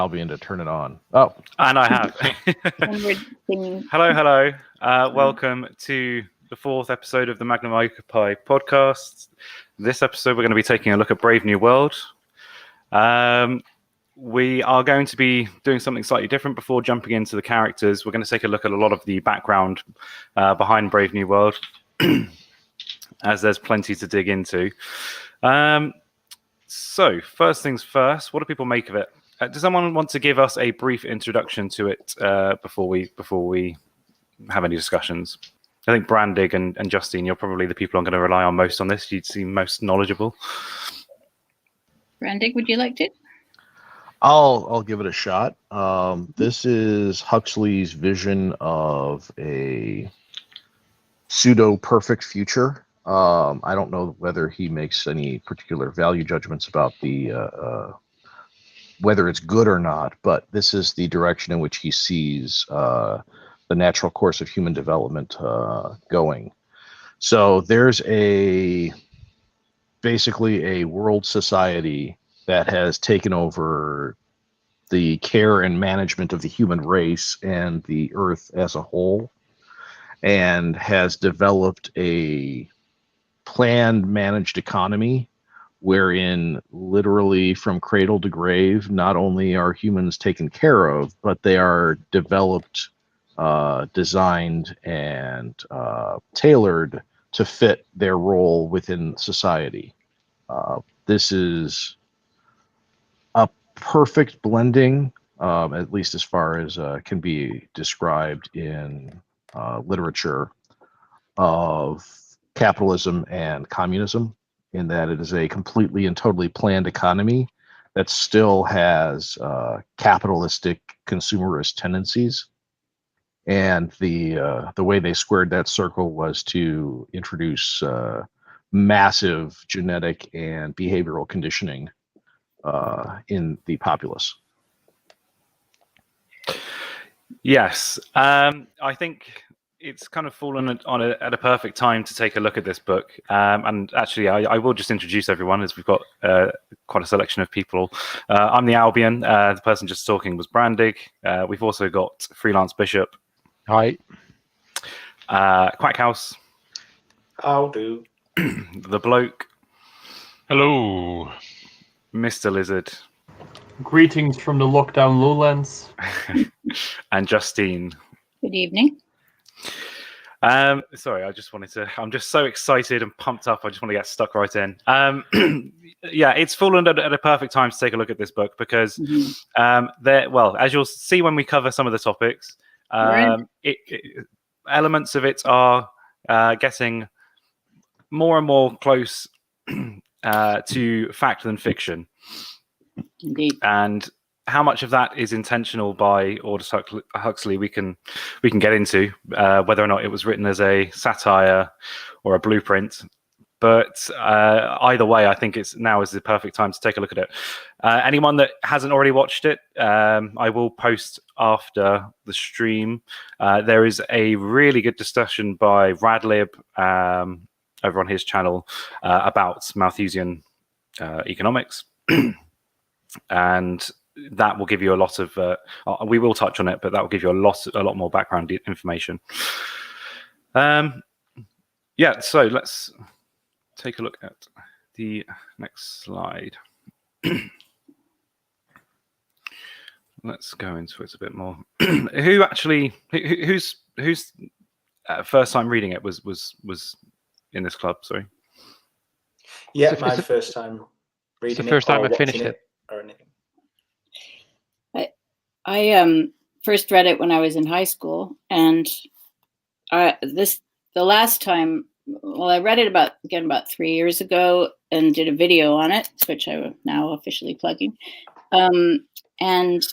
Albion to turn it on. Oh, and I have. Singing. Hello. Welcome to the fourth episode of the Magnum Opi podcast. This episode, we're going to be taking a look at Brave New World. We are going to be doing something slightly different before jumping into the characters. We're going to take a look at a lot of the background behind Brave New World, as there's plenty to dig into. So, first things first, what do people make of it? Does someone want to give us a brief introduction to it before we have any discussions? I think Brandig and Justine, you're probably the people I'm going to rely on most on this. You'd seem most knowledgeable. Brandig, would you like to? I'll give it a shot. This is Huxley's vision of a pseudo-perfect future. I don't know whether he makes any particular value judgments about the whether it's good or not, but this is the direction in which he sees the natural course of human development going. So there's basically a world society that has taken over the care and management of the human race and the earth as a whole, and has developed a planned, managed economy wherein literally from cradle to grave, not only are humans taken care of, but they are developed, designed, and tailored to fit their role within society. This is a perfect blending, at least as far as can be described in literature, of capitalism and communism, in that it is a completely and totally planned economy that still has capitalistic consumerist tendencies. And the way they squared that circle was to introduce massive genetic and behavioral conditioning in the populace. Yes, I think it's kind of fallen at a perfect time to take a look at this book. And actually, I will just introduce everyone, as we've got quite a selection of people. I'm the Albion. The person just talking was Brandig. We've also got Freelance Bishop. Hi. Quackhouse. How do? The Bloke. Hello. Mr. Lizard. Greetings from the lockdown lowlands. And Justine. Good evening. Sorry, I'm just so excited and pumped up. I just want to get stuck right in. Yeah, it's fallen at a perfect time to take a look at this book because, as you'll see when we cover some of the topics, elements of it are getting more and more close to fact than fiction. Indeed. And how much of that is intentional by Aldous Huxley, we can get into, whether or not it was written as a satire or a blueprint. But either way, I think now is the perfect time to take a look at it. Anyone that hasn't already watched it, I will post after the stream. There is a really good discussion by Radlib over on his channel about Malthusian economics. And that will give you a lot of we will touch on it, but that will give you a lot more background information. So let's take a look at the next slide. Let's go into it a bit more. Who's first time reading it was in this club? Sorry. Yeah, my first time reading it. It's the first time I finished it it. or anything. I first read it when I was in high school, and the last time, I read it about 3 years ago and did a video on it, which I'm now officially plugging. And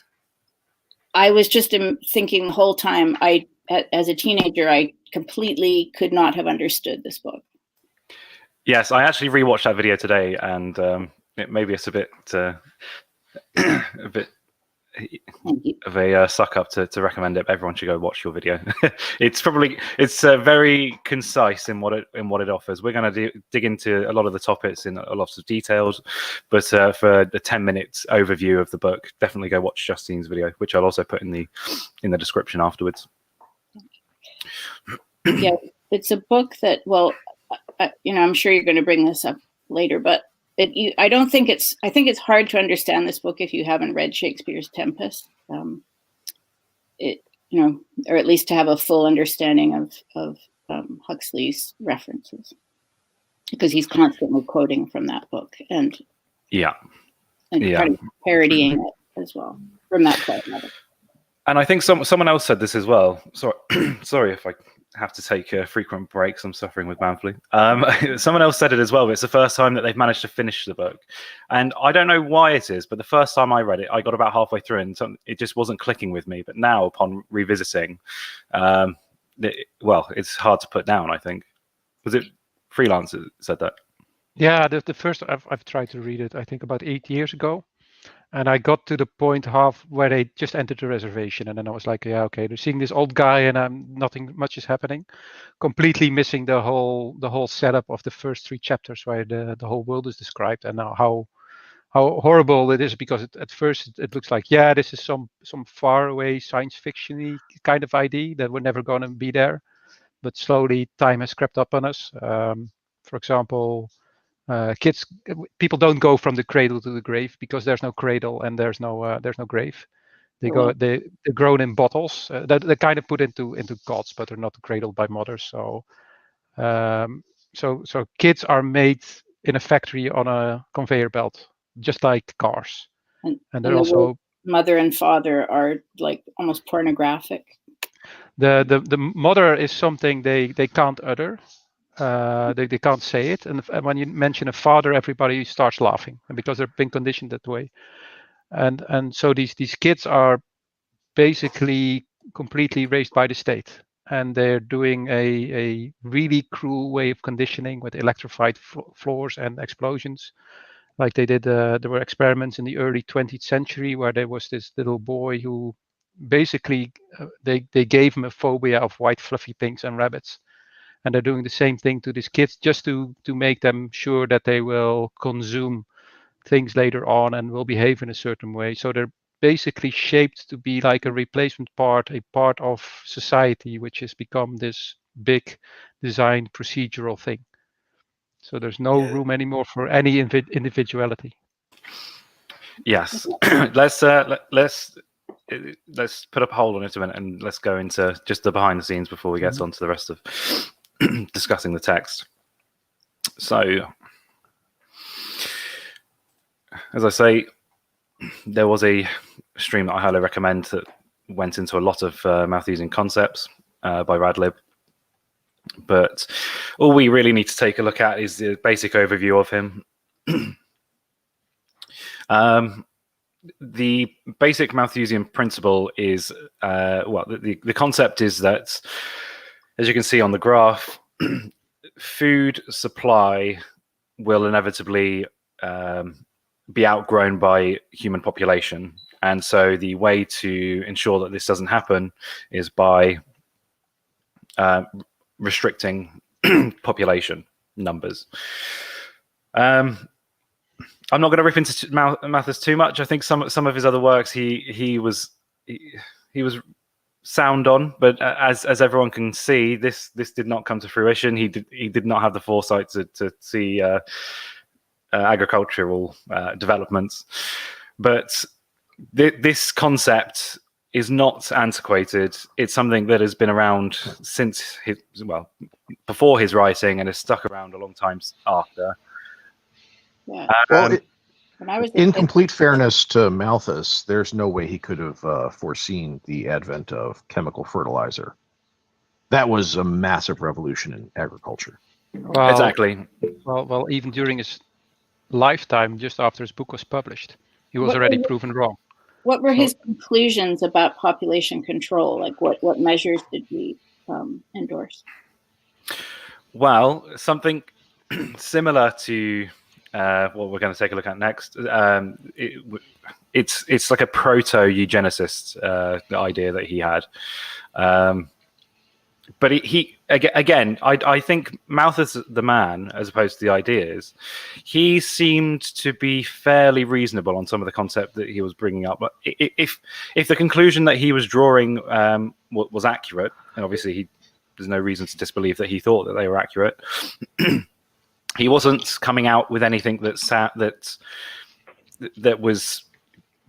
I was just thinking the whole time, as a teenager, I completely could not have understood this book. Yes, I actually rewatched that video today, and maybe it's a bit of a suck up to recommend it. Everyone should go watch your video. It's very concise in what it offers. We're going to dig into a lot of the topics in a lot of details, but for the 10 minutes overview of the book, definitely go watch Justine's video, which I'll also put in the description afterwards. Yeah, it's a book that, well, I'm sure you're going to bring this up later, but I think it's hard to understand this book if you haven't read Shakespeare's Tempest. Or at least to have a full understanding of Huxley's references, because he's constantly quoting from that book and kind of parodying it as well from that quote. And I think someone else said this as well. Sorry if I have to take frequent breaks. I'm suffering with man flu. Someone else said it as well. But it's the first time that they've managed to finish the book, and I don't know why it is. But the first time I read it, I got about halfway through, and it just wasn't clicking with me. But now, upon revisiting, it's hard to put down. I think was it Freelance that said that. Yeah, the first I've tried to read it. I think about 8 years ago. And I got to the point half where they just entered the reservation, and then I was like, yeah, okay, they're seeing this old guy, and nothing much is happening. Completely missing the whole setup of the first 3 chapters, where the whole world is described, and now how horrible it is. Because at first it looks like, yeah, this is some far away science fiction-y kind of idea that we're never going to be there, but slowly time has crept up on us. For example. People don't go from the cradle to the grave because there's no cradle and there's no grave. They're grown in bottles. They're kind of put into cots, but they're not cradled by mothers. So kids are made in a factory on a conveyor belt, just like cars. And they're also mother and father are like almost pornographic. The mother is something they can't utter. They can't say it, and when you mention a father, everybody starts laughing, and because they've been conditioned that way, and so these kids are basically completely raised by the state, and they're doing a really cruel way of conditioning with electrified floors and explosions, like they did. There were experiments in the early 20th century where there was this little boy who basically they gave him a phobia of white fluffy things and rabbits. And they're doing the same thing to these kids just to make them sure that they will consume things later on and will behave in a certain way. So they're basically shaped to be like a replacement part, a part of society, which has become this big design procedural thing. So there's no room anymore for any individuality. Yes. Let's put a hold on it a minute and let's go into just the behind the scenes before we get on to the rest of discussing the text. So, as I say, there was a stream that I highly recommend that went into a lot of Malthusian concepts by Radlib. But all we really need to take a look at is the basic overview of him. The basic Malthusian principle is, the concept is that, as you can see on the graph, food supply will inevitably be outgrown by human population. And so the way to ensure that this doesn't happen is by restricting population numbers. I'm not going to rip into Malthus too much. I think some of his other works he was sound on, but as everyone can see, this did not come to fruition. He did not have the foresight to see agricultural developments. But this concept is not antiquated. It's something that has been around since before his writing, and has stuck around a long time after. Yeah. In complete fairness to Malthus, there's no way he could have foreseen the advent of chemical fertilizer. That was a massive revolution in agriculture. Well, exactly. Well, even during his lifetime, just after his book was published, he was already proven wrong. What were his conclusions about population control? Like, what measures did he endorse? Well, something similar to what we're going to take a look at next, it's like a proto-eugenicist idea that he had. But he again, I think Malthus the man, as opposed to the ideas, he seemed to be fairly reasonable on some of the concept that he was bringing up. But if the conclusion that he was drawing was accurate, and obviously there's no reason to disbelieve that he thought that they were accurate, he wasn't coming out with anything that was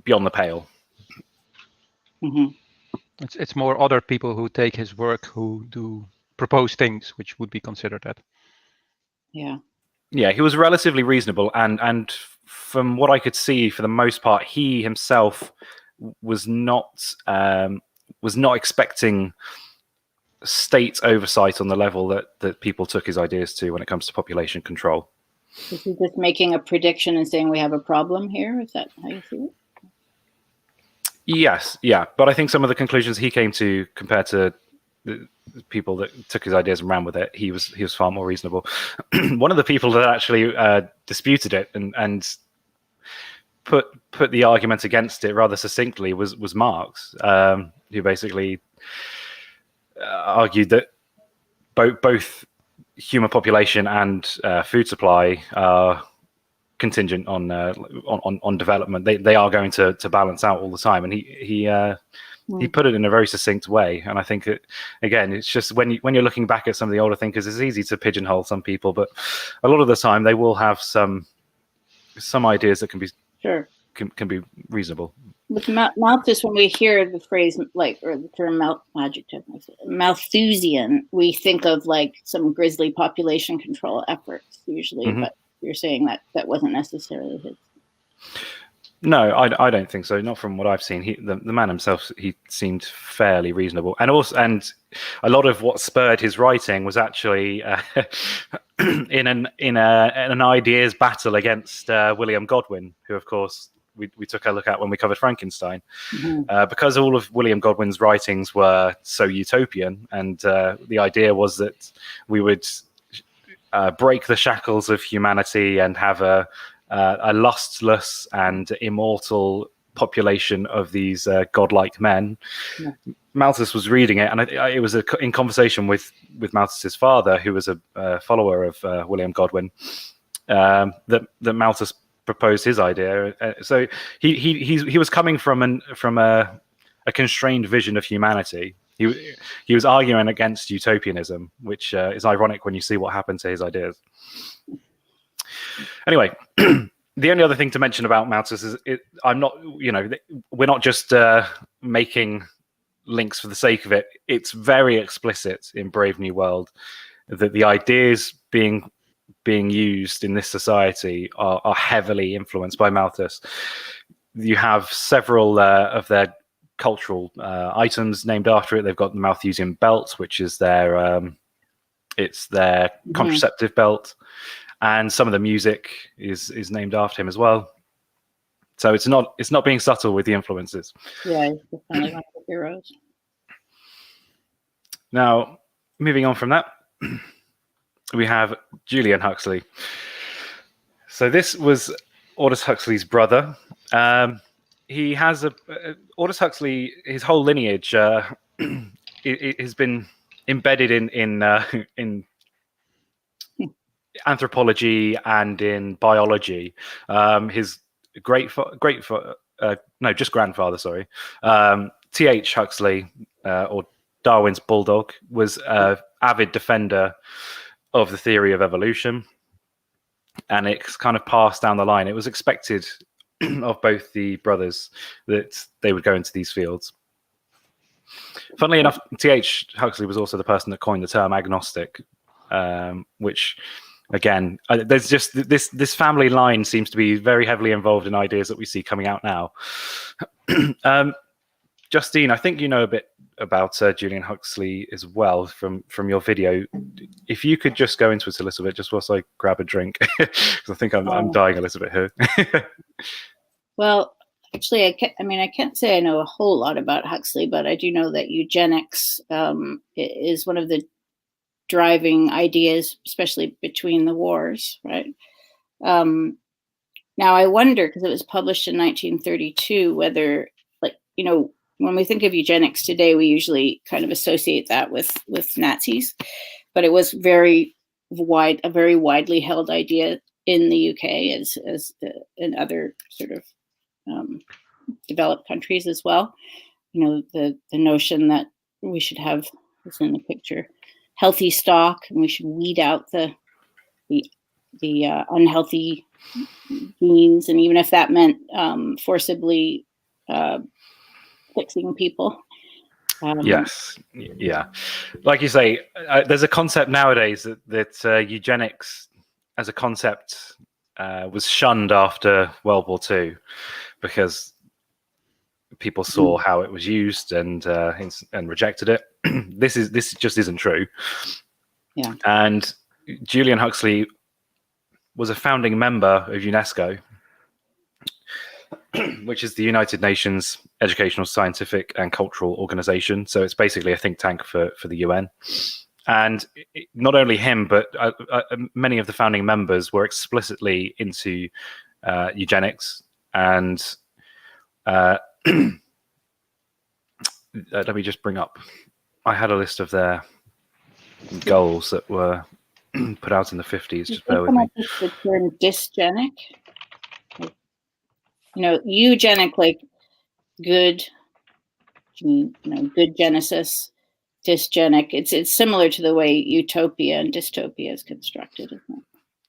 beyond the pale. Mm-hmm. It's more other people who take his work who do propose things which would be considered that. Yeah. Yeah, he was relatively reasonable, and from what I could see, for the most part, he himself was not expecting state oversight on the level that people took his ideas to when it comes to population control. Is he just making a prediction and saying we have a problem here? Is that how you see it? Yes, yeah, but I think some of the conclusions he came to, compared to the people that took his ideas and ran with it, he was far more reasonable. One of the people that actually disputed it and put the argument against it rather succinctly was Marx, who basically argued that both human population and food supply are contingent on development. They are going to balance out all the time, and he put it in a very succinct way. And I think again, it's just when you're looking back at some of the older thinkers, it's easy to pigeonhole some people, but a lot of the time they will have some ideas that can be can be reasonable. With Malthus, when we hear the phrase or the term Malthusian, we think of like some grisly population control efforts usually, mm-hmm. But you're saying that wasn't necessarily his. No, I don't think so. Not from what I've seen. The man himself, he seemed fairly reasonable, and a lot of what spurred his writing was actually in an ideas battle against William Godwin, who of course we took a look at when we covered Frankenstein, mm-hmm. Because all of William Godwin's writings were so utopian, and the idea was that we would break the shackles of humanity and have a lustless and immortal population of these godlike men. Yeah. Malthus was reading it, and it was in conversation with Malthus's father, who was a follower of William Godwin, that Malthus proposed his idea. So he was coming from a constrained vision of humanity. He was arguing against utopianism, which is ironic when you see what happened to his ideas. Anyway, the only other thing to mention about Malthus is we're not just making links for the sake of it. It's very explicit in Brave New World that the ideas being used in this society are heavily influenced by Malthus. You have several of their cultural items named after it. They've got the Malthusian belt, which is their mm-hmm. contraceptive belt, and some of the music is named after him as well. So it's not being subtle with the influences. Yeah, he's definitely one of the heroes. Now, moving on from that, we have Julian Huxley. So this was Aldous Huxley's brother. He has Aldous Huxley. His whole lineage it has been embedded in anthropology and in biology. His grandfather, sorry, T.H. Huxley, or Darwin's bulldog, was an avid defender of the theory of evolution, and it's kind of passed down the line. It was expected of both the brothers that they would go into these fields. Funnily enough, T.H. Huxley was also the person that coined the term agnostic, which, again, there's just this family line seems to be very heavily involved in ideas that we see coming out now. Justine, I think you know a bit about Julian Huxley as well from your video. If you could just go into it a little bit, just whilst I grab a drink, because I think I'm dying a little bit here. Well, actually, I can't say I know a whole lot about Huxley, but I do know that eugenics is one of the driving ideas, especially between the wars, right? Now I wonder, because it was published in 1932, whether, like, you know, when we think of eugenics today, we usually kind of associate that with Nazis, but it was a very widely held idea in the UK as in other sort of developed countries as well. You know, the notion that we should have, as in the picture, healthy stock, and we should weed out the unhealthy genes, and even if that meant forcibly fixing people. Yes, yeah. Like you say, there's a concept nowadays that eugenics as a concept was shunned after World War II because people saw how it was used and rejected it. This just isn't true. Yeah. And Julian Huxley was a founding member of UNESCO, which is the United Nations Educational, Scientific and Cultural Organization. So it's basically a think tank for the UN. And not only him, but many of the founding members were explicitly into eugenics. And let me just bring up, I had a list of their goals that were put out in the 50s. Just bear with me. The term dysgenic. You know, eugenic, like good, you know, good genesis. Dysgenic. It's similar to the way utopia and dystopia is constructed, isn't it?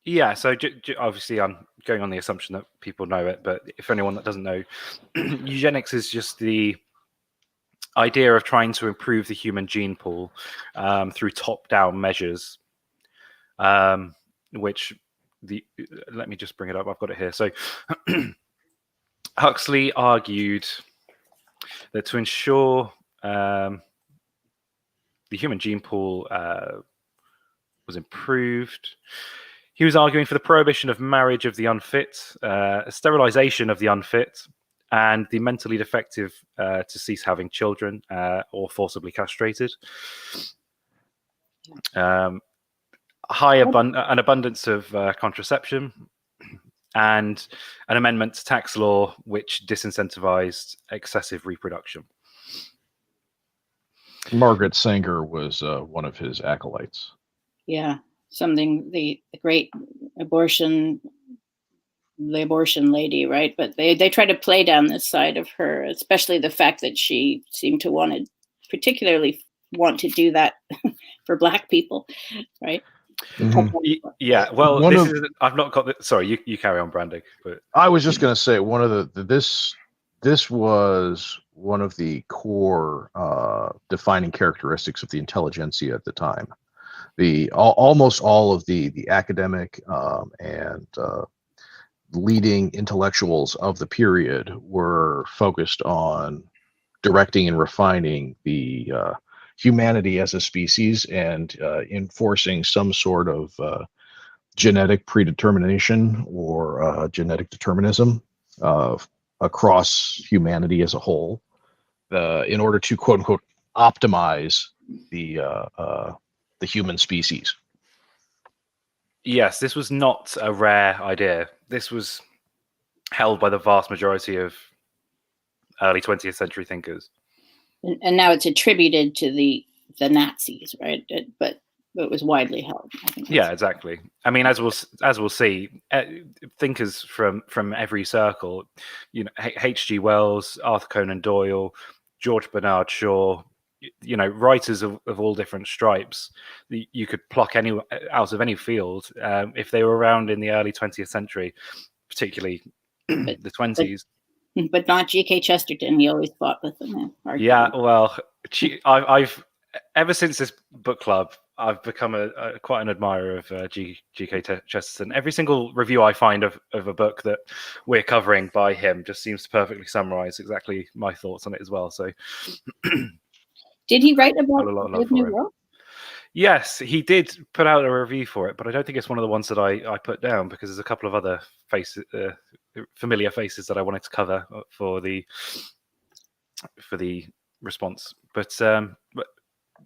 Yeah. So obviously, I'm going on the assumption that people know it, but if anyone that doesn't know, eugenics is just the idea of trying to improve the human gene pool through top-down measures, which let me just bring it up. I've got it here. So. Huxley argued that to ensure the human gene pool was improved, he was arguing for the prohibition of marriage of the unfit, sterilization of the unfit, and the mentally defective to cease having children or forcibly castrated. An abundance of contraception, and an amendment to tax law which disincentivized excessive reproduction. Margaret Sanger was one of his acolytes. Yeah, something the great abortion lady, right? But they try to play down this side of her, especially the fact that she seemed to particularly want to do that for Black people, right? Mm-hmm. Yeah, well, I've not got the. Sorry, you carry on, Brandig. But I was just going to say one of this was one of the core defining characteristics of the intelligentsia at the time. Almost all of the academic and leading intellectuals of the period were focused on directing and refining the humanity as a species and enforcing some sort of genetic predetermination or genetic determinism across humanity as a whole in order to quote unquote optimize the human species. Yes, this was not a rare idea. This was held by the vast majority of early 20th century thinkers. And now it's attributed to the Nazis, right? But it was widely held. I think yeah, exactly. I mean, as we'll see, thinkers from every circle, you know, H.G. Wells, Arthur Conan Doyle, George Bernard Shaw, you know, writers of all different stripes, you could pluck any out of any field if they were around in the early 20th century, particularly the 20s. But not G.K. Chesterton. He always fought with them. Yeah, well, I've ever since this book club, I've become quite an admirer of G.K. Chesterton. Every single review I find of a book that we're covering by him just seems to perfectly summarize exactly my thoughts on it as well. So, did he write about a lot of love for it? Yes, he did put out a review for it, but I don't think it's one of the ones that I put down because there's a couple of other faces, familiar faces that I wanted to cover for the response. But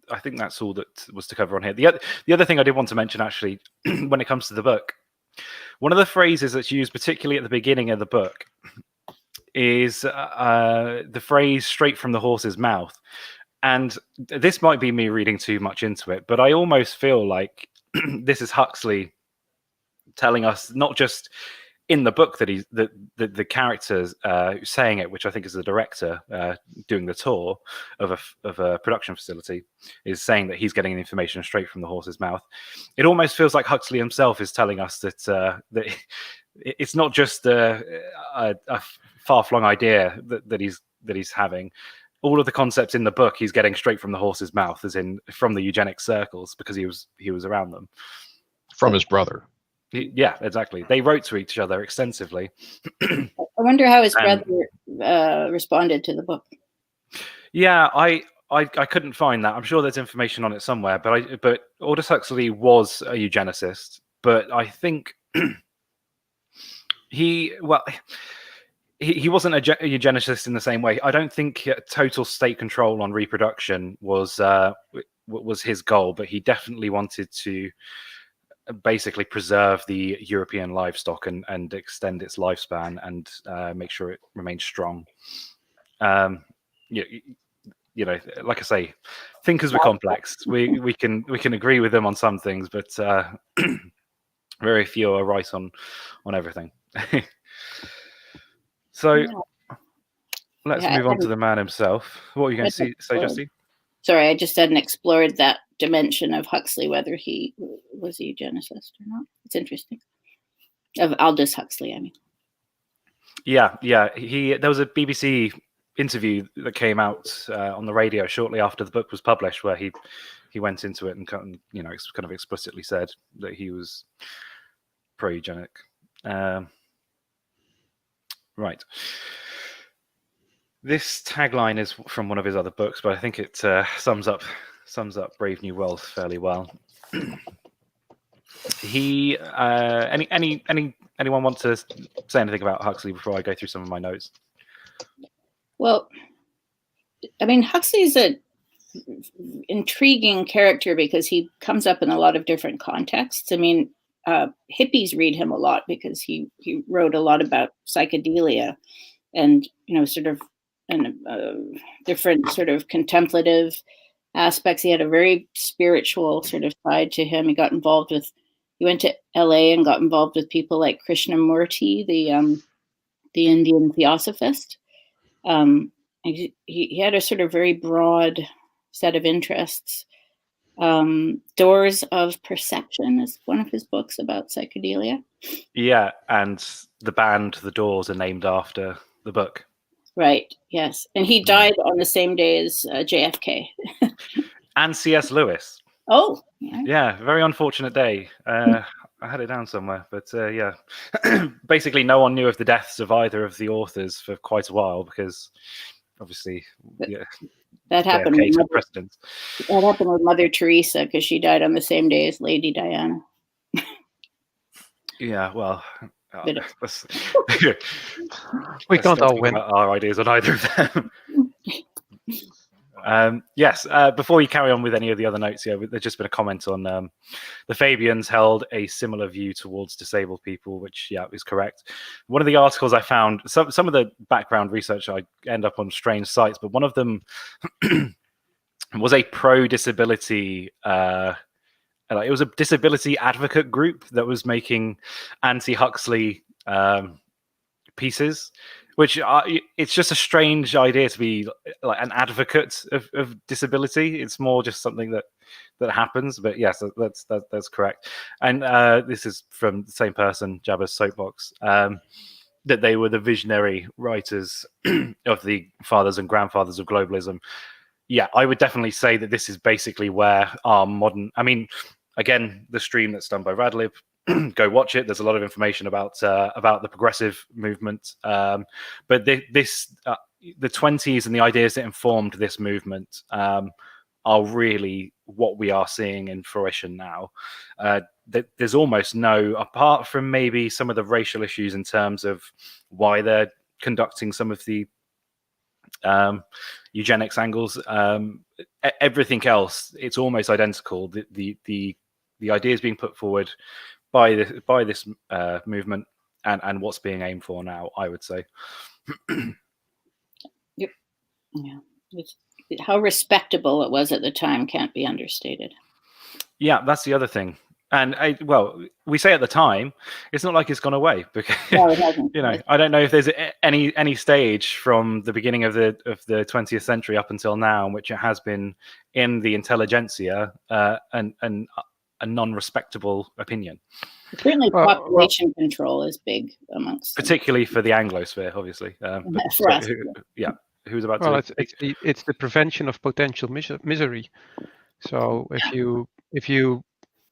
I think that's all that was to cover on here. The other thing I did want to mention, actually, when it comes to the book, one of the phrases that's used, particularly at the beginning of the book, is the phrase "straight from the horse's mouth." And this might be me reading too much into it, but I almost feel like this is Huxley telling us, not just in the book that the characters saying it, which I think is the director doing the tour of a production facility, is saying that he's getting the information straight from the horse's mouth. It almost feels like Huxley himself is telling us that that it's not just a far-flung idea that he's having. All of the concepts in the book he's getting straight from the horse's mouth, as in from the eugenic circles, because he was around them. From his brother. Yeah, exactly. They wrote to each other extensively. I wonder how his brother responded to the book. Yeah, I couldn't find that. I'm sure there's information on it somewhere, but Aldous Huxley was a eugenicist, but I think he wasn't a eugenicist in the same way. I don't think total state control on reproduction was his goal, but he definitely wanted to basically preserve the European livestock and extend its lifespan and make sure it remains strong. You know, like I say, thinkers were complex. We can agree with them on some things, but very few are right on everything. So let's move on to the man himself. What are you going to say, Justine? Sorry, I just hadn't explored that dimension of Huxley, whether he was a eugenicist or not. It's interesting. Of Aldous Huxley, I mean. Yeah. There was a BBC interview that came out on the radio shortly after the book was published, where he went into it and kind of explicitly said that he was pro-eugenic. Right. This tagline is from one of his other books, but I think it sums up Brave New World fairly well. He anyone want to say anything about Huxley before I go through some of my notes? Well, I mean, Huxley's an intriguing character because he comes up in a lot of different contexts. I mean, hippies read him a lot because he wrote a lot about psychedelia and, sort of different sort of contemplative aspects. He had a very spiritual sort of side to him. He went to LA and got involved with people like Krishnamurti, the Indian theosophist. He had a sort of very broad set of interests. Doors of Perception is one of his books about psychedelia. Yeah, and the band The Doors are named after the book. Right, yes. And he died on the same day as JFK. And C.S. Lewis. Oh. Yeah, very unfortunate day. I had it down somewhere, but yeah. Basically, no one knew of the deaths of either of the authors for quite a while because, obviously, that happened. That happened with Mother Teresa because she died on the same day as Lady Diana. Yeah, well, we can't all win. Our ideas on either of them. Yes. Before you carry on with any of the other notes, there's just been a comment on the Fabians held a similar view towards disabled people, which is correct. One of the articles I found, some of the background research, I end up on strange sites, but one of them was a pro-disability. It was a disability advocate group that was making anti-Huxley pieces, which it's just a strange idea to be like an advocate of disability. It's more just something that happens. But yes, that's correct. And this is from the same person, Jabba's Soapbox, that they were the visionary writers of the fathers and grandfathers of globalism. Yeah, I would definitely say that this is basically where our modern. I mean, again, the stream that's done by Radlib. Go watch it. There's a lot of information about the progressive movement. But the 20s and the ideas that informed this movement are really what we are seeing in fruition now. There's almost no, apart from maybe some of the racial issues in terms of why they're conducting some of the eugenics angles, everything else, it's almost identical. The ideas being put forward by this movement and what's being aimed for now, I would say. Yep. Yeah. How respectable it was at the time can't be understated. Yeah, that's the other thing. And we say at the time, it's not like it's gone away, because No, it hasn't. I don't know if there's any stage from the beginning of the 20th century up until now in which it has been in the intelligentsia and a non-respectable opinion. Certainly, population control is big amongst them. Particularly for the Anglosphere, obviously. For us, who's about well, to? it's the prevention of potential misery. So if you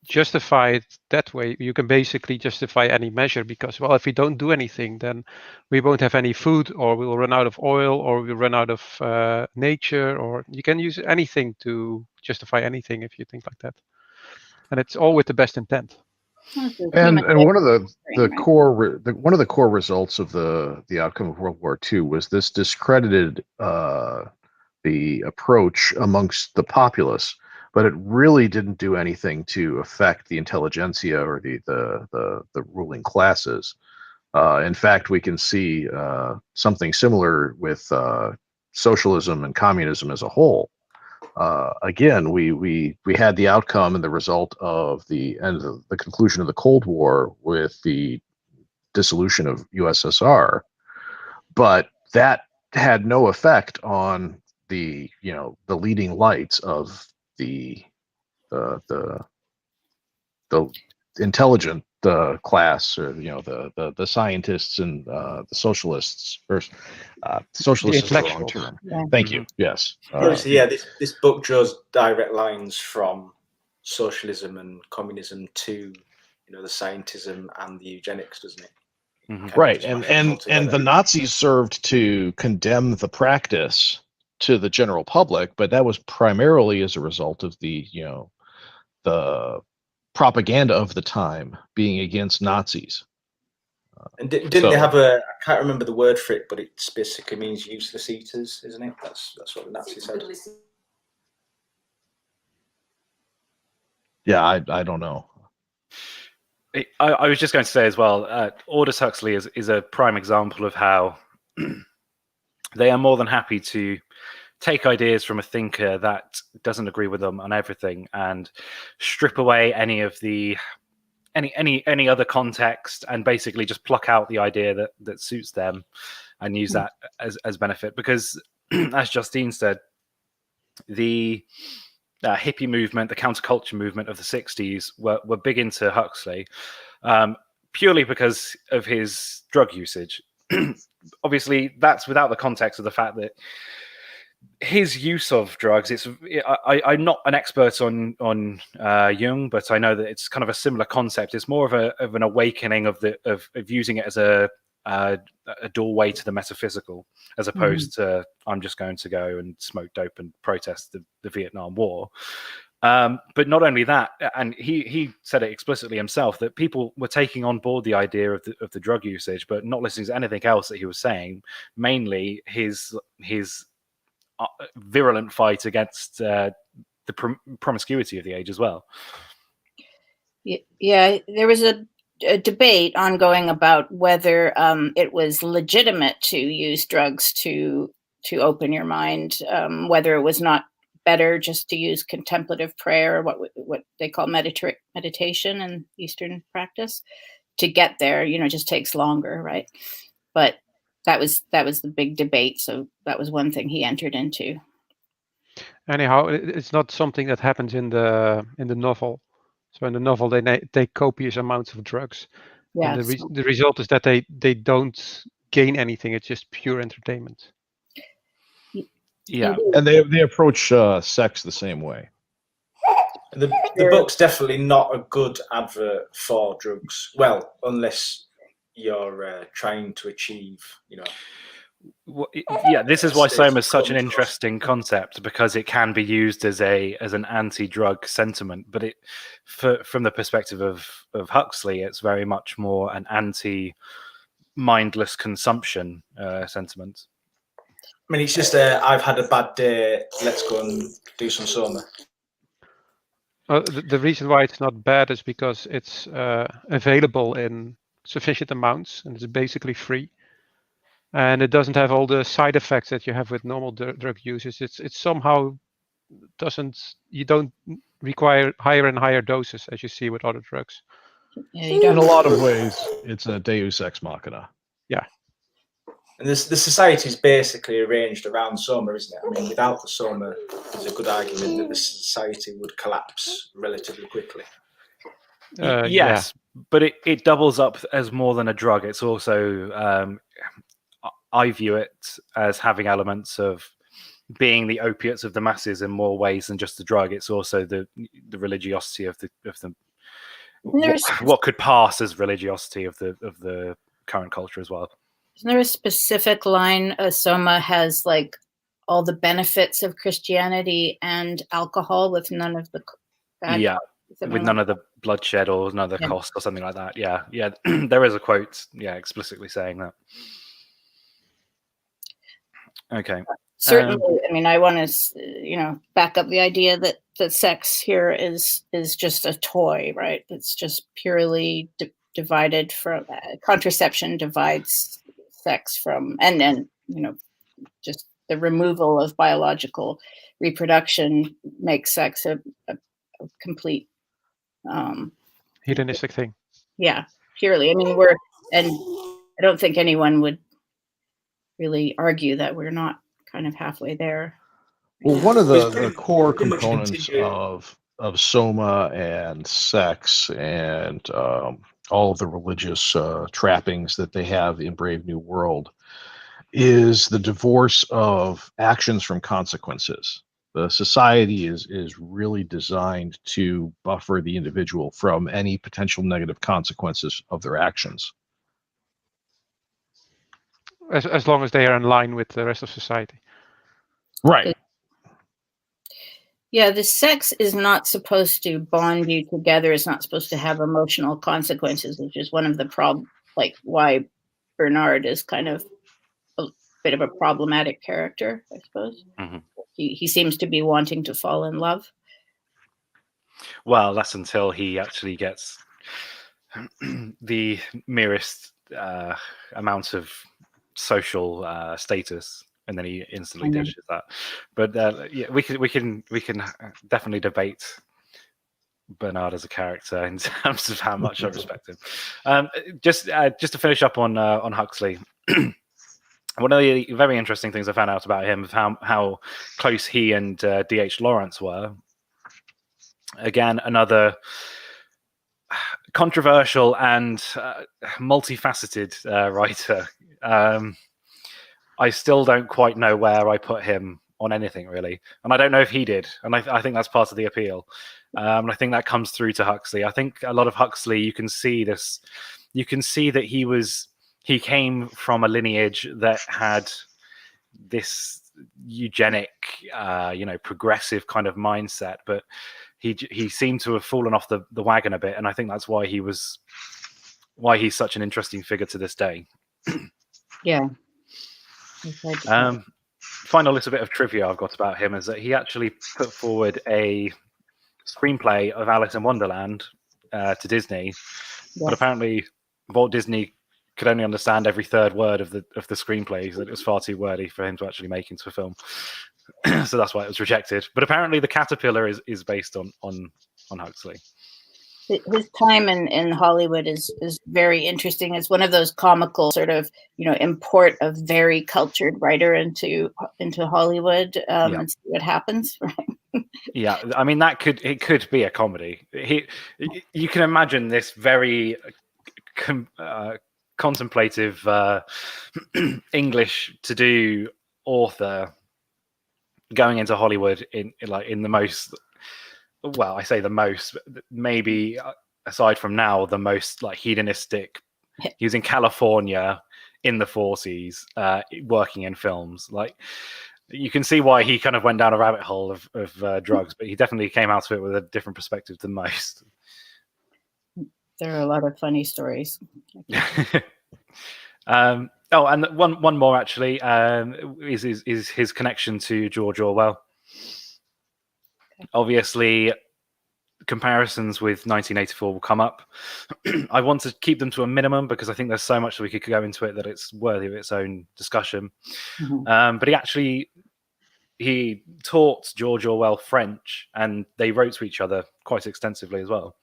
justify it that way, you can basically justify any measure, because, well, if we don't do anything, then we won't have any food, or we will run out of oil, or we'll run out of nature, or you can use anything to justify anything if you think like that. And it's all with the best intent. And one of the core results of the outcome of World War II was this discredited the approach amongst the populace, but it really didn't do anything to affect the intelligentsia or the ruling classes. In fact, we can see something similar with socialism and communism as a whole. Again, we had the outcome and the result of the end of the conclusion of the Cold War with the dissolution of USSR, but that had no effect on the leading lights of the intelligent class, or the scientists and the socialists. Or socialists is the wrong term. Yeah. Thank you. Yes. This book draws direct lines from socialism and communism to the scientism and the eugenics, doesn't it? Mm-hmm. Right, and the Nazis served to condemn the practice to the general public, but that was primarily as a result of the propaganda of the time being against Nazis. And didn't they have I can't remember the word for it, but it basically means useless eaters, isn't it? That's what the Nazis said. Yeah, I don't know. I was just going to say as well, Aldous Huxley is a prime example of how they are more than happy to take ideas from a thinker that doesn't agree with them on everything and strip away any of the any other context, and basically just pluck out the idea that suits them and use that as benefit. Because as Justine said, the hippie movement, the counterculture movement of the 60s were big into Huxley, purely because of his drug usage. Obviously, that's without the context of the fact that his use of drugs, I'm not an expert on Jung, but I know that it's kind of a similar concept. It's more of an awakening of using it as a doorway to the metaphysical, as opposed to I'm just going to go and smoke dope and protest the Vietnam War. But not only that, and he said it explicitly himself, that people were taking on board the idea of the drug usage, but not listening to anything else that he was saying. Mainly his virulent fight against the promiscuity of the age as well. Yeah, there was a debate ongoing about whether it was legitimate to use drugs to open your mind, whether it was not better just to use contemplative prayer, what they call meditation in Eastern practice, to get there. It just takes longer, right? But that was the big debate. So that was one thing he entered into. Anyhow, it's not something that happens in the novel. So in the novel, they take copious amounts of drugs. Yeah. And the result is that they don't gain anything. It's just pure entertainment. Yeah, and they approach sex the same way. The book's definitely not a good advert for drugs. Well, unless you're trying to achieve, Yeah, this is why Soma is such an interesting concept, because it can be used as an anti-drug sentiment. But from the perspective of Huxley, it's very much more an anti-mindless consumption sentiment. I mean, it's just I've had a bad day. Let's go and do some Soma. The reason why it's not bad is because it's available in sufficient amounts and it's basically free. And it doesn't have all the side effects that you have with normal drug users. It's somehow you don't require higher and higher doses as you see with other drugs. Yeah, you In don't. a lot of ways, it's a Deus ex machina. Yeah. And the society is basically arranged around Soma, isn't it? I mean, without the Soma, there's a good argument that the society would collapse relatively quickly. Yes, but it doubles up as more than a drug. It's also, I view it as having elements of being the opiates of the masses in more ways than just the drug. It's also the religiosity of the what could pass as religiosity of the current culture as well. Isn't there a specific line? Soma has like all the benefits of Christianity and alcohol with none of the bad. Yeah, with none of the bloodshed or none of the cost or something like that. Yeah, there is a quote, explicitly saying that. Okay. Certainly, I mean, I want to, back up the idea that sex here is just a toy, right? It's just purely divided from contraception divides sex from, and then just the removal of biological reproduction makes sex a complete hedonistic thing. Yeah, purely. I mean, and I don't think anyone would really argue that we're not kind of halfway there. Well, one of the core components of Soma and sex and all of the religious trappings that they have in Brave New World is the divorce of actions from consequences. The society is really designed to buffer the individual from any potential negative consequences of their actions. As long as they are in line with the rest of society. Right. Yeah, the sex is not supposed to bond you together. It's not supposed to have emotional consequences, which is one of the like why Bernard is kind of a bit of a problematic character, I suppose. Mm-hmm. He seems to be wanting to fall in love. Well, that's until he actually gets the merest amount of social status, and then he instantly dishes that. But we can definitely debate Bernard as a character in terms of how much I respect him. Just to finish up on Huxley. One of the very interesting things I found out about him is how close he and D.H. Lawrence were. Again, another controversial and multifaceted writer. I still don't quite know where I put him on anything, really. And I don't know if he did. And I think that's part of the appeal. And I think that comes through to Huxley. I think a lot of Huxley, you can see this. You can see that he came from a lineage that had this eugenic, progressive kind of mindset, but he seemed to have fallen off the wagon a bit, and I think that's why he's such an interesting figure to this day. Yeah. Final little bit of trivia I've got about him is that he actually put forward a screenplay of Alice in Wonderland to Disney, but apparently Walt Disney could only understand every third word of the screenplay, so it was far too wordy for him to actually make into a film. So that's why it was rejected. But apparently the Caterpillar is based on Huxley. His time in Hollywood is very interesting. It's one of those comical sort of, import a very cultured writer into Hollywood and see what happens. Right? Yeah, I mean it could be a comedy. You can imagine this very contemplative English to do author going into Hollywood in the most, well, I say the most, maybe aside from now, the most like hedonistic. He was in California in the 40s, working in films. Like, you can see why he kind of went down a rabbit hole of drugs, but he definitely came out of it with a different perspective than most. There are a lot of funny stories. And one more actually is his connection to George Orwell. Okay. Obviously, comparisons with 1984 will come up. I want to keep them to a minimum because I think there's so much that we could go into it that it's worthy of its own discussion. But he taught George Orwell French, and they wrote to each other quite extensively as well.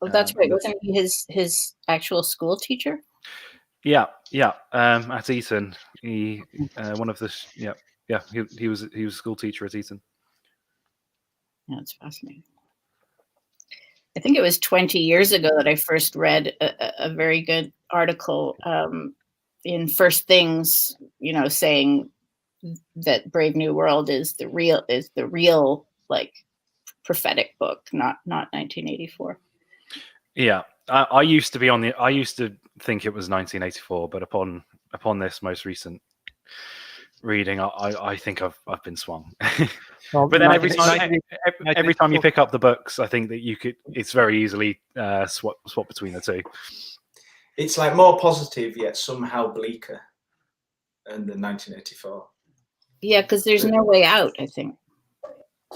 Oh, that's right. Wasn't he his actual school teacher? Yeah. At Eton, he one of the he was a school teacher at Eton. That's fascinating. I think it was 20 years ago that I first read a very good article in First Things, saying that Brave New World is the real like prophetic book, not 1984. Yeah, I used to think it was 1984, but upon this most recent reading, I think I've been swung. Well, But then every time you pick up the books, I think that it's very easily swap between the two. It's like more positive yet somehow bleaker than 1984. Yeah, because there's no way out, I think.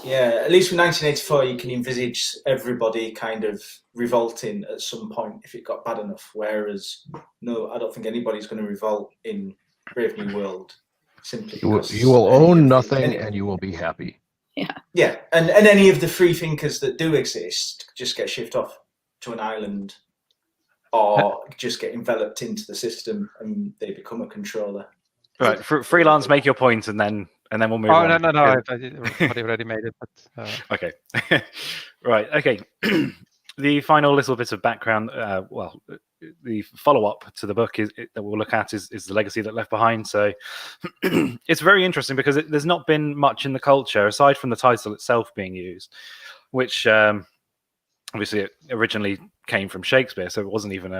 Yeah, at least with 1984, you can envisage everybody kind of revolting at some point if it got bad enough. Whereas, no, I don't think anybody's going to revolt in Brave New World simply because You will own nothing and you will be happy. Yeah, and any of the free thinkers that do exist just get shipped off to an island or just get enveloped into the system and they become a controller. Right, freelance, make your point, and then we'll move on. No. I already made it. But, Okay. Right. Okay. The final little bit of background, the follow-up to the book that we'll look at is the legacy that left behind. So it's very interesting because there's not been much in the culture aside from the title itself being used, which obviously it originally came from Shakespeare, so it wasn't even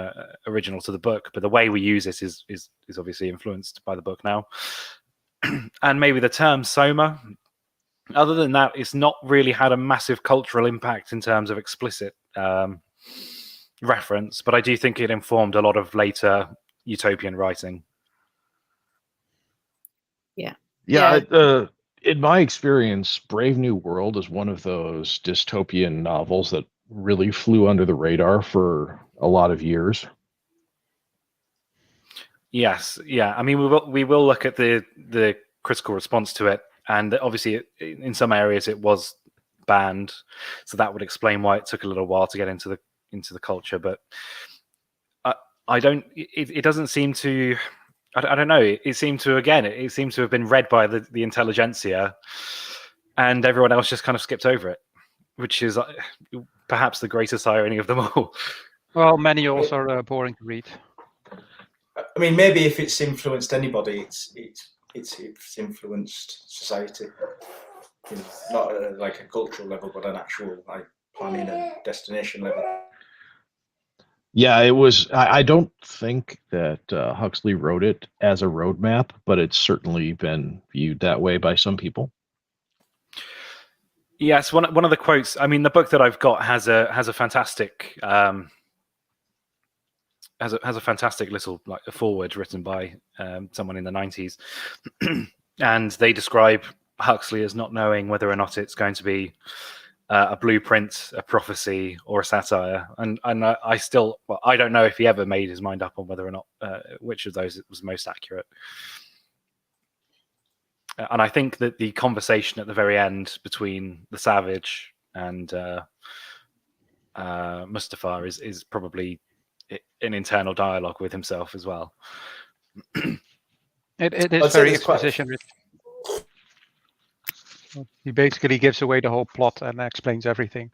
original to the book. But the way we use it is obviously influenced by the book now. And maybe the term Soma. Other than that, it's not really had a massive cultural impact in terms of explicit reference, but I do think it informed a lot of later utopian writing. Yeah. In my experience, Brave New World is one of those dystopian novels that really flew under the radar for a lot of years. Yes, yeah. I mean, we will look at the critical response to it, and obviously, in some areas, it was banned, so that would explain why it took a little while to get into the culture. But I don't. It doesn't seem to. I don't know. It seemed to have been read by the intelligentsia, and everyone else just kind of skipped over it, which is perhaps the greatest irony of them all. well, manuals are boring to read. I mean, maybe if it's influenced anybody, it's influenced society. Not at like a cultural level, but an actual like planning and destination level. Yeah, it was. I don't think that Huxley wrote it as a roadmap, but it's certainly been viewed that way by some people. Yes, one of the quotes. I mean, the book that I've got has a fantastic has a fantastic little like a foreword written by someone in the 90s, and they describe Huxley as not knowing whether or not it's going to be a blueprint, a prophecy, or a satire. And I still, I don't know if he ever made his mind up on whether or not which of those was most accurate. And I think that the conversation at the very end between the Savage and Mustafa is probably an internal dialogue with himself as well. It is very exposition rich. He basically gives away the whole plot and explains everything,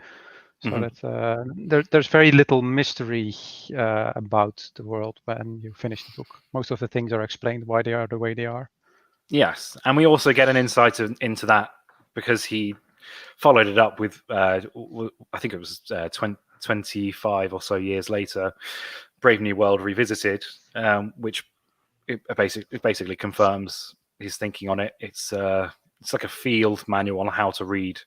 so that there's very little mystery about the world when you finish the book. Most of the things are explained why they are the way they are. Yes, and we also get an insight into that because he followed it up with I think it was 25 or so years later, Brave New World Revisited, which it basically confirms his thinking on it. It's like a field manual on how to read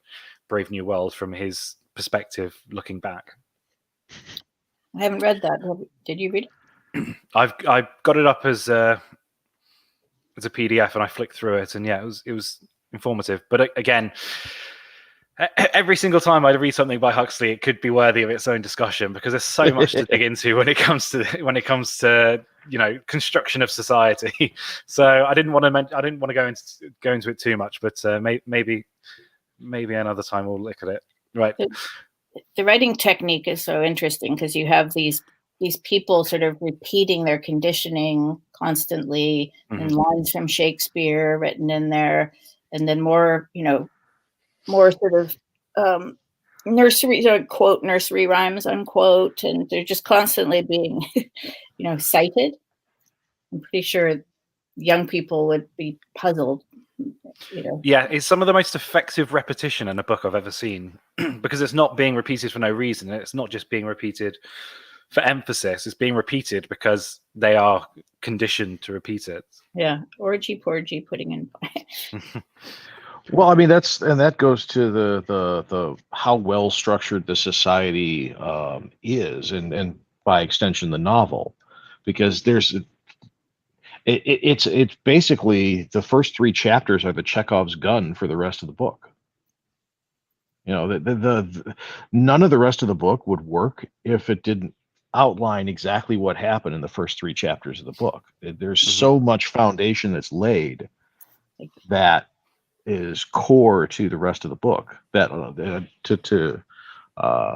Brave New World from his perspective, looking back. I haven't read that. Did you read it? I've got it up as a PDF, and I flicked through it, and yeah, it was informative. But again, Every single time I read something by Huxley, it could be worthy of its own discussion because there's so much to dig into when it comes to construction of society. So I didn't want to go into it too much, but maybe another time we'll look at it. Right. The writing technique is so interesting because you have these people sort of repeating their conditioning constantly, and lines from Shakespeare written in there, and then more sort of nursery quote nursery rhymes unquote, and they're just constantly being cited. I'm pretty sure young people would be puzzled. Yeah, it's some of the most effective repetition in a book I've ever seen because it's not being repeated for no reason. It's not just being repeated for emphasis. It's being repeated because they are conditioned to repeat it. Yeah, orgy, porgy, pudding in pie. Well, I mean that goes to the how well structured the society is, and by extension the novel, because it's basically the first 3 chapters are the Chekhov's gun for the rest of the book. None of the rest of the book would work if it didn't outline exactly what happened in the first 3 chapters of the book. There's so much foundation that's laid that is core to the rest of the book. That to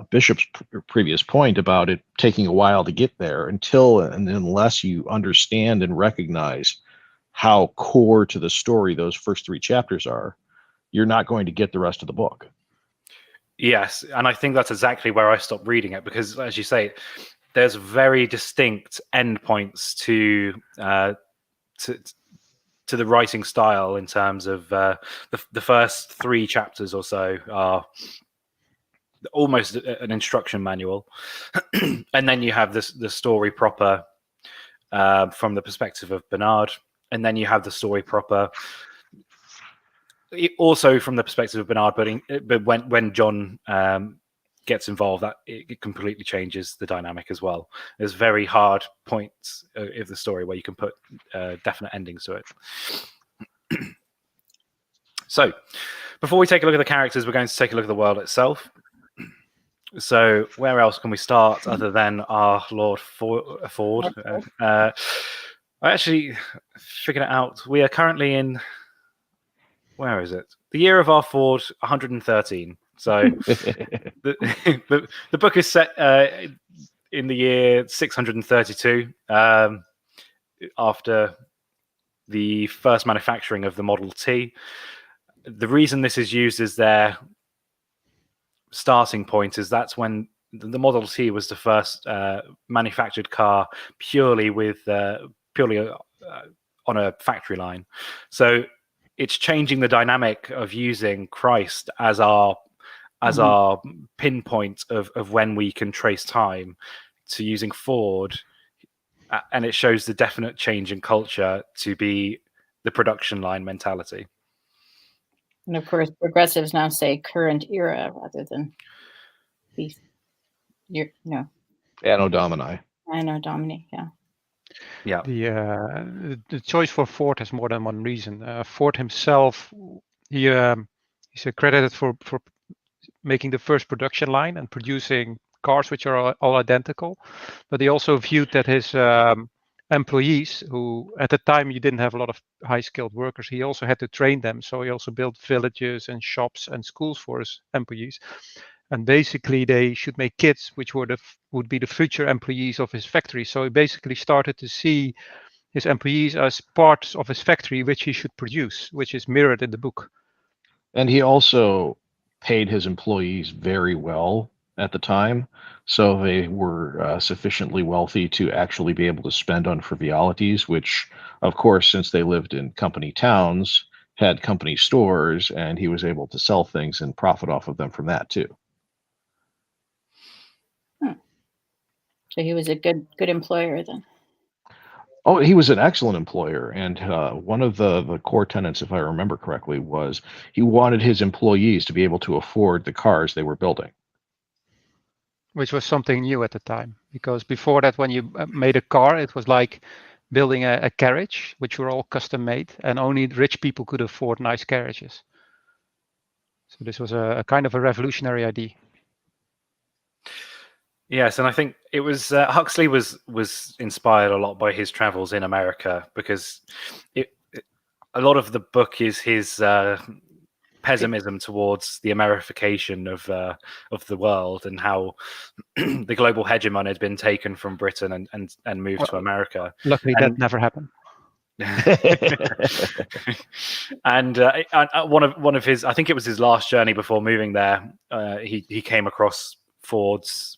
Bishop's previous point about it taking a while to get there, unless you understand and recognize how core to the story those first 3 chapters are, you're not going to get the rest of the book. Yes, and I think that's exactly where I stopped reading it because, as you say, there's very distinct endpoints to the writing style in terms of the first 3 chapters or so are almost an instruction manual, and then you have the story proper from the perspective of Bernard, and then you have the story proper also from the perspective of Bernard, but when John gets involved, that it completely changes the dynamic as well. There's very hard points of the story where you can put definite endings to it. So, before we take a look at the characters, we're going to take a look at the world itself. So, where else can we start other than our Lord Ford? I actually figured it out. We are currently in, where is it? The year of our Ford, 113. So the book is set in the year 632 after the first manufacturing of the Model T. The reason this is used as their starting point is that's when the Model T was the first manufactured car purely on a factory line. So it's changing the dynamic of using Christ as our pinpoint of when we can trace time to using Ford, and it shows the definite change in culture to be the production line mentality. And of course, progressives now say current era rather than Anno Domini. Anno Domini, yeah. Yeah. The choice for Ford has more than one reason. Ford himself, he's credited for making the first production line and producing cars which are all identical. But he also viewed that his employees, who at the time you didn't have a lot of high-skilled workers, he also had to train them. So he also built villages and shops and schools for his employees. And basically, they should make kids, which would be the future employees of his factory. So he basically started to see his employees as parts of his factory, which he should produce, which is mirrored in the book. And he also paid his employees very well at the time, so they were sufficiently wealthy to actually be able to spend on frivolities, which, of course, since they lived in company towns, had company stores, and he was able to sell things and profit off of them from that too. So he was a good employer then. Oh, he was an excellent employer, and one of the core tenets, if I remember correctly, was he wanted his employees to be able to afford the cars they were building. Which was something new at the time, because before that, when you made a car, it was like building a carriage, which were all custom made, and only rich people could afford nice carriages. So this was a kind of a revolutionary idea. Yes, and I think it was Huxley was inspired a lot by his travels in America, because a lot of the book is his pessimism towards the Amerification of the world, and how the global hegemon had been taken from Britain and moved to America. Luckily, that never happened. And one of his, I think it was his last journey before moving there, he came across Ford's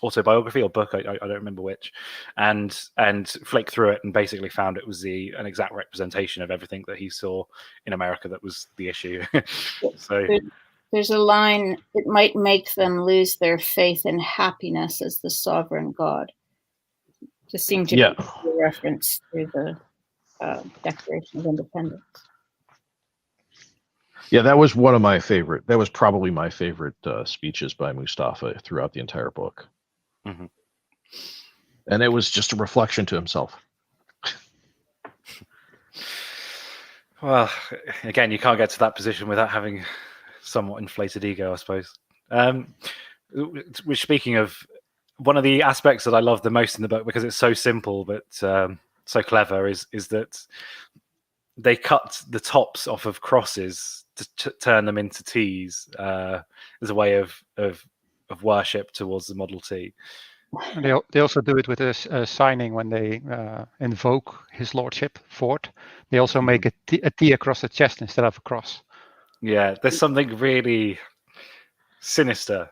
autobiography or book, I don't remember which, and flicked through it and basically found it was an exact representation of everything that he saw in America that was the issue. So there's a line: "It might make them lose their faith in happiness as the sovereign God." Just seemed to be a reference to the Declaration of Independence. Yeah, that was one of my favorite. That was probably my favorite speeches by Mustafa throughout the entire book. Mm-hmm. And it was just a reflection to himself. Well, again, you can't get to that position without having somewhat inflated ego, I suppose. Which, speaking of, one of the aspects that I love the most in the book, because it's so simple but so clever, is that they cut the tops off of crosses to turn them into T's as a way of worship towards the Model T. And they also do it with a signing when they invoke His Lordship, Ford. They also make a T across the chest instead of a cross. Yeah, there's something really sinister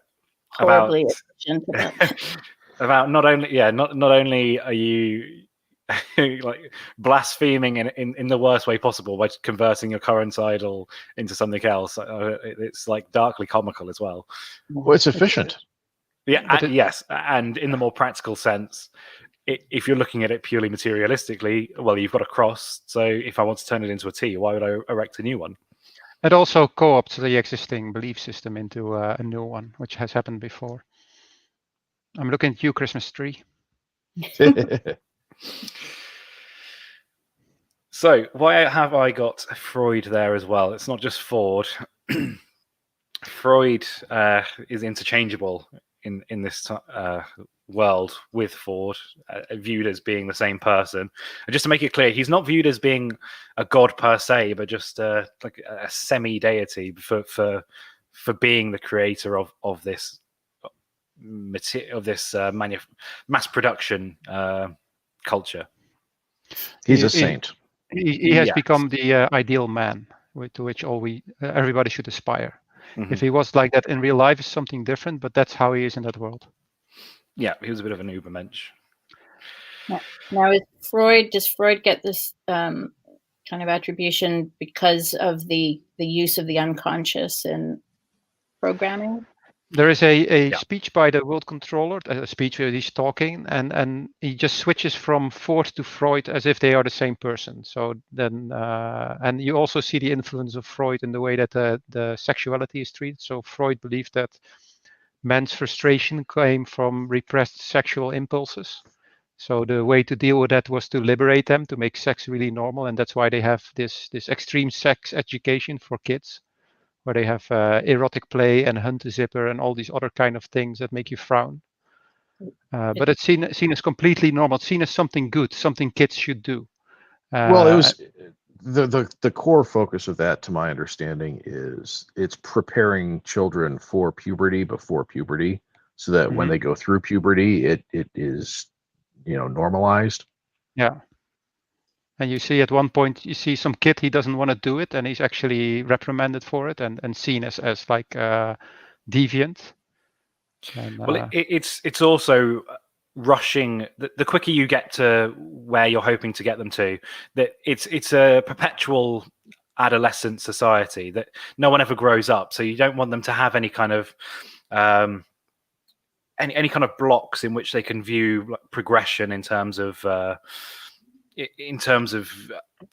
Horribly efficient about not only are you like blaspheming in the worst way possible by converting your current idol into something else. It's like darkly comical as well. Well, it's efficient. Yeah, yes, and in the more practical sense, if you're looking at it purely materialistically, well, you've got a cross. So if I want to turn it into a T, why would I erect a new one? It also co-opts the existing belief system into a new one, which has happened before. I'm looking at you, Christmas tree. So why have I got Freud there as well? It's not just Ford. Freud is interchangeable in this world with Ford, viewed as being the same person. And just to make it clear, he's not viewed as being a god per se, but just like a semi-deity for being the creator of this mass production culture. He's a saint. He has become the ideal man to which everybody should aspire. Mm-hmm. If he was like that in real life, it's something different, but that's how he is in that world. Yeah, he was a bit of an Ubermensch. Now, does Freud get this kind of attribution because of the use of the unconscious in programming? There is a speech by the world controller, a speech where he's talking, and he just switches from Ford to Freud as if they are the same person. So then, and you also see the influence of Freud in the way that the sexuality is treated. So Freud believed that man's frustration came from repressed sexual impulses. So the way to deal with that was to liberate them, to make sex really normal, and that's why they have this extreme sex education for kids, where they have erotic play and hunt a zipper and all these other kind of things that make you frown. But it's seen as completely normal. It's seen as something good, something kids should do. Well, it was the core focus of that, to my understanding, is it's preparing children for puberty before puberty, so that when they go through puberty, it is, normalized. Yeah. And you see at one point, you see some kid, he doesn't want to do it, and he's actually reprimanded for it and seen as like deviant. And, well, it's also rushing. The quicker you get to where you're hoping to get them to, that it's a perpetual adolescent society that no one ever grows up. So you don't want them to have any kind of any kind of blocks in which they can view progression in terms of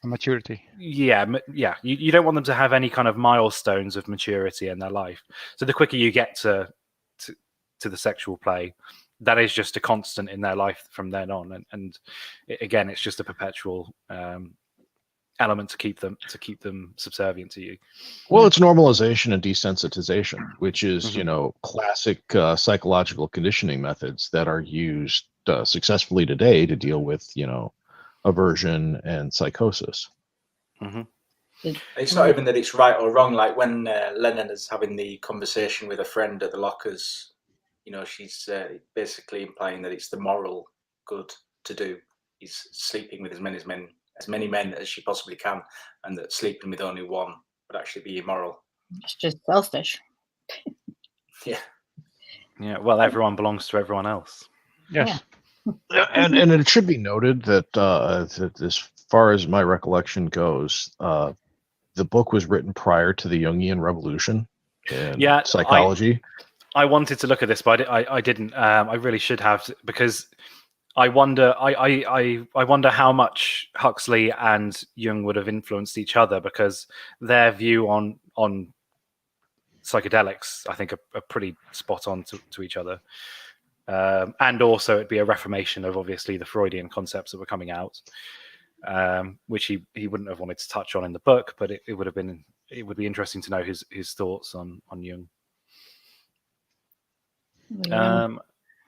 maturity. Yeah. You don't want them to have any kind of milestones of maturity in their life. So the quicker you get to the sexual play, that is just a constant in their life from then on. And again, it's just a perpetual element to keep them subservient to you. Well, it's normalization and desensitization, which is, Mhm. classic psychological conditioning methods that are used successfully today to deal with, aversion and psychosis. Mhm. It's not even that it's right or wrong. Like when Lennon is having the conversation with a friend at the lockers, she's basically implying that it's the moral good to do. He's sleeping with as many men as she possibly can, and that sleeping with only one would actually be immoral. It's just selfish. Yeah. Yeah. Well, everyone belongs to everyone else. Yes. And it should be noted that, that as far as my recollection goes, the book was written prior to the Jungian revolution in psychology. I wanted to look at this, but I didn't. I really should have, because I wonder. I wonder how much Huxley and Jung would have influenced each other, because their view on psychedelics, I think, are pretty spot on to each other. And also, it'd be a reformation of obviously the Freudian concepts that were coming out, which he wouldn't have wanted to touch on in the book, but it would be interesting to know his thoughts on Jung. Yeah.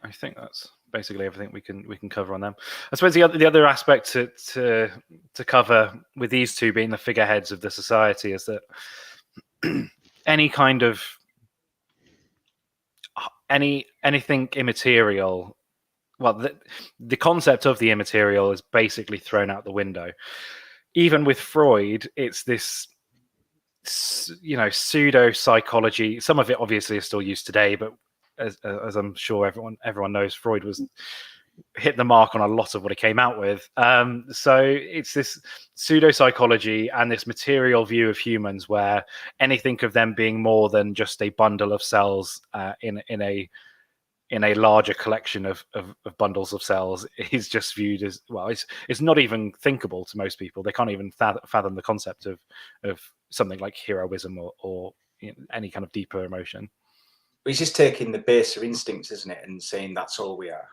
I think that's basically everything we can cover on them. I suppose the other aspect to cover with these two being the figureheads of the society is that any kind of anything immaterial, well, the concept of the immaterial is basically thrown out the window. Even with Freud, it's this pseudo psychology. Some of it obviously is still used today, but as I'm sure everyone knows, Freud hit the mark on a lot of what he came out with. So it's this pseudo psychology and this material view of humans, where anything of them being more than just a bundle of cells in a larger collection of bundles of cells is just viewed as, well, it's not even thinkable to most people. They can't even fathom the concept of something like heroism or any kind of deeper emotion. He's just taking the baser instincts, isn't it, and saying that's all we are.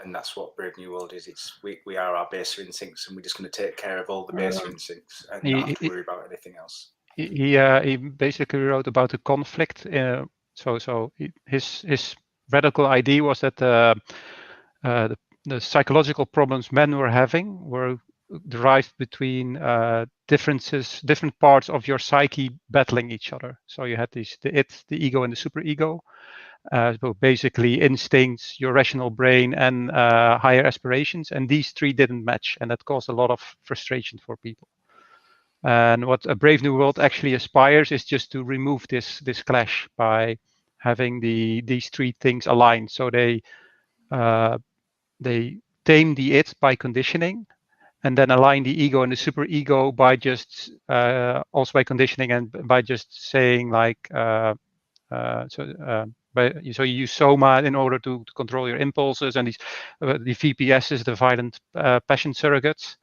And that's what Brave New World is. It's we are our baser instincts, and we're just going to take care of all the baser instincts and not have to worry about anything else. He basically wrote about the conflict. So his radical idea was that the psychological problems men were having were derived between different parts of your psyche battling each other. So you had the ego and the superego. So basically instincts, your rational brain, and higher aspirations, and these three didn't match, and that caused a lot of frustration for people. And what a Brave New World actually aspires is just to remove this clash by having these three things aligned. So they tame the it by conditioning, and then align the ego and the superego by just also by conditioning and by just saying like so you use soma in order to control your impulses, and these the VPSs, the violent passion surrogates.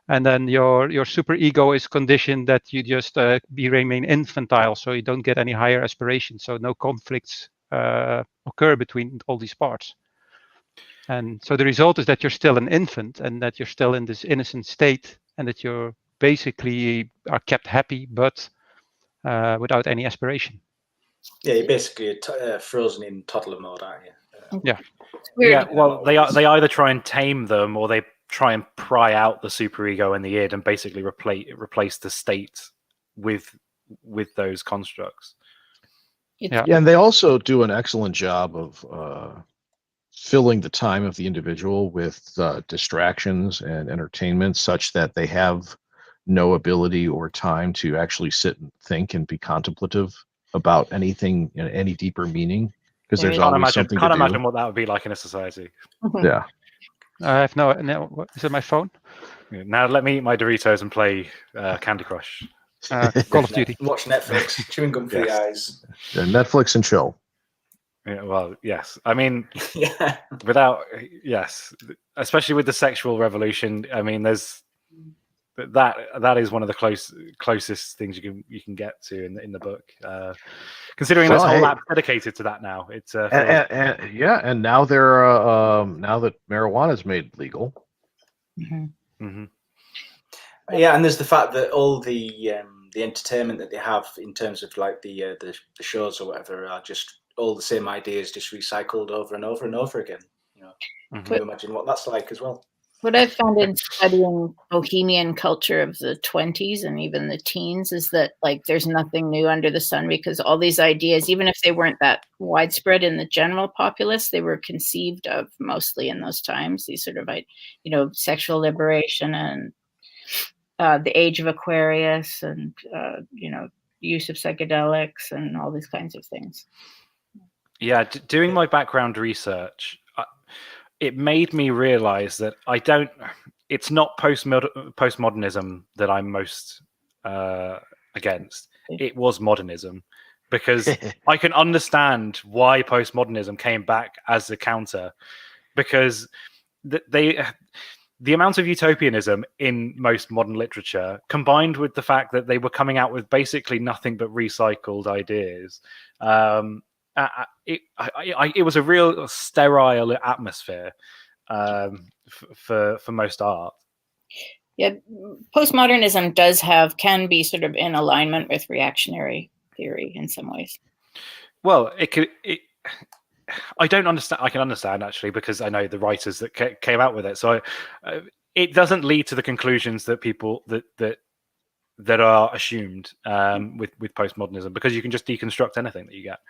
And then your superego is conditioned that you just remain infantile, so you don't get any higher aspirations, so no conflicts occur between all these parts. And so the result is that you're still an infant, and that you're still in this innocent state, and that you're basically are kept happy, but without any aspiration. Yeah, you're basically frozen in toddler mode, aren't you? Yeah. Yeah. Well, they either try and tame them, or they try and pry out the superego and the id, and basically replace the state with those constructs. Yeah, and they also do an excellent job of filling the time of the individual with distractions and entertainment, such that they have no ability or time to actually sit and think and be contemplative about anything in any deeper meaning, because there's always something to do. Can't imagine what that would be like in a society. Yeah. I have no. Is it my phone? Now let me eat my Doritos and play Candy Crush. Call of Duty. Watch Netflix, chewing gum for the eyes. Yeah, Netflix and chill. Yeah, well, yes. I mean, Yeah. yes, especially with the sexual revolution. I mean, there's that is one of the closest things you can get to in the book. Considering this whole app dedicated to that now, it's and now they're now that marijuana is made legal. Mm-hmm. Mm-hmm. Yeah, and there's the fact that all the entertainment that they have in terms of like the shows or whatever are just all the same ideas, just recycled over and over and over again. Can you imagine what that's like as well? What I've found in studying bohemian culture of the 20s and even the teens is that like there's nothing new under the sun, because all these ideas, even if they weren't that widespread in the general populace, they were conceived of mostly in those times. These sort of, sexual liberation and the age of Aquarius and, use of psychedelics and all these kinds of things. Yeah, doing my background research, it made me realize that it's not postmodernism that I'm most against. It was modernism, because I can understand why postmodernism came back as a counter, because the amount of utopianism in most modern literature, combined with the fact that they were coming out with basically nothing but recycled ideas, it was a real sterile atmosphere for most art. Yeah, postmodernism can be sort of in alignment with reactionary theory in some ways. Well, I don't understand. I can understand actually, because I know the writers that came out with it. So it doesn't lead to the conclusions that people that are assumed with postmodernism, because you can just deconstruct anything that you get,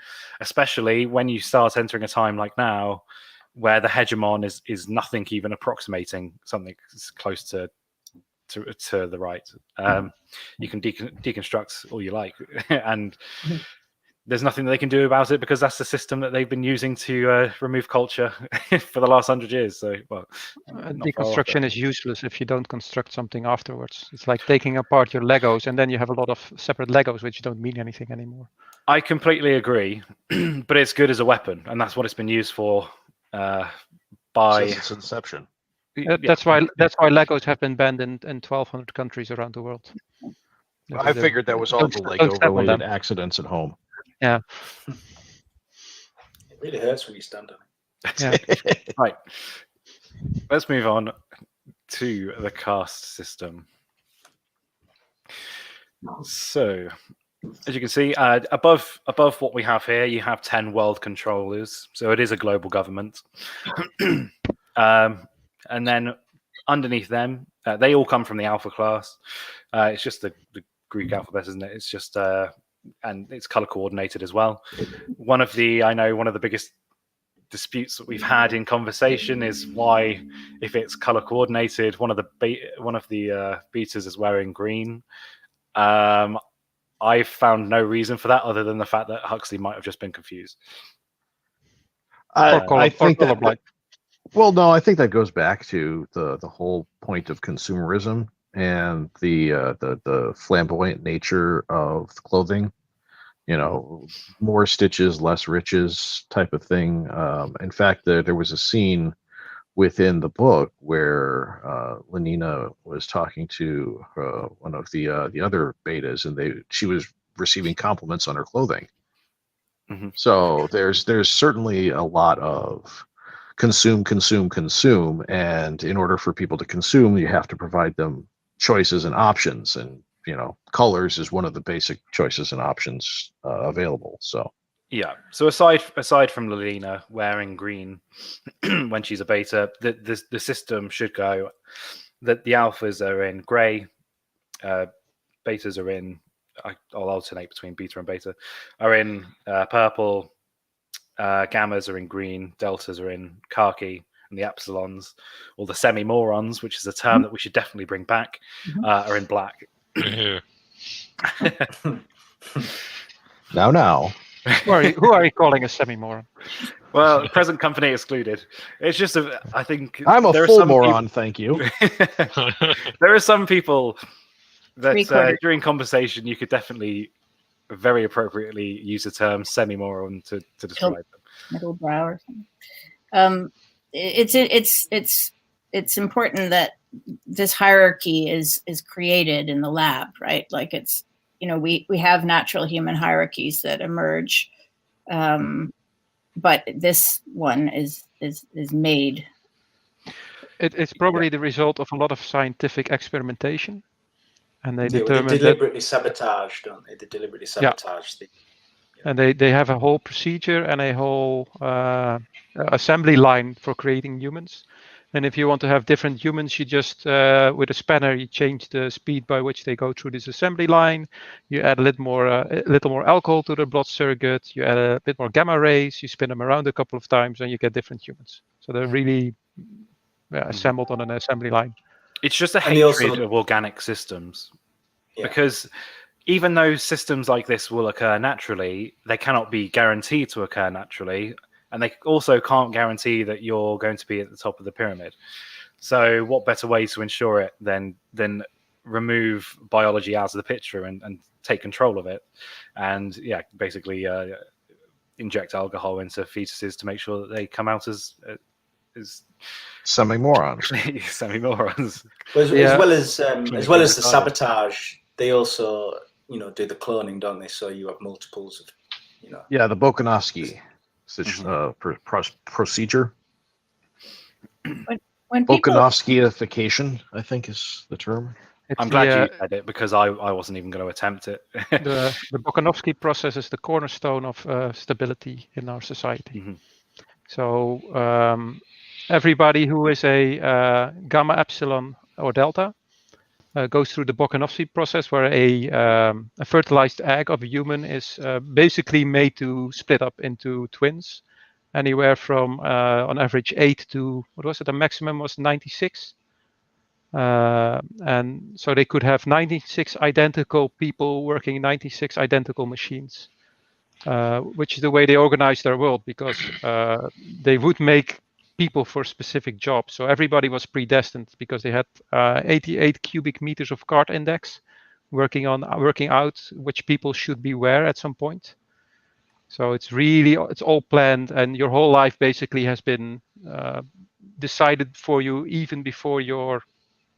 especially when you start entering a time like now, where the hegemon is nothing even approximating something close to the right. You can deconstruct all you like, and there's nothing they can do about it, because that's the system that they've been using to remove culture for the last 100 years. So, deconstruction is useless if you don't construct something afterwards. It's like taking apart your Legos, and then you have a lot of separate Legos which don't mean anything anymore. I completely agree, but it's good as a weapon, and that's what it's been used for by Since its inception. That's why Legos have been banned in 1,200 countries around the world. I figured that was all the Lego-related accidents at home. Yeah. It really hurts when you stand on it. Yeah. Right. Let's move on to the caste system. So, as you can see, above what we have here, you have 10 world controllers. So it is a global government. And then underneath them, they all come from the Alpha class. It's just the Greek alphabet, isn't it? It's just and it's color coordinated as well. One of the biggest disputes that we've had in conversation is why, if it's color coordinated, one of the betas is wearing green. I've found no reason for that other than the fact that Huxley might have just been confused. I think that, well, no, I think that goes back to the whole point of consumerism and the flamboyant nature of clothing. More stitches, less riches type of thing. In fact, there was a scene within the book where Lenina was talking to one of the other betas, and she was receiving compliments on her clothing. Mm-hmm. So there's certainly a lot of consume, and in order for people to consume, you have to provide them choices and options, and colors is one of the basic choices and options available. So yeah. So aside from Lelina wearing green when she's a beta, the system should go that the alphas are in grey, betas are in. I'll alternate between beta and beta. Are in purple. Gammas are in green. Deltas are in khaki. And the epsilons, or the semi-morons, which is a term that we should definitely bring back, are in black. Now. Who are you calling a semi-moron? Well, present company excluded. It's just I think I'm a full moron. Thank you. There are some people that during conversation you could definitely very appropriately use the term semi-moron to describe them. Middle brow or something. It's important that this hierarchy is created in the lab, right? Like it's, we have natural human hierarchies that emerge, but this one is made. It's probably the result of a lot of scientific experimentation. and they They determine that. deliberately sabotage, don't they? They deliberately sabotage the. And they have a whole procedure and a whole assembly line for creating humans. And if you want to have different humans, you just with a spanner you change the speed by which they go through this assembly line. You add a little more alcohol to the blood circuit. You add a bit more gamma rays. You spin them around a couple of times, and you get different humans. So they're really assembled on an assembly line. It's just a And they hatred also- of organic systems, Yeah. because even though systems like this will occur naturally, they cannot be guaranteed to occur naturally, and they also can't guarantee that you're going to be at the top of the pyramid. So what better way to ensure it than remove biology out of the picture and take control of it, and basically inject alcohol into fetuses to make sure that they come out as Semi-morons. semi-morons. As well as the retarded. sabotage, they also do the cloning, don't they? So you have multiples of Yeah, the Bokanovsky procedure. When people, Bokanovskyification, I think is the term. I'm glad you said it, because I wasn't even going to attempt it. The Bokanovsky process is the cornerstone of stability in our society. Mhm. So everybody who is a gamma, epsilon, or delta goes through the Bokanovsky process, where a fertilized egg of a human is basically made to split up into twins, anywhere from on average 8 to, what was it? The maximum was 96. And so they could have 96 identical people working 96 identical machines, which is the way they organize their world, because they would make people for specific jobs. So everybody was predestined because they had 88 cubic meters of card index working out which people should be where at some point. So it's all planned, and your whole life basically has been decided for you even before you're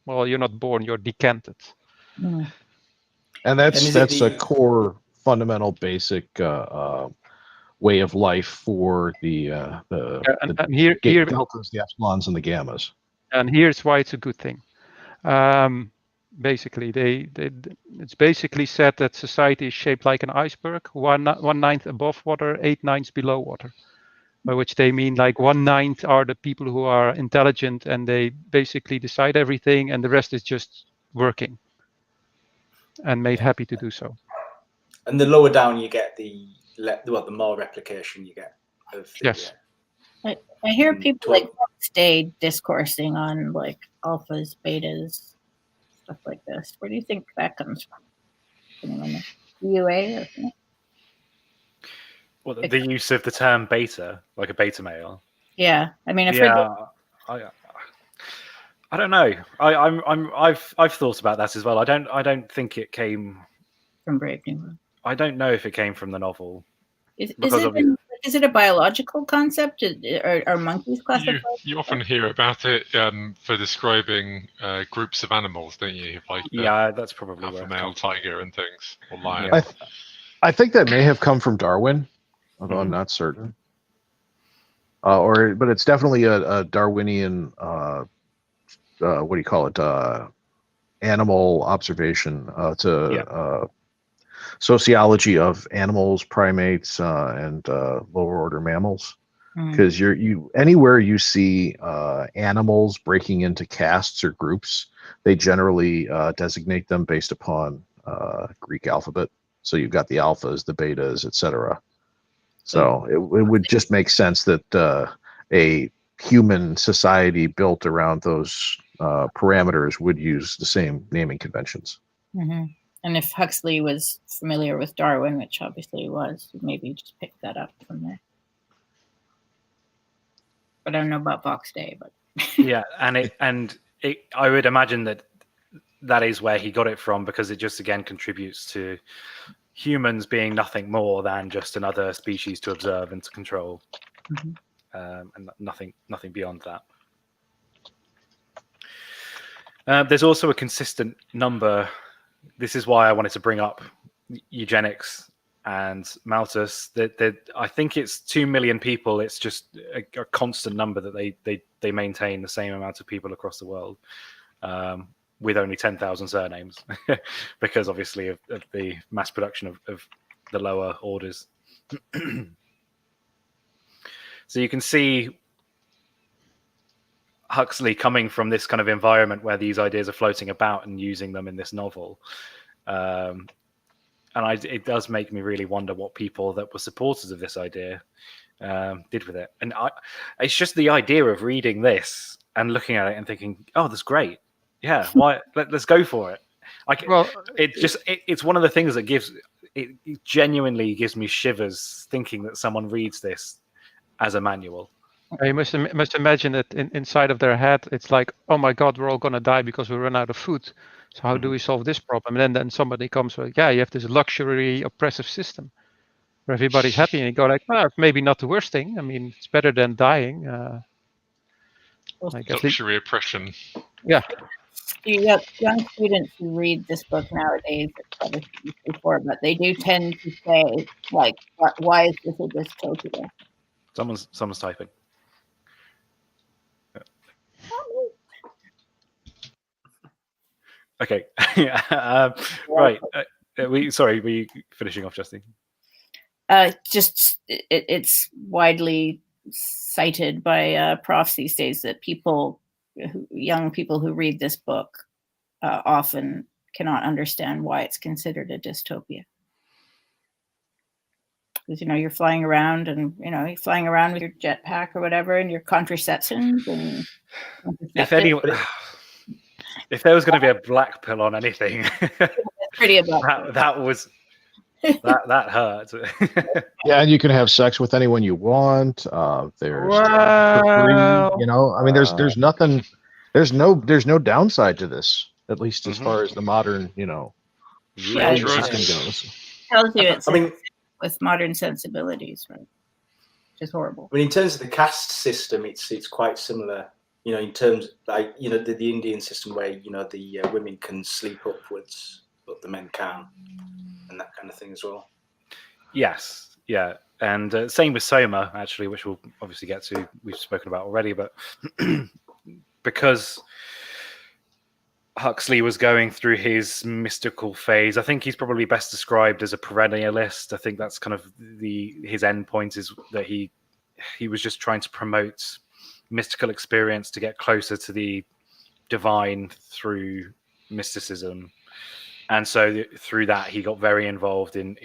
not born, you're decanted. And that's And is it a core, fundamental, basic way of life for the And here deltas, the epsilons, and the gammas. And here's why it's a good thing. Basically, it's basically said that society is shaped like an iceberg, 1/9 above water, 8/9 below water. By which they mean like 1/9 are the people who are intelligent and they basically decide everything, and the rest is just working and made happy to do so. And the lower down you get, the more replication you get. Yes. I hear people 12. like stay discoursing on like alphas, betas, stuff like this. Where do you think that comes from? Anyone know? UA or something? Well, the use of the term beta, like a beta male. Yeah, I mean, I've heard I don't know. I've thought about that as well. I don't think it came from Brave New World. I don't know if it came from the novel. Is it a biological concept? Are monkeys classified? You often hear about it for describing groups of animals, don't you? Like that's probably alpha male tiger and things, or lion. Yeah. I think that may have come from Darwin, although I'm not certain. But it's definitely a Darwinian. What do you call it? Animal observation. Sociology of animals, primates, and lower order mammals. Because you anywhere you see animals breaking into castes or groups, they generally designate them based upon Greek alphabet. So you've got the alphas, the betas, etc. So it would just make sense that a human society built around those parameters would use the same naming conventions. Mm-hmm. And if Huxley was familiar with Darwin, which obviously he was, maybe just pick that up from there. But I don't know about Box Day, but yeah, I would imagine that is where he got it from, because it just again contributes to humans being nothing more than just another species to observe and to control, and nothing beyond that. There's also a consistent number. This is why I wanted to bring up eugenics and Malthus. That I think it's 2 million people. It's just a constant number that they maintain the same amount of people across the world. with only 10,000 surnames, because obviously of the mass production of the lower orders. So you can see Huxley coming from this kind of environment where these ideas are floating about and using them in this novel. It does make me really wonder what people that were supporters of this idea did with it. And it's just the idea of reading this and looking at it and thinking, oh, that's great. Yeah, why? Let's go for it. It's one of the things that it genuinely gives me shivers thinking that someone reads this as a manual. You must imagine that inside of their head, it's like, oh my God, we're all going to die because we run out of food. So how do we solve this problem? And then somebody comes with, yeah, you have this luxury oppressive system where everybody's happy, and you go like, well, maybe not the worst thing. I mean, it's better than dying. Luxury oppression. Yeah. You have young students who read this book nowadays, before, but they do tend to say, like, why is this a dystopia? Someone's typing. Okay. Right. Were you finishing off, Justine? It's widely cited by profs these days that young people who read this book often cannot understand why it's considered a dystopia. Because you're flying around, and you're flying around with your jetpack or whatever, and your contraceptions and if there was going to be a black pill on anything, pretty about that hurt. Yeah, and you can have sex with anyone you want. There's Wow. free, I mean, there's nothing. There's no downside to this, at least as far as the modern, system goes. Tells you it's with modern sensibilities, right? Which is horrible. I mean, in terms of the caste system, it's quite similar. In terms of, the Indian system where the women can sleep upwards, but the men can't, and that kind of thing as well. Yes, yeah, and same with Soma, actually, which we'll obviously get to. We've spoken about already, but because Huxley was going through his mystical phase, I think he's probably best described as a perennialist. I think that's kind of his end point, is that he was just trying to promote mystical experience to get closer to the divine through mysticism, and so through that he got very involved in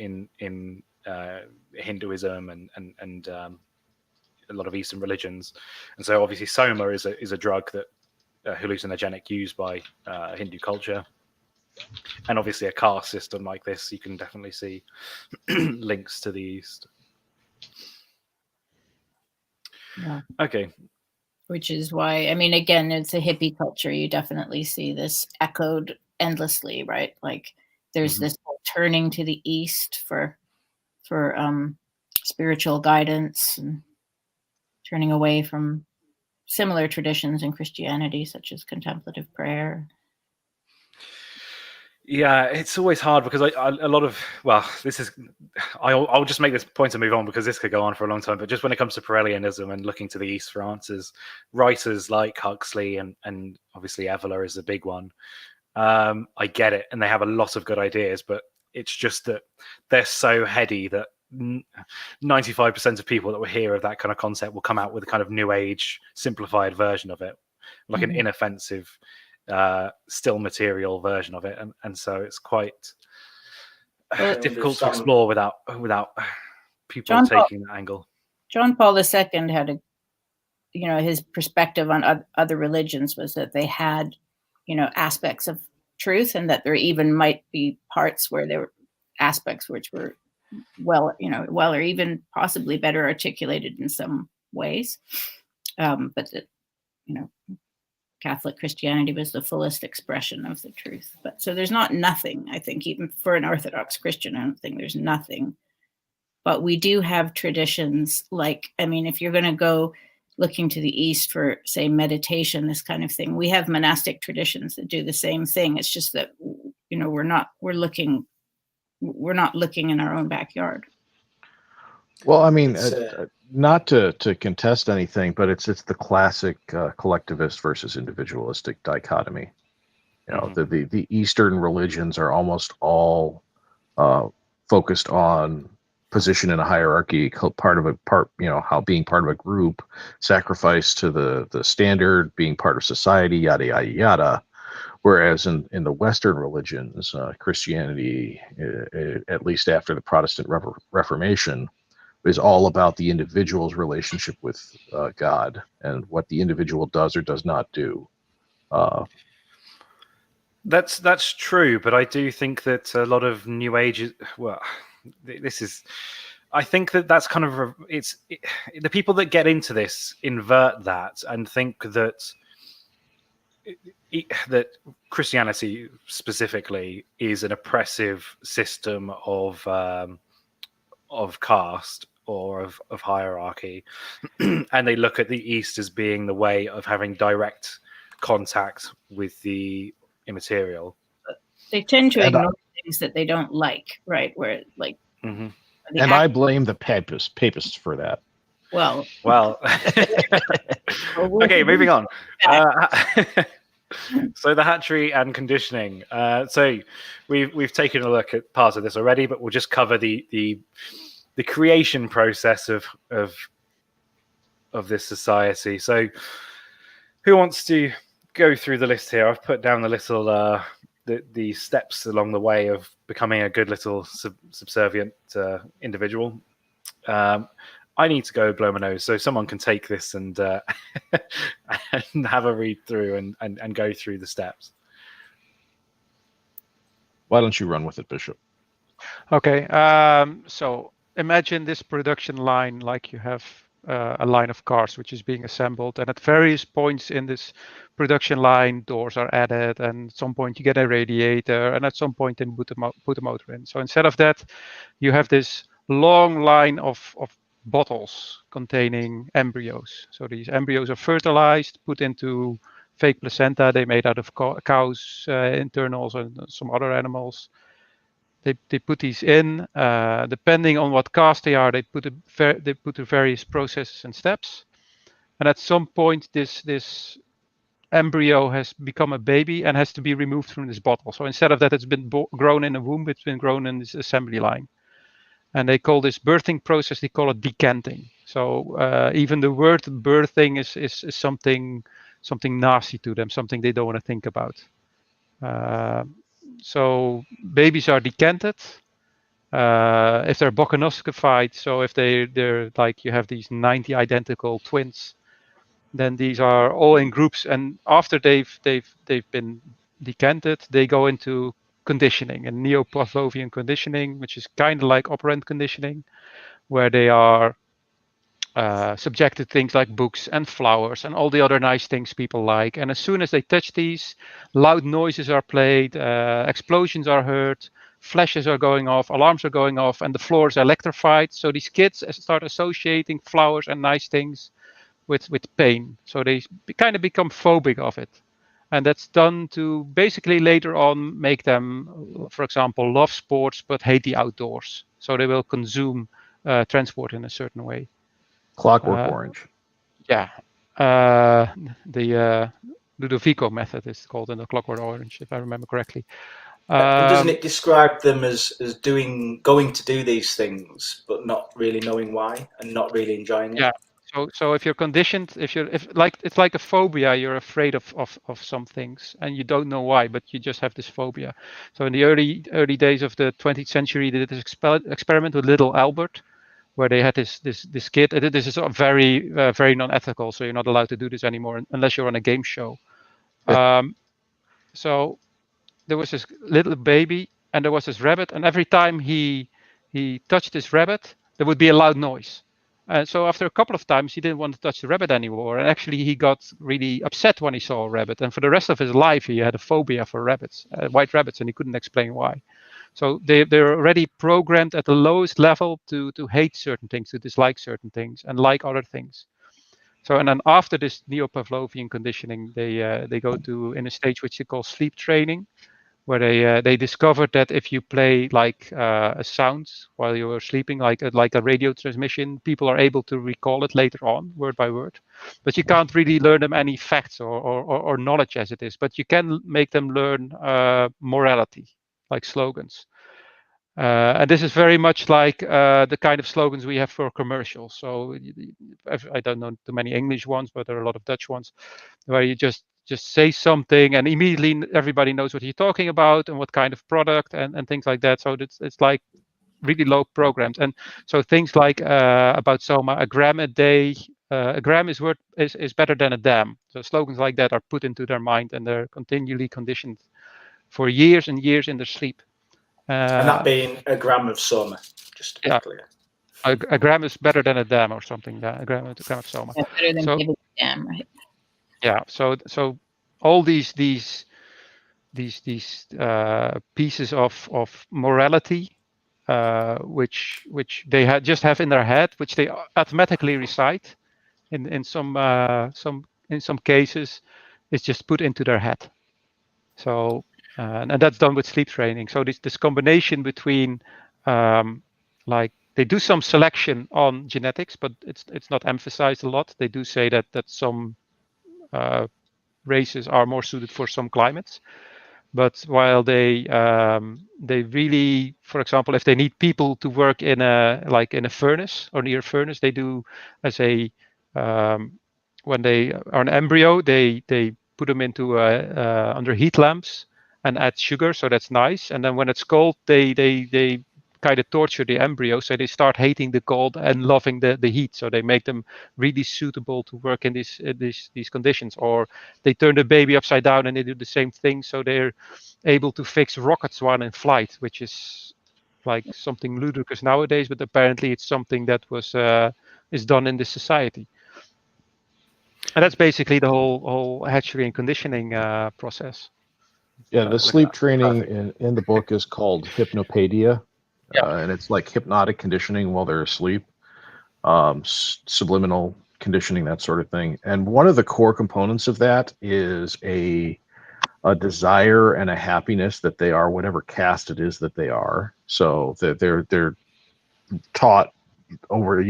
Hinduism and a lot of Eastern religions. And so obviously Soma is a drug that hallucinogenic used by Hindu culture, and obviously a caste system like this, you can definitely see links to the East. Yeah. Okay. Which is why, I mean, again, it's a hippie culture. You definitely see this echoed endlessly, right? Like there's this turning to the East for spiritual guidance, and turning away from similar traditions in Christianity, such as contemplative prayer. Yeah, it's always hard because I'll just make this point to move on, because this could go on for a long time. But just when it comes to Parellianism and looking to the East for answers, writers like Huxley and obviously Evola is a big one. I get it, and they have a lot of good ideas, but it's just that they're so heady that 95% of people that will hear of that kind of concept will come out with a kind of new age simplified version of it, like an inoffensive still material version of it, and so it's quite difficult to explore without people taking that angle. John Paul II had his perspective on other religions was that they had aspects of truth, and that there even might be parts where there were aspects which were well or even possibly better articulated in some ways, but that Catholic Christianity was the fullest expression of the truth. But so there's not nothing, I think, even for an Orthodox Christian, I don't think there's nothing. But we do have traditions if you're going to go looking to the East for, say, meditation, this kind of thing, we have monastic traditions that do the same thing. It's just that, we're not looking in our own backyard. Well, I mean, not to contest anything, but it's the classic collectivist versus individualistic dichotomy. You know, the Eastern religions are almost all focused on position in a hierarchy, how being part of a group, sacrifice to the standard, being part of society, yada yada yada. Whereas in the Western religions, Christianity, at least after the Protestant Reformation, is all about the individual's relationship with God and what the individual does or does not do. That's true, but I do think that a lot of New Age, I think that's kind of the people that get into this invert that and think that Christianity specifically is an oppressive system of caste or of hierarchy, and they look at the East as being the way of having direct contact with the immaterial. They tend to ignore things that they don't like, right? Where like, and I blame the papists for that. Well, okay, moving on. So the hatchery and conditioning. So we've taken a look at parts of this already, but we'll just cover the creation process of this society. So who wants to go through the list here? I've put down the little the steps along the way of becoming a good little subservient individual. I need to go blow my nose, so someone can take this and and have a read through and go through the steps. Why don't you run with it, Bishop? Okay. So imagine this production line like you have a line of cars which is being assembled, and at various points in this production line, doors are added, and at some point you get a radiator, and at some point they put a motor in. So instead of that, you have this long line of bottles containing embryos. So these embryos are fertilized, put into fake placenta they made out of cows' internals and some other animals. They put these in. Depending on what caste they are, they put the various processes and steps. And at some point, this embryo has become a baby and has to be removed from this bottle. So instead of that, it's been grown in a womb. It's been grown in this assembly line. And they call this birthing process, they call it decanting. So even the word birthing is something nasty to them, something they don't want to think about. So babies are decanted. If they're bokonoskified, so if they're like you have these 90 identical twins, then these are all in groups. And after they've been decanted, they go into conditioning and neo-Pavlovian conditioning, which is kind of like operant conditioning, where they are subjected to things like books and flowers and all the other nice things people like. And as soon as they touch these, loud noises are played, explosions are heard, flashes are going off, alarms are going off, and the floor is electrified. So these kids start associating flowers and nice things with pain. So they kind of become phobic of it. And that's done to basically later on make them, for example, love sports but hate the outdoors. So they will consume transport in a certain way. Clockwork Orange. Yeah. The Ludovico method is called in the Clockwork Orange, if I remember correctly. Doesn't it describe them as going to do these things, but not really knowing why and not really enjoying it? Yeah. So if you're conditioned, if it's like a phobia, you're afraid of some things and you don't know why, but you just have this phobia. So in the early days of the 20th century, they did this experiment with little Albert, where they had this kid. This is very very non-ethical, so you're not allowed to do this anymore unless you're on a game show. So there was this little baby, and there was this rabbit, and every time he touched this rabbit, there would be a loud noise. And so after a couple of times, he didn't want to touch the rabbit anymore. And actually, he got really upset when he saw a rabbit. And for the rest of his life, he had a phobia for rabbits, white rabbits, and he couldn't explain why. So they're already programmed at the lowest level to hate certain things, to dislike certain things, and like other things. So and then after this neo-Pavlovian conditioning, they go to in a stage which they call sleep training, where they discovered that if you play like a sound while you are sleeping, like a radio transmission, people are able to recall it later on, word by word. But you can't really learn them any facts or knowledge as it is. But you can make them learn morality, like slogans. And this is very much like the kind of slogans we have for commercials. So I don't know too many English ones, but there are a lot of Dutch ones where you just say something and immediately everybody knows what you're talking about and what kind of product and things like that. So it's like really low programs. And so things like about Soma, a gram a day, a gram is better than a damn. So slogans like that are put into their mind and they're continually conditioned for years and years in their sleep. And that being a gram of Soma, just to be clear. A gram is better than a dam or something. A gram of Soma. Yeah, better than giving a damn, right? Yeah. So all these pieces of morality, which they just have in their head, which they automatically recite, in some cases, is just put into their head. So. And that's done with sleep training. So this combination between, like they do some selection on genetics, but it's not emphasized a lot. They do say that some races are more suited for some climates. But while they really, for example, if they need people to work in a furnace or near a furnace, they do as when they are an embryo, they put them into under heat lamps and add sugar, so that's nice. And then when it's cold, they kind of torture the embryo, so they start hating the cold and loving the heat. So they make them really suitable to work in these conditions. Or they turn the baby upside down and they do the same thing, so they're able to fix rockets while in flight, which is like something ludicrous nowadays, but apparently it's something that is done in this society. And that's basically the whole hatchery and conditioning process. Yeah, the sleep training in the book is called hypnopadia, and it's like hypnotic conditioning while they're asleep, subliminal conditioning, that sort of thing. And one of the core components of that is a desire and a happiness that they are whatever caste it is that they are. So they're taught over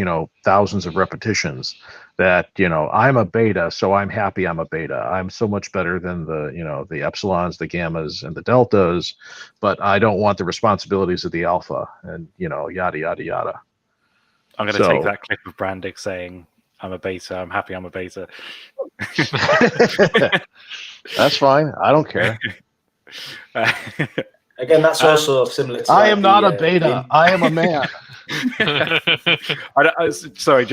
thousands of repetitions that I'm a beta, so I'm happy I'm a beta. I'm so much better than the the epsilons, the gammas, and the deltas, but I don't want the responsibilities of the alpha, and yada yada yada. I'm going to take that clip of Brandick saying I'm a beta, I'm happy I'm a beta. That's fine, I don't care. Again, that's also similar to I am not a beta, I am a man. Sorry,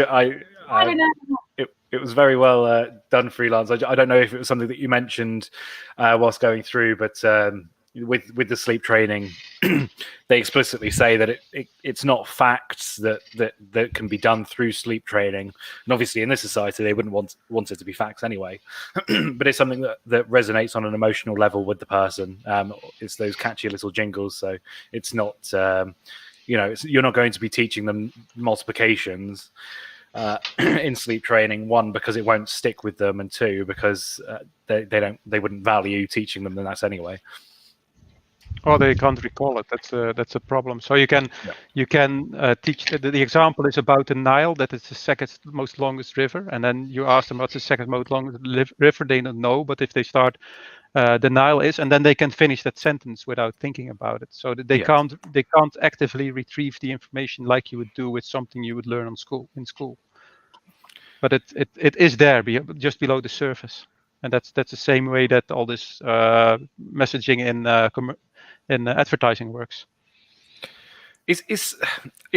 it was very well done, Freelance. I don't know if it was something that you mentioned whilst going through, but with the sleep training, they explicitly say that it's not facts that can be done through sleep training. And obviously, in this society, they wouldn't want it to be facts anyway. But it's something that resonates on an emotional level with the person. It's those catchy little jingles. So it's not. You're not going to be teaching them multiplications in sleep training. One, because it won't stick with them, and two, because they wouldn't value teaching them that anyway. Or they can't recall it. That's a problem. So you can teach. The example is about the Nile. That is the second most longest river, and then you ask them what's the second most longest river. They don't know, but if they start. The Nile is, and then they can finish that sentence without thinking about it. So that they can't actively retrieve the information like you would do with something you would learn in school. But it is there, just below the surface, and that's the same way that all this messaging in advertising works. Is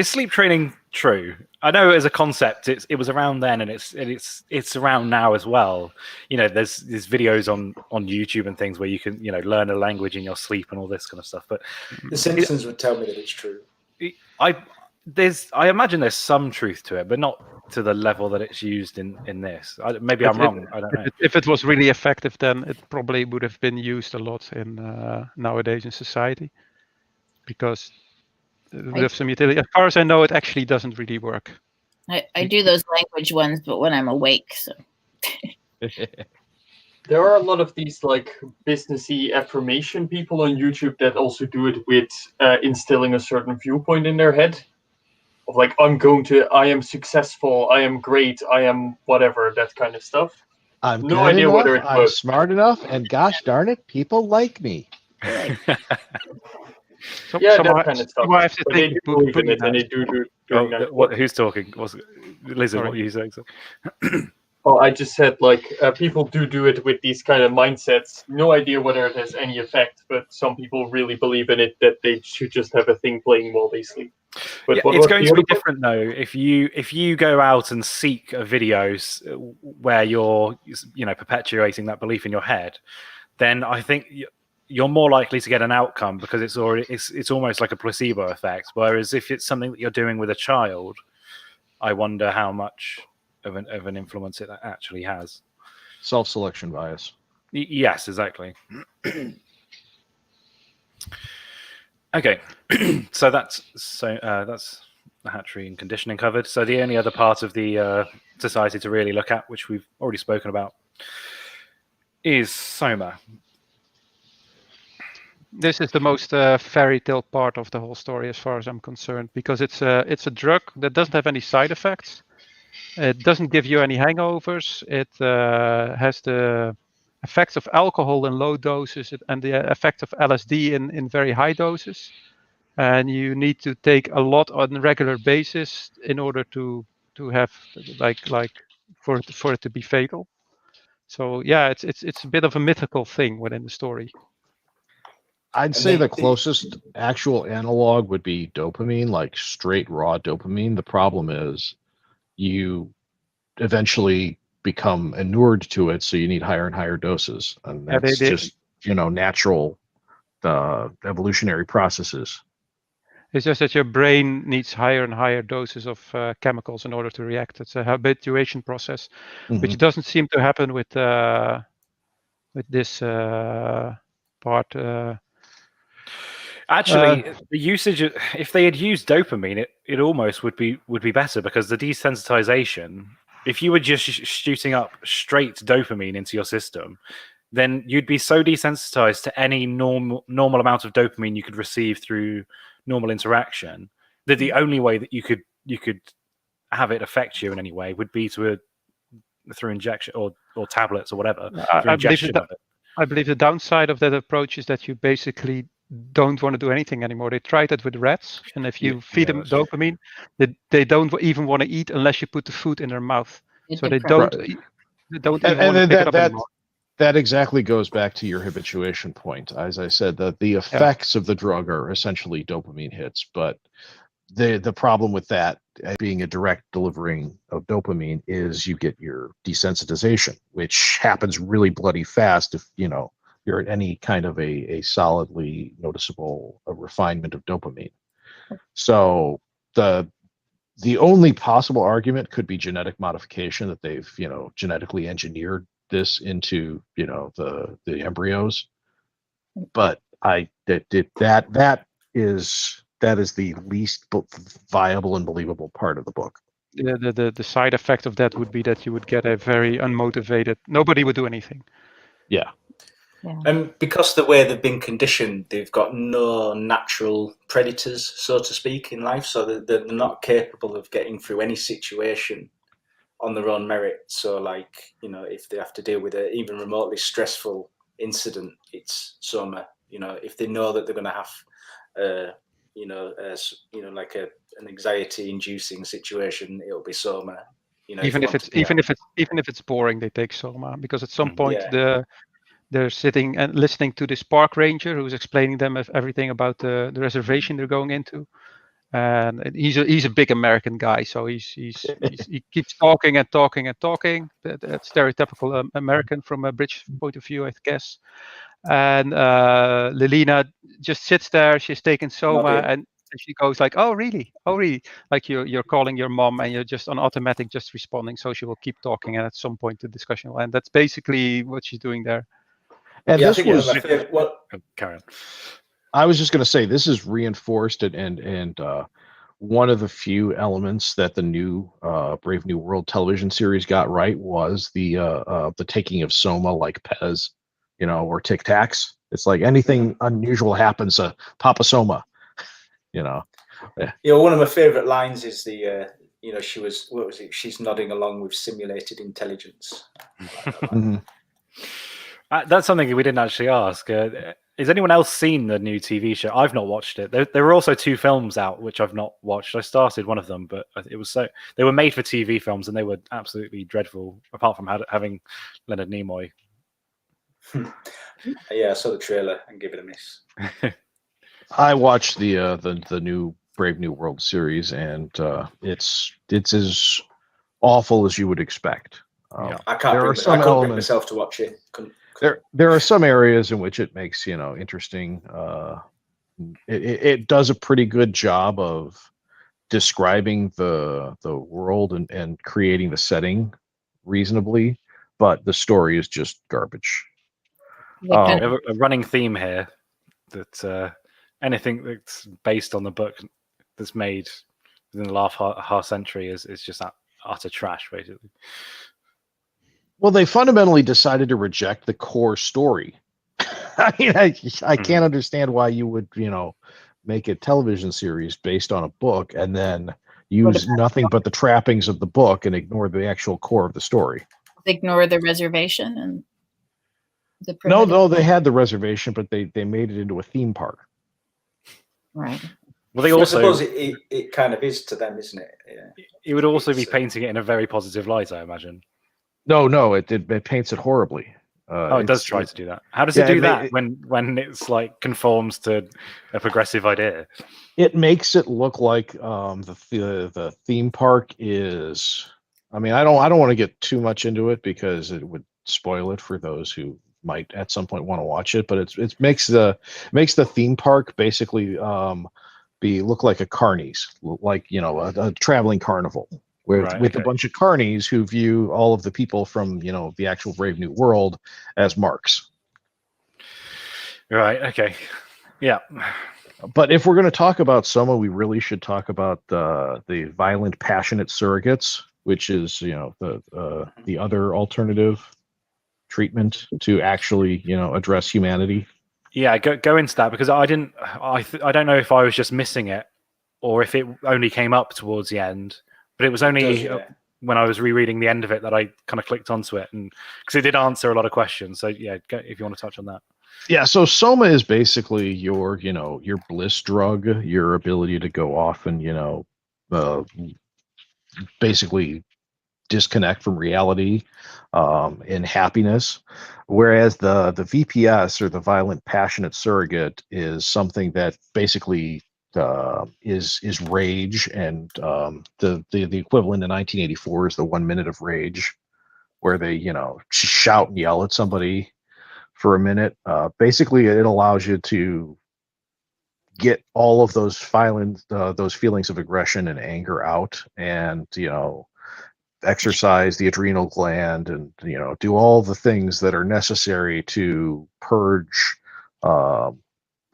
sleep training true? I know as a concept, it was around then, and it's around now as well. There's videos on YouTube and things where you can learn a language in your sleep and all this kind of stuff. But The Simpsons would tell me that it's true. I imagine there's some truth to it, but not to the level that it's used in this. Maybe I'm wrong. I don't know. If it was really effective, then it probably would have been used a lot in nowadays in society, because. We have some utility. As far as I know, it actually doesn't really work. I do those language ones, but when I'm awake. So. There are a lot of these like businessy affirmation people on YouTube that also do it with instilling a certain viewpoint in their head. Of like, I am successful, I am great, I am whatever, that kind of stuff. I'm No good idea enough, whether it I'm works. smart enough, and gosh darn it, people like me. Good. Yeah, Some that kind of stuff. I have to But they think do believe in it, and they boogeyman. do doing that. Who's talking? Lizard, Sorry. what were you saying? Oh, I just said like people do it with these kind of mindsets. No idea whether it has any effect, but some people really believe in it that they should just have a thing playing while they sleep. But Yeah, what it's was going the to be other book? different though if you go out and seek videos where you're perpetuating that belief in your head. Then I think you're more likely to get an outcome because it's almost like a placebo effect. Whereas if it's something that you're doing with a child, I wonder how much of an influence it actually has. Self-selection bias. Yes, exactly. Okay, so that's the hatchery and conditioning covered. So the only other part of the society to really look at, which we've already spoken about, is soma. This is the most fairy tale part of the whole story, as far as I'm concerned, because it's a drug that doesn't have any side effects. It doesn't give you any hangovers. It has the effects of alcohol in low doses and the effect of LSD in very high doses. And you need to take a lot on a regular basis in order to have like for it to be fatal. So yeah, it's a bit of a mythical thing within the story. I'd say the closest actual analog would be dopamine, like straight raw dopamine. The problem is you eventually become inured to it, so you need higher and higher doses, and Yeah, that's just natural evolutionary processes. It's just that your brain needs higher and higher doses of chemicals in order to react. It's a habituation process, which doesn't seem to happen with this part. Actually, the usage, if they had used dopamine, it almost would be better, because the desensitization, if you were just shooting up straight dopamine into your system, then you'd be so desensitized to any normal amount of dopamine you could receive through normal interaction that the only way that you could have it affect you in any way would be through injection or tablets or whatever. I believe the downside of that approach is that you basically don't want to do anything anymore. They tried that with rats, and if you feed them dopamine, they don't even want to eat unless you put the food in their mouth. So they don't even want to pick it up anymore. That exactly goes back to your habituation point. As I said, the effects of the drug are essentially dopamine hits, but the problem with that being a direct delivering of dopamine is you get your desensitization, which happens really bloody fast if you're at any kind of a solidly noticeable refinement of dopamine. So the only possible argument could be genetic modification, that they've genetically engineered this into the embryos. But that is the least viable and believable part of the book. The side effect of that would be that you would get a very unmotivated. Nobody would do anything. Yeah. And because the way they've been conditioned, they've got no natural predators, so to speak, in life. So they're not capable of getting through any situation on their own merit. So, like, if they have to deal with an even remotely stressful incident, it's soma. If they know that they're going to have, like an anxiety-inducing situation, it'll be soma. Even if it's boring, they take soma, because at some point they're sitting and listening to this park ranger who's explaining them everything about the reservation they're going into. And he's a big American guy, so he keeps talking and talking and talking. That's stereotypical American from a British point of view, I guess. And Lilina just sits there. She's taking soma, and she goes like, "Oh, really? Oh, really?" Like you're calling your mom, and you're just on automatic, just responding. So she will keep talking, and at some point the discussion will end. That's basically what she's doing there. And this was Karen. I was just going to say, this is reinforced and one of the few elements that the new Brave New World television series got right was the taking of Soma like Pez, or Tic Tacs. It's like anything unusual happens, Papa Soma, Yeah. One of my favorite lines is she's nodding along with simulated intelligence. That's something we didn't actually ask. Has anyone else seen the new TV show? I've not watched it. There were also 2 films out which I've not watched. I started one of them, but they were made for TV films and they were absolutely dreadful. Apart from having Leonard Nimoy. Yeah, I saw the trailer and gave it a miss. I watched the new Brave New World series, and it's as awful as you would expect. I couldn't bring myself to watch it. There are some areas in which it makes interesting. It does a pretty good job of describing the world and creating the setting reasonably, but the story is just garbage. We have a running theme here that anything that's based on the book that's made within the last half century is just utter trash, basically. Well, they fundamentally decided to reject the core story. I mean, I can't understand why you would, make a television series based on a book and then use nothing but the trappings of the book and ignore the actual core of the story. Ignore the reservation and the No, they had the reservation, but they made it into a theme park. Right. Well, they also, I suppose it kind of is to them, isn't it? Yeah. It would also be painting it in a very positive light, I imagine. No, it paints it horribly. It does try to do that. How does it do that when it's like conforms to a progressive idea? It makes it look like the theme park is. I mean, I don't want to get too much into it because it would spoil it for those who might at some point want to watch it. But it makes the theme park basically look like a carnies, like a traveling carnival. With a bunch of carnies who view all of the people from the actual Brave New World as marks. Right. Okay. Yeah. But if we're going to talk about Soma, we really should talk about the violent, passionate surrogates, which is the other alternative treatment to actually address humanity. Yeah, go into that because I don't know if I was just missing it or if it only came up towards the end. But it was only when I was rereading the end of it that I kind of clicked onto it, and because it did answer a lot of questions. So yeah, if you want to touch on that. Yeah, so Soma is basically your bliss drug, your ability to go off and basically disconnect from reality in happiness, whereas the VPS or the violent passionate surrogate is something that basically is rage, and the equivalent in 1984 is the 1 minute of rage, where they shout and yell at somebody for a minute. Basically, it allows you to get all of those those feelings of aggression and anger out, and exercise the adrenal gland, and do all the things that are necessary to purge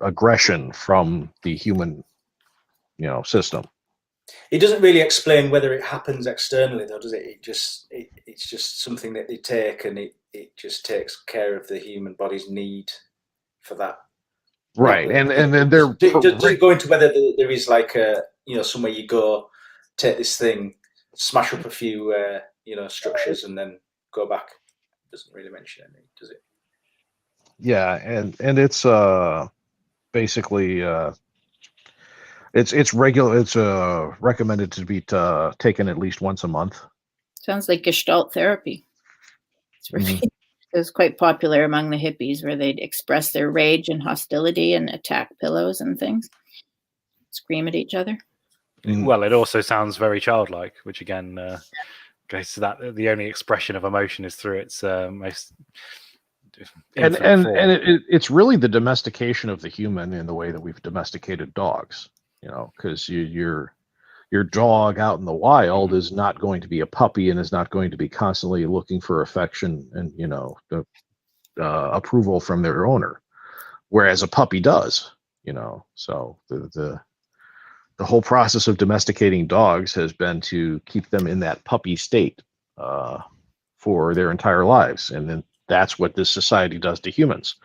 aggression from the human system. It doesn't really explain whether it happens externally, though, does it? It's just something that they take, and it just takes care of the human body's need for that. Right, and then they're does it go into whether there is like somewhere you go, take this thing, smash up a few structures, and then go back. It doesn't really mention anything, does it? Yeah, and it's basically it's regular. It's recommended to be taken at least once a month. Sounds like Gestalt therapy. It's quite popular among the hippies, where they'd express their rage and hostility and attack pillows and things, scream at each other. Well, it also sounds very childlike, which again goes to that the only expression of emotion is through its most. And it's really the domestication of the human in the way that we've domesticated dogs. Because your dog out in the wild is not going to be a puppy and is not going to be constantly looking for affection and approval from their owner, whereas a puppy does. So the whole process of domesticating dogs has been to keep them in that puppy state for their entire lives. And then that's what this society does to humans.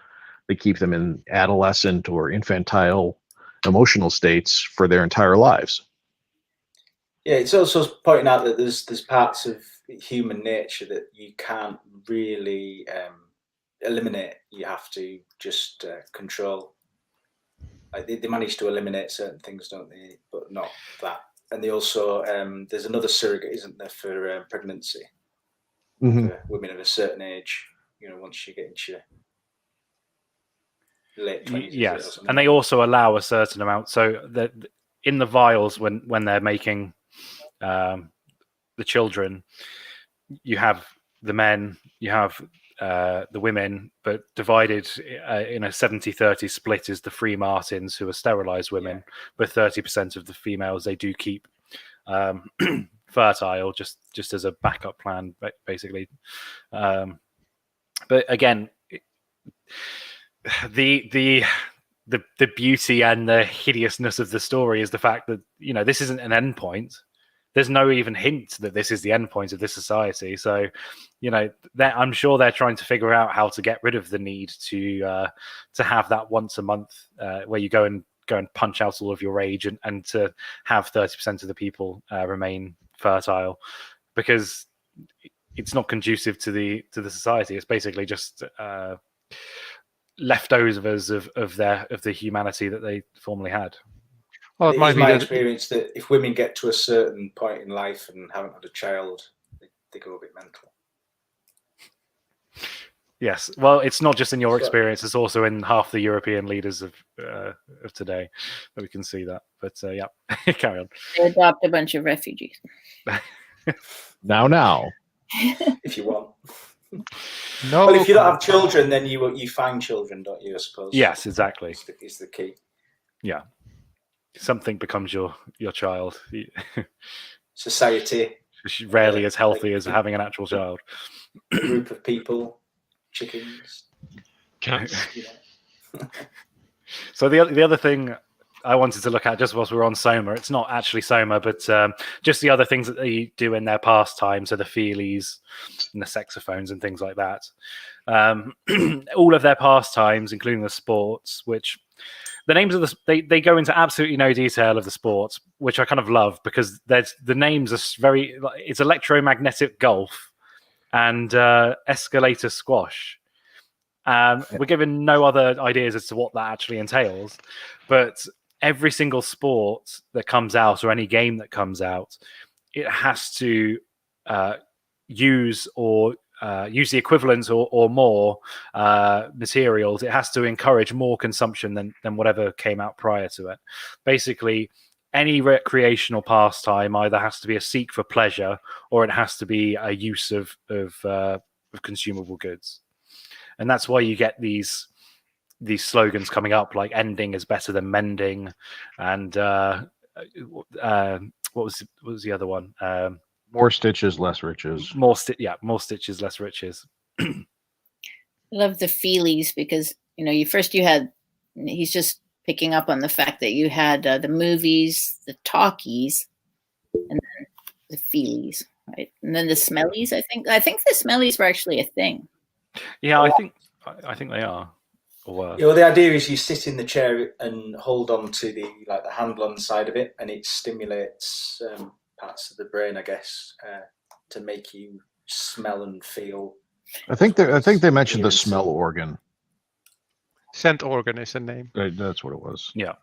They keep them in adolescent or infantile emotional states for their entire lives. Yeah, it's also pointing out that there's parts of human nature that you can't really eliminate. You have to just control. Like they manage to eliminate certain things, don't they? But not that. And they also there's another surrogate, isn't there, for pregnancy for women of a certain age. You know, once you get into your late 20s. Yes, and they also allow a certain amount. So that in the vials, when they're making the children, you have the men, you have the women, but divided in a 70-30 split is the free martins, who are sterilized women, but 30% of the females they do keep fertile, just as a backup plan, basically. But again, the beauty and the hideousness of the story is the fact that, you know, this isn't an endpoint. There's no even hint that this is the endpoint of this society. So, you know, I'm sure they're trying to figure out how to get rid of the need to have that once a month where you go and punch out all of your rage and to have 30% of the people remain fertile, because it's not conducive to the society. It's basically just leftovers of the humanity that they formerly had. Well, it might be my experience that if women get to a certain point in life and haven't had a child, they go a bit mental. Yes, well, it's not just in your experience; it's also in half the European leaders of today that we can see that. But yeah, carry on. They adopt a bunch of refugees. Now, if you want. No. Well, if you don't have children, then you find children, don't you? I suppose. Yes, exactly. Is the key. Yeah. Something becomes your child. Society. Rarely as healthy as having an actual child. A group of people, chickens, cats. So the other thing I wanted to look at, just whilst we were on Soma, it's not actually Soma, but just the other things that they do in their pastime, so the feelies and the saxophones and things like that. All of their pastimes, including the sports, which the names of they go into absolutely no detail of the sports, which I kind of love, because the names are it's electromagnetic golf and escalator squash. We're given no other ideas as to what that actually entails, but every single sport that comes out, or any game that comes out, it has to use the equivalent or more materials. It has to encourage more consumption than whatever came out prior to it. Basically, any recreational pastime either has to be a seek for pleasure, or it has to be a use of consumable goods. And that's why you get these slogans coming up, like "ending is better than mending," and what was the other one? More stitches, less riches. More stitches, less riches. I love the feelies, because he's just picking up on the fact that you had the movies, the talkies, and then the feelies, right? And then the smellies. I think the smellies were actually a thing. Yeah, I think they are. Well, the idea is you sit in the chair and hold on to the handle on the side of it, and it stimulates parts of the brain, I guess, to make you smell and feel. I think they mentioned the smell organ. Scent organ is the name. That's what it was. Yeah.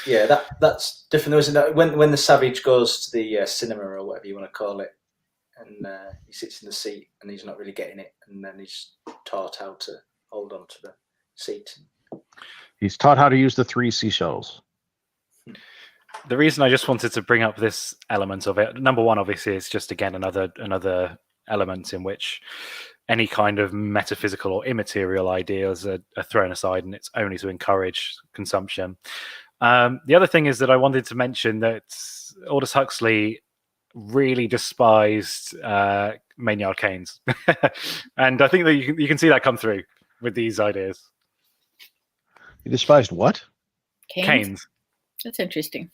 Yeah, that's different. Isn't it? When the savage goes to the cinema, or whatever you want to call it, and he sits in the seat and he's not really getting it, and then he's taught how to hold on to the seat. He's taught how to use the 3 seashells. The reason I just wanted to bring up this element of it, number one, obviously, is just, again, another element in which any kind of metaphysical or immaterial ideas are thrown aside, and it's only to encourage consumption. The other thing is that I wanted to mention that Aldous Huxley really despised Maynard Keynes. And I think that you can see that come through with these ideas. He despised what? Keynes. That's interesting.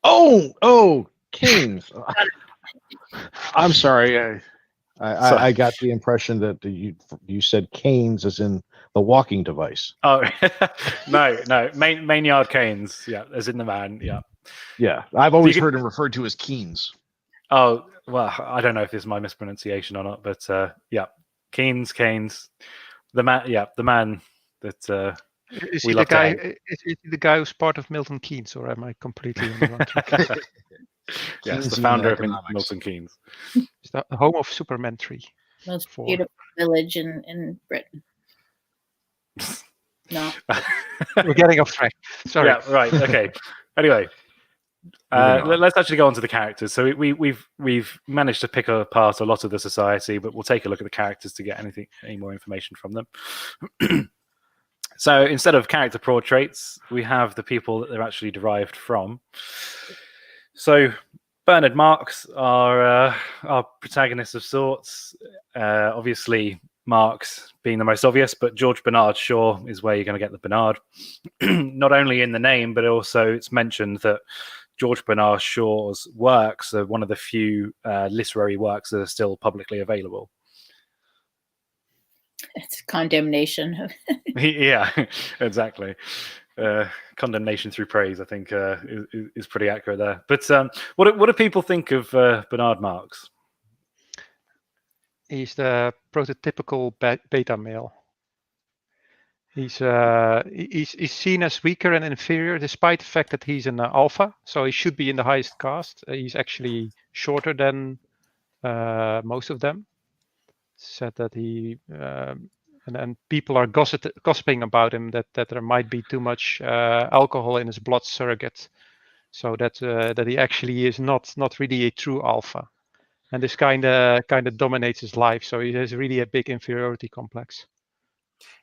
Oh, Keynes. I'm sorry. I got the impression that you said Keynes as in the walking device. Oh, no. Maynard Keynes. Yeah, as in the man. Yeah. Yeah, I've always heard him referred to as Keynes. Oh, well, I don't know if this is my mispronunciation or not, but yeah, Keynes, the man. Yeah, the man that Is we he the love to guy? hate. Is he the guy who's part of Milton Keynes, or am I completely on the wrong track? Yes, the Keynesian founder of economics. Milton Keynes. It's the home of Superman 3. Most Four. beautiful village in Britain. No. We're getting off track. Sorry. Yeah, right. Okay. Anyway, let's actually go on to the characters. So we've managed to pick apart a lot of the society, but we'll take a look at the characters to get any more information from them. So instead of character portraits, we have the people that they're actually derived from. So Bernard Marx are our protagonist of sorts. Obviously, Marx being the most obvious, but George Bernard Shaw is where you're going to get the Bernard. Not only in the name, but also it's mentioned that George Bernard Shaw's works are one of the few literary works that are still publicly available. It's condemnation. Yeah, exactly. Condemnation through praise, I think, is pretty accurate there. But what do people think of Bernard Marx? He's the prototypical beta male. He's seen as weaker and inferior, despite the fact that he's an alpha. So he should be in the highest caste. He's actually shorter than most of them. Said that he and people are gossiping about him that there might be too much alcohol in his blood surrogate, so that he actually is not really a true alpha, and this kind of dominates his life. So he has really a big inferiority complex.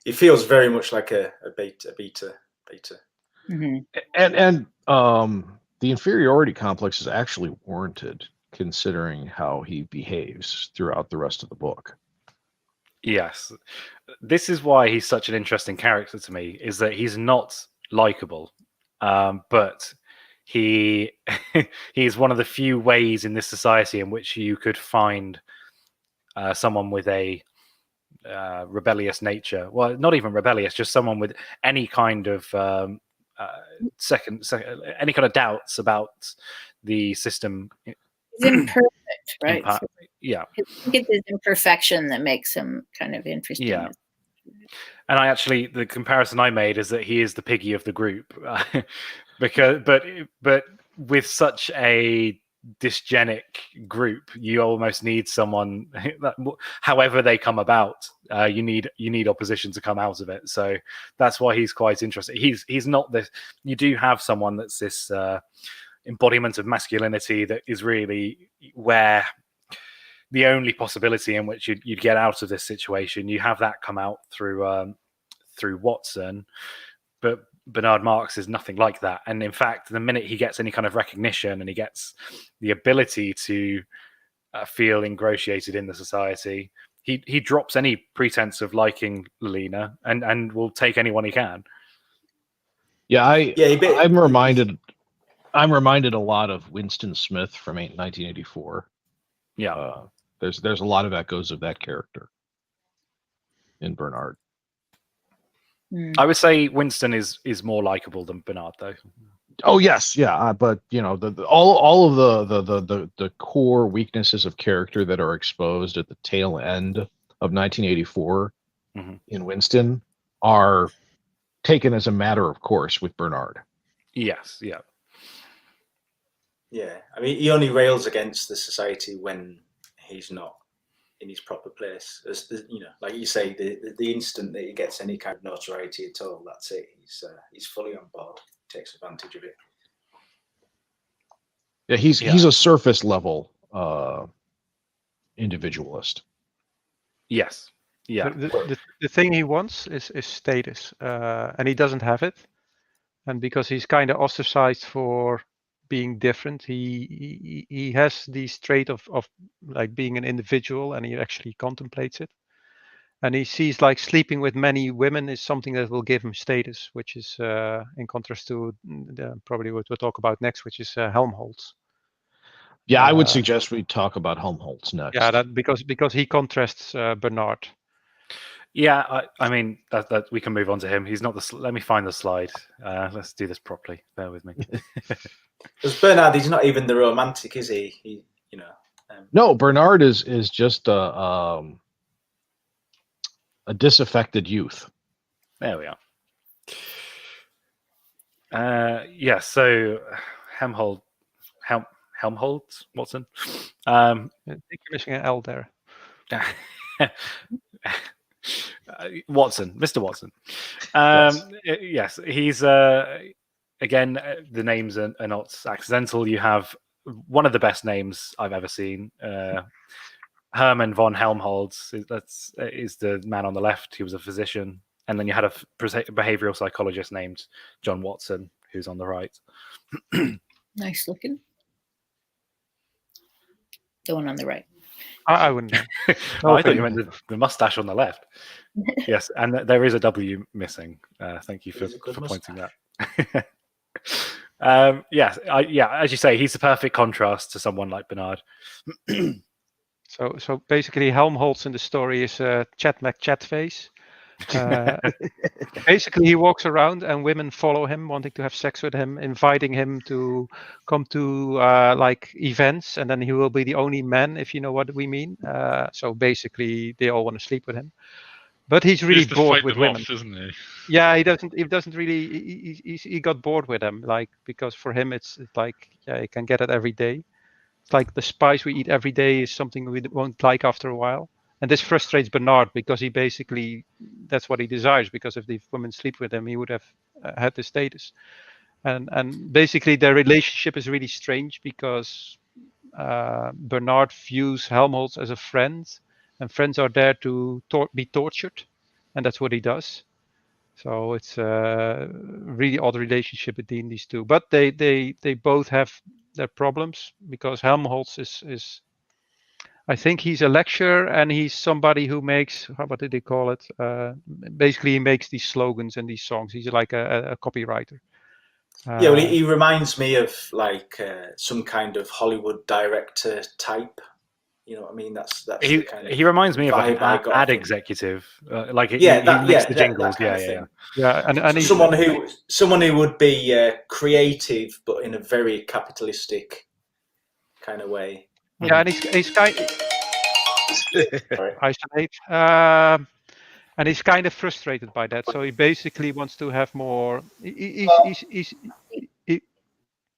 He feels very much like a beta. Mm-hmm. And the inferiority complex is actually warranted, considering how he behaves throughout the rest of the book. Yes, this is why he's such an interesting character to me, is that he's not likable, but he's one of the few ways in this society in which you could find someone with a rebellious nature. Well, not even rebellious, just someone with any kind of any kind of doubts about the system. He's imperfect, right? So yeah. I think it's his imperfection that makes him kind of interesting. Yeah. And the comparison I made is that he is the piggy of the group, but with such a dysgenic group, you almost need someone. However they come about, you need opposition to come out of it. So that's why he's quite interesting. He's not this. You do have someone that's this embodiment of masculinity that is really where the only possibility in which you'd get out of this situation. You have that come out through Watson, but Bernard Marx is nothing like that. And in fact, the minute he gets any kind of recognition and he gets the ability to feel ingratiated in the society, he drops any pretense of liking Lelina and will take anyone he can. Yeah, I'm reminded a lot of Winston Smith from 1984. Yeah, there's a lot of echoes of that character in Bernard. I would say Winston is more likable than Bernard, though. Oh yes, yeah, but all of the core weaknesses of character that are exposed at the tail end of 1984 in Winston are taken as a matter of course with Bernard. Yes, yeah. Yeah, I mean, he only rails against the society when he's not in his proper place. As like you say, the instant that he gets any kind of notoriety at all, that's it. He's fully on board, takes advantage of it. Yeah, he's a surface level individualist. Yes. Yeah. The thing he wants is status, and he doesn't have it. And because he's kind of ostracized for being different, he has this trait of like being an individual, and he actually contemplates it. and he sees like sleeping with many women is something that will give him status, which is in contrast to probably what we'll talk about next, which is Helmholtz. Yeah, I would suggest we talk about Helmholtz next. Yeah, that because he contrasts Bernard. Yeah, I mean that we can move on to him. He's not the. Let me find the slide. Let's do this properly. Bear with me. Because Bernard, he's not even the romantic, is he? No, Bernard is just a disaffected youth. There we are. Yeah. So Helmholtz, Watson. I think you're missing an L there. Watson, Mr. Watson. Yes, he's again. The names are not accidental. You have one of the best names I've ever seen. Hermann von Helmholtz. Is the man on the left. He was a physician, and then you had a behavioral psychologist named John Watson, who's on the right. Nice looking. The one on the right. I wouldn't know. I thought you meant the mustache on the left. Yes, and there is a W missing. Thank you for pointing that. Yes, as you say, he's the perfect contrast to someone like Bernard. So basically, Helmholtz in the story is Chat McChatface. Basically, he walks around and women follow him, wanting to have sex with him, inviting him to come to like events, and then he will be the only man, if you know what we mean. So basically, they all want to sleep with him, but he's really bored with women, isn't he? Yeah, he doesn't really. He got bored with them, like because for him it's like he can get it every day. It's like the spice we eat every day is something we won't like after a while. And this frustrates Bernard because he basically, that's what he desires, because if the women sleep with him, he would have had the status. And basically their relationship is really strange because Bernard views Helmholtz as a friend, and friends are there to be tortured. And that's what he does. So it's a really odd relationship between these two. But they both have their problems because Helmholtz is I think he's a lecturer and he's somebody who makes, what did they call it? Basically, he makes these slogans and these songs. He's like a copywriter. Yeah, well, he reminds me of like some kind of Hollywood director type. You know what I mean? That's he, the kind of he reminds me of like vibe I an got ad from him. executive. Like he Yeah, makes the that jingles. kind of Yeah. thing. Yeah, and he's someone who would be creative, but in a very capitalistic kind of way. Yeah, and he's kind isolate, and he's kind of frustrated by that. So he basically wants to have more. He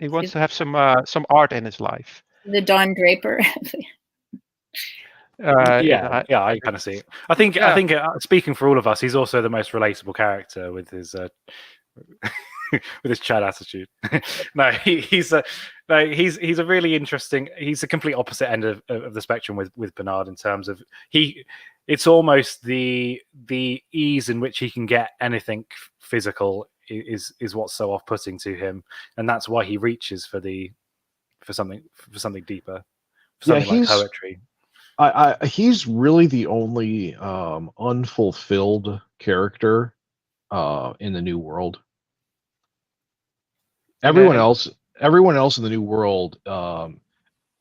wants to have some art in his life. The Don Draper. Yeah, I kind of see it. I think speaking for all of us, he's also the most relatable character with his with his Chad attitude. No, he's a really interesting. He's a complete opposite end of the spectrum with Bernard in terms of it's almost the ease in which he can get anything physical is what's so off-putting to him, and that's why he reaches for something deeper, for something like poetry. He's really the only unfulfilled character in the New World. Everyone else in the New World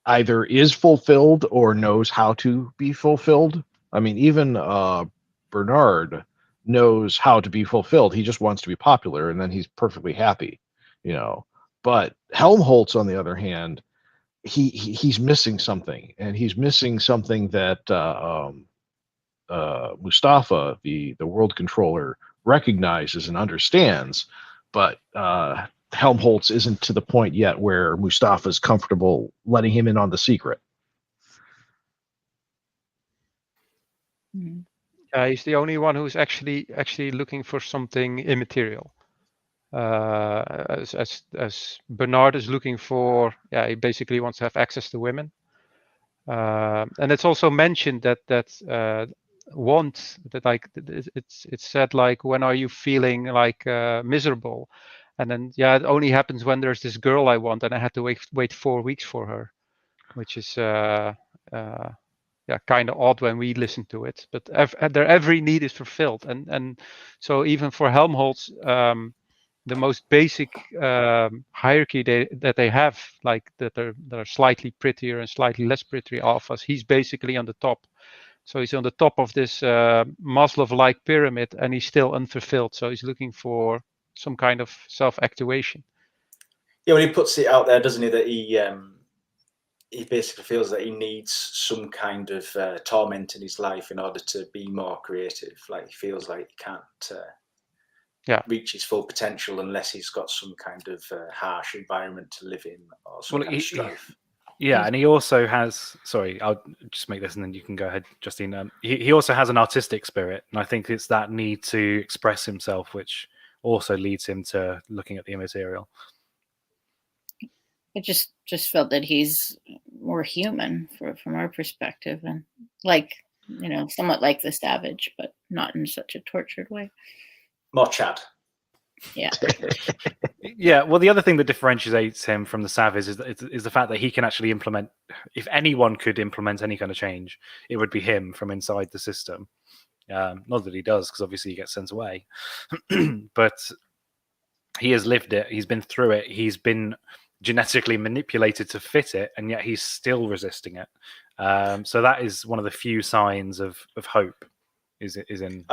either is fulfilled or knows how to be fulfilled. I mean, even Bernard knows how to be fulfilled. He just wants to be popular, and then he's perfectly happy, you know. But Helmholtz, on the other hand, he's missing something, and he's missing something that Mustafa, the world controller, recognizes and understands, but Helmholtz isn't to the point yet where Mustafa's comfortable letting him in on the secret. He's the only one who's actually looking for something immaterial. As Bernard is looking for, he basically wants to have access to women. And it's also mentioned that want, that like it's said like, when are you feeling like miserable? And then it only happens when there's this girl I want, and I had to wait 4 weeks for her, which is kind of odd when we listen to it. But their every need is fulfilled, and so even for Helmholtz, the most basic hierarchy that they have, like that are slightly prettier and slightly less pretty alphas, he's basically on the top. So he's on the top of this Maslow-like pyramid, and he's still unfulfilled. So he's looking for some kind of self-actuation. Yeah, when he puts it out there, doesn't he, that he basically feels that he needs some kind of torment in his life in order to be more creative. Like he feels like he can't reach his full potential unless he's got some kind of harsh environment to live in or some kind of strife. Yeah, and he also has. Sorry, I'll just make this, and then you can go ahead, Justine. He also has an artistic spirit, and I think it's that need to express himself, which also leads him to looking at the immaterial. I just felt that he's more human from our perspective, and somewhat like the savage, but not in such a tortured way. More Chad. Yeah. Yeah. Well, the other thing that differentiates him from the savage is the fact that he can actually implement. If anyone could implement any kind of change, it would be him from inside the system. Not that he does, because obviously he gets sent away, but he has lived it. He's been through it. He's been genetically manipulated to fit it, and yet he's still resisting it. So that is one of the few signs of hope. Is in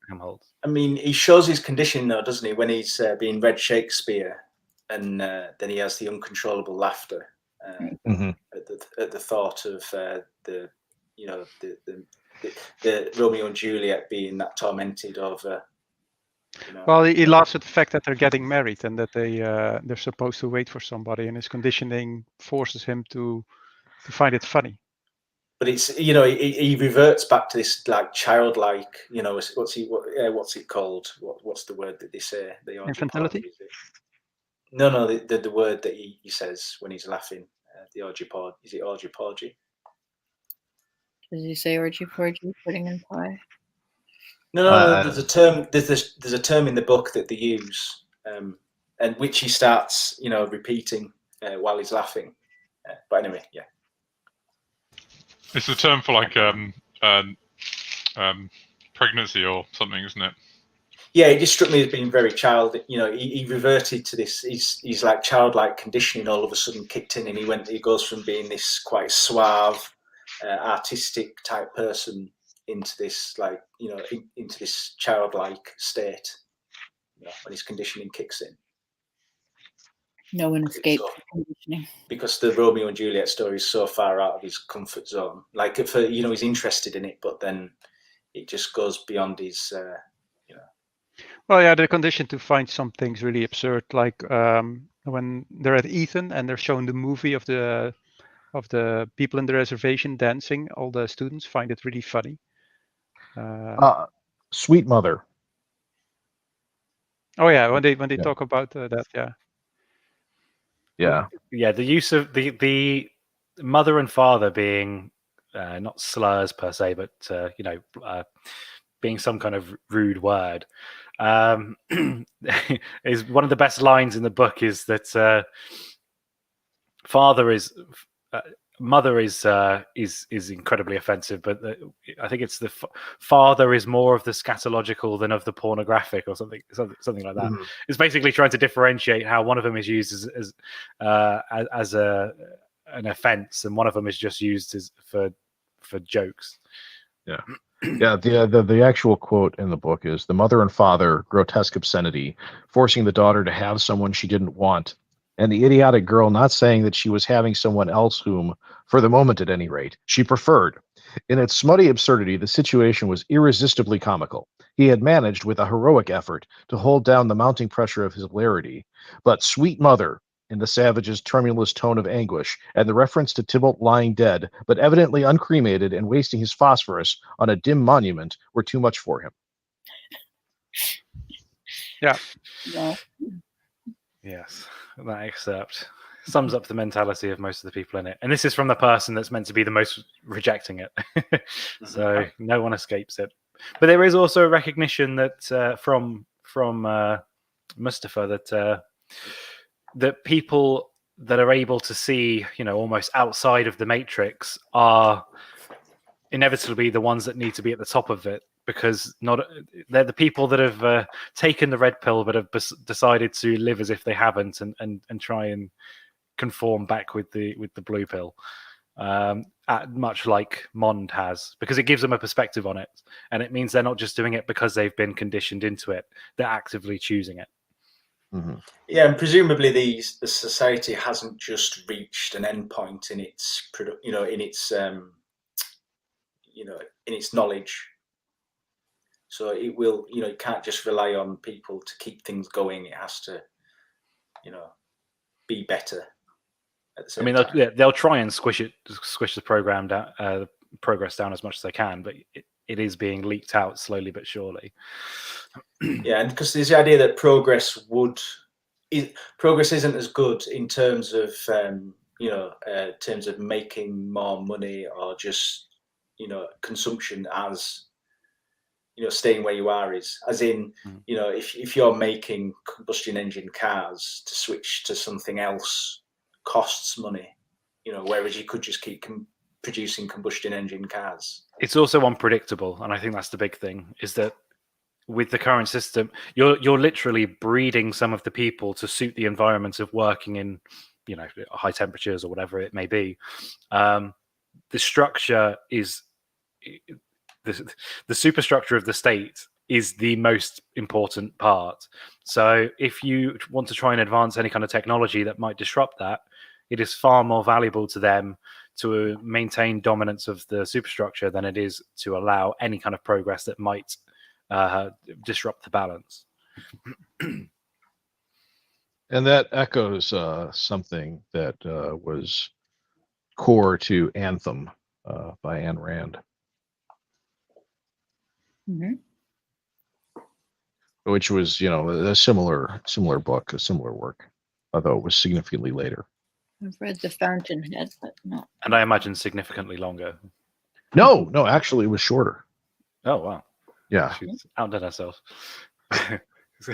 Helmholtz. I mean, he shows his condition though, doesn't he? When he's being read Shakespeare, and then he has the uncontrollable laughter at the thought of the Romeo and Juliet being that tormented over. Well, he laughs at the fact that they're getting married and that they're supposed to wait for somebody, and his conditioning forces him to find it funny. But it's he reverts back to this like childlike, what's it called? What's the word that they say? The infantility. No, the word that he says when he's laughing. The orgy-porgy. Is it orgy-porgy? Does he say orgy-porgy? Pudding and pie. No. There's a term. There's a term in the book that they use, and which he starts, repeating while he's laughing. But anyway, yeah. It's a term for like pregnancy or something, isn't it? Yeah, it just struck me as being very he reverted to this. He's like childlike conditioning all of a sudden kicked in, and he goes from being this quite suave, artistic type person into this into this childlike state. When his conditioning kicks in. No one escapes conditioning. Because the Romeo and Juliet story is so far out of his comfort zone. Like, he's interested in it, but then it just goes beyond his, Well, yeah, they're conditioned to find some things really absurd, like when they're at Ethan and they're showing the movie of the people in the reservation dancing. All the students find it really funny. Sweet Mother. Oh yeah, when they talk about that, yeah. Yeah, the use of the mother and father being not slurs per se, but being some kind of rude word is one of the best lines in the book. Is that mother is incredibly offensive, but I think it's the father is more of the scatological than of the pornographic, or something like that. Mm-hmm. It's basically trying to differentiate how one of them is used as an offense, and one of them is just used for jokes. Yeah. Yeah, the actual quote in the book is, "The mother and father, grotesque obscenity, forcing the daughter to have someone she didn't want, and the idiotic girl not saying that she was having someone else whom, for the moment at any rate, she preferred. In its smutty absurdity, the situation was irresistibly comical. He had managed, with a heroic effort, to hold down the mounting pressure of his hilarity. But sweet mother, in the savage's tremulous tone of anguish, and the reference to Tybalt lying dead, but evidently uncremated and wasting his phosphorus on a dim monument, were too much for him." Yeah. Yes, that excerpt sums up the mentality of most of the people in it. And this is from the person that's meant to be the most rejecting it. So no one escapes it. But there is also a recognition that from Mustafa that people that are able to see, almost outside of the matrix are inevitably the ones that need to be at the top of it, because they're the people that have taken the red pill but have decided to live as if they haven't, and try and conform back with the blue pill, much like Mond has, because it gives them a perspective on it, and it means they're not just doing it because they've been conditioned into it; they're actively choosing it. Mm-hmm. Yeah, and presumably the society hasn't just reached an endpoint in its in its knowledge. So it will, it can't just rely on people to keep things going. It has to, be better at the same time. They'll try and squish the program down, progress down as much as they can, but it is being leaked out slowly but surely. Yeah, and because there's the idea that progress isn't as good in terms of making more money, or just consumption, as staying where you are is. As in, if you're making combustion engine cars, to switch to something else costs money, whereas you could just keep producing combustion engine cars. It's also unpredictable, and I think that's the big thing, is that with the current system, you're literally breeding some of the people to suit the environment of working in, high temperatures or whatever it may be. The structure is the superstructure of the state is the most important part. So if you want to try and advance any kind of technology that might disrupt that, it is far more valuable to them to maintain dominance of the superstructure than it is to allow any kind of progress that might disrupt the balance. And that echoes something that was core to Anthem by Ayn Rand. Mm-hmm. Which was, a similar book, a similar work, although it was significantly later. I've read The Fountainhead, but not. And I imagine significantly longer. No, actually, it was shorter. Oh, wow. Yeah. She's outdone herself. So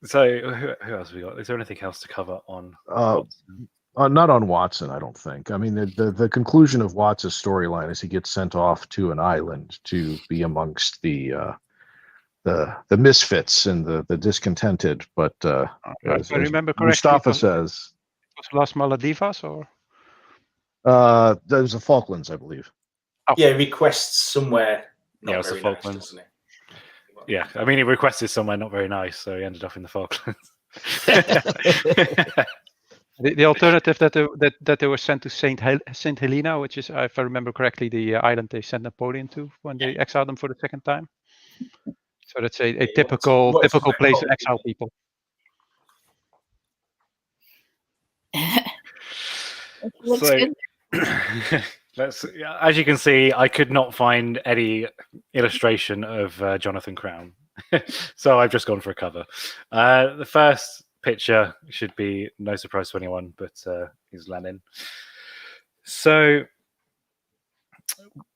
who else have we got? Is there anything else to cover on Watson? Not on Watson, I don't think. I mean, the conclusion of Watson's storyline is he gets sent off to an island to be amongst the misfits and the discontented. But if I remember correctly, Mustafa says, it was Las Maledivas, or there's the Falklands, I believe. Oh. Yeah, requests somewhere. Yeah, it was the Nice, Falklands. doesn't it? Yeah, I mean, he requested somewhere not very nice, so he ended up in the Falklands. The alternative that they were sent to Saint Helena, which is, if I remember correctly, the island they sent Napoleon to when they exiled him for the second time. So that's a typical place to exile people. Looks good. As you can see, I could not find any illustration of Jonathan Crown, so I've just gone for a cover. The first picture should be no surprise to anyone, but he's Lenin. So,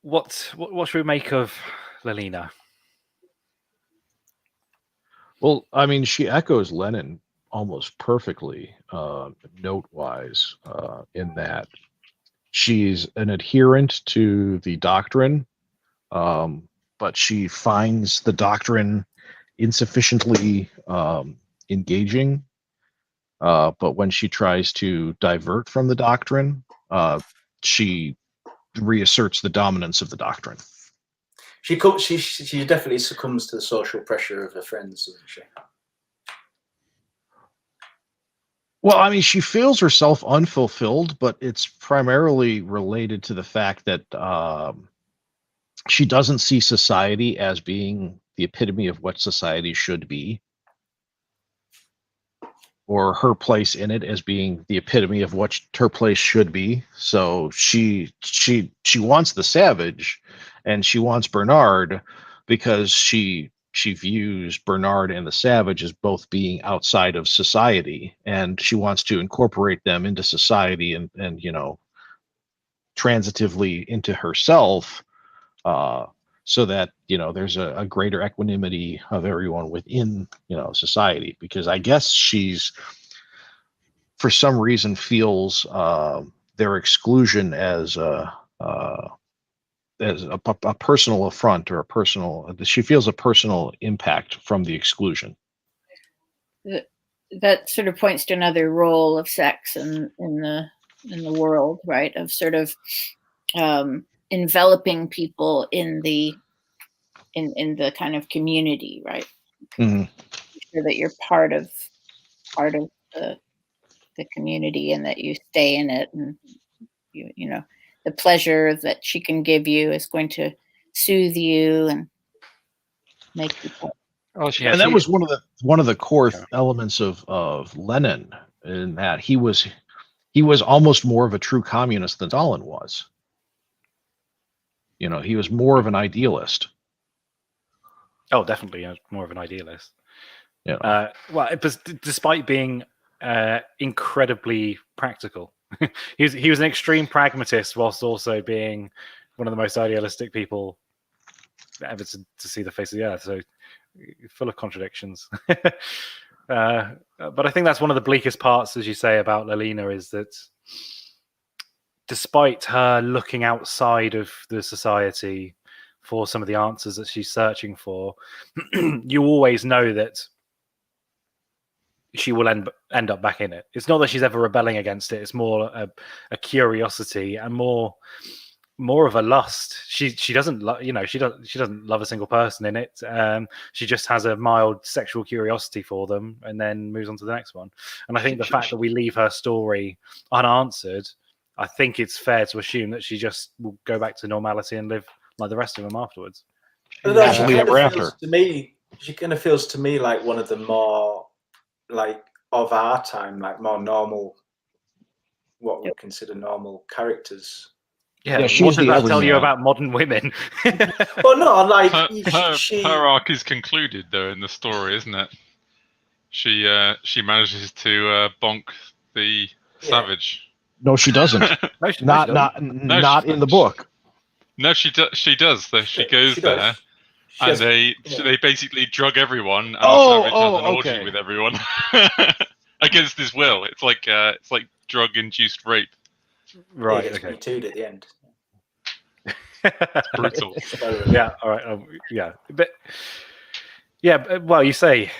what should we make of Lelina? Well, I mean, she echoes Lenin almost perfectly, note-wise, in that she's an adherent to the doctrine, but she finds the doctrine insufficiently engaging. But when she tries to divert from the doctrine, she reasserts the dominance of the doctrine. She definitely succumbs to the social pressure of her friends, doesn't she? Well, I mean, she feels herself unfulfilled, but it's primarily related to the fact that she doesn't see society as being the epitome of what society should be, or her place in it as being the epitome of what her place should be. So she wants the savage, and she wants Bernard because she views Bernard and the savage as both being outside of society, and she wants to incorporate them into society and transitively into herself, so that there's a greater equanimity of everyone within society. Because I guess she's, for some reason, feels their exclusion as as a personal affront or she feels a personal impact from the exclusion. That sort of points to another role of sex in the world, right? Of sort of enveloping people in the kind of community, right? Mm-hmm. Sure that you're part of the community and that you stay in it, and you know the pleasure that she can give you is going to soothe you and make you. Oh, And that was one of the core elements of Lenin, in that he was almost more of a true communist than Stalin was. You know, he was more of an idealist. Oh, definitely more of an idealist. Yeah. Well, despite being incredibly practical, he was an extreme pragmatist whilst also being one of the most idealistic people ever to see the face of the earth. So full of contradictions. But I think that's one of the bleakest parts, as you say, about Lelina, is that despite her looking outside of the society for some of the answers that she's searching for, you always know that she will end up back in it. It's not that she's ever rebelling against it. It's more a curiosity and more of a lust. She doesn't she doesn't love a single person in it. She just has a mild sexual curiosity for them and then moves on to the next one. And I think the fact that we leave her story unanswered, I think it's fair to assume that she just will go back to normality and live like the rest of them afterwards. Happily ever after. She kind of feels to me like one of the more, like, of our time, like more normal, what we consider normal characters. Yeah, what does that tell you about modern women? Well, no, like her arc is concluded though in the story, isn't it? She manages to bonk the savage. No, she doesn't. Not in the book. No, she does. She does. She goes there, and they basically drug everyone, and Savage has an orgy with everyone against his will. It's like drug-induced rape. Right. He gets me too at the end. Brutal. Yeah. All right. Yeah. But yeah. Well, you say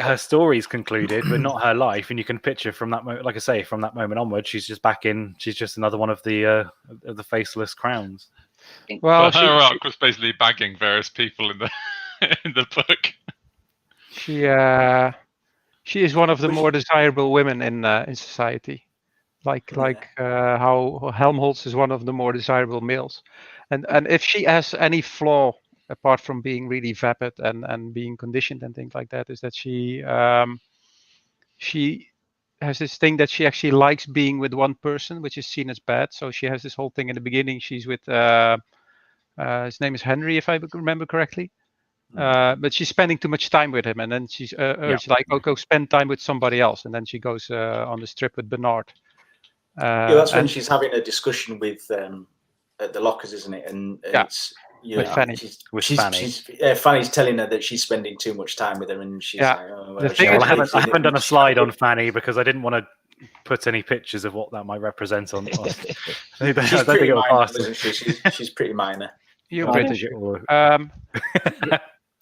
her story's concluded, but not her life, and you can picture from that moment, like I say, from that moment onward, she's just back in. She's just another one of the faceless crowns. Well, her arc was basically bagging various people in the book. She is one of the more desirable women in society, like how Helmholtz is one of the more desirable males, and if she has any flaw apart from being really vapid and being conditioned and things like that, is that she has this thing that she actually likes being with one person, which is seen as bad. So she has this whole thing in the beginning. She's with his name is Henry, if I remember correctly. But she's spending too much time with him, and then she's urged like, "Oh, go spend time with somebody else." And then she goes on this trip with Bernard. That's when she's having a discussion with at the lockers, isn't it? And it's with Fanny. Fanny's telling her that she's spending too much time with him, and she's like, "Oh, well, I haven't done a slide on Fanny because I didn't want to put any pictures of what that might represent on. She's pretty minor, isn't she? She's pretty minor. You're British.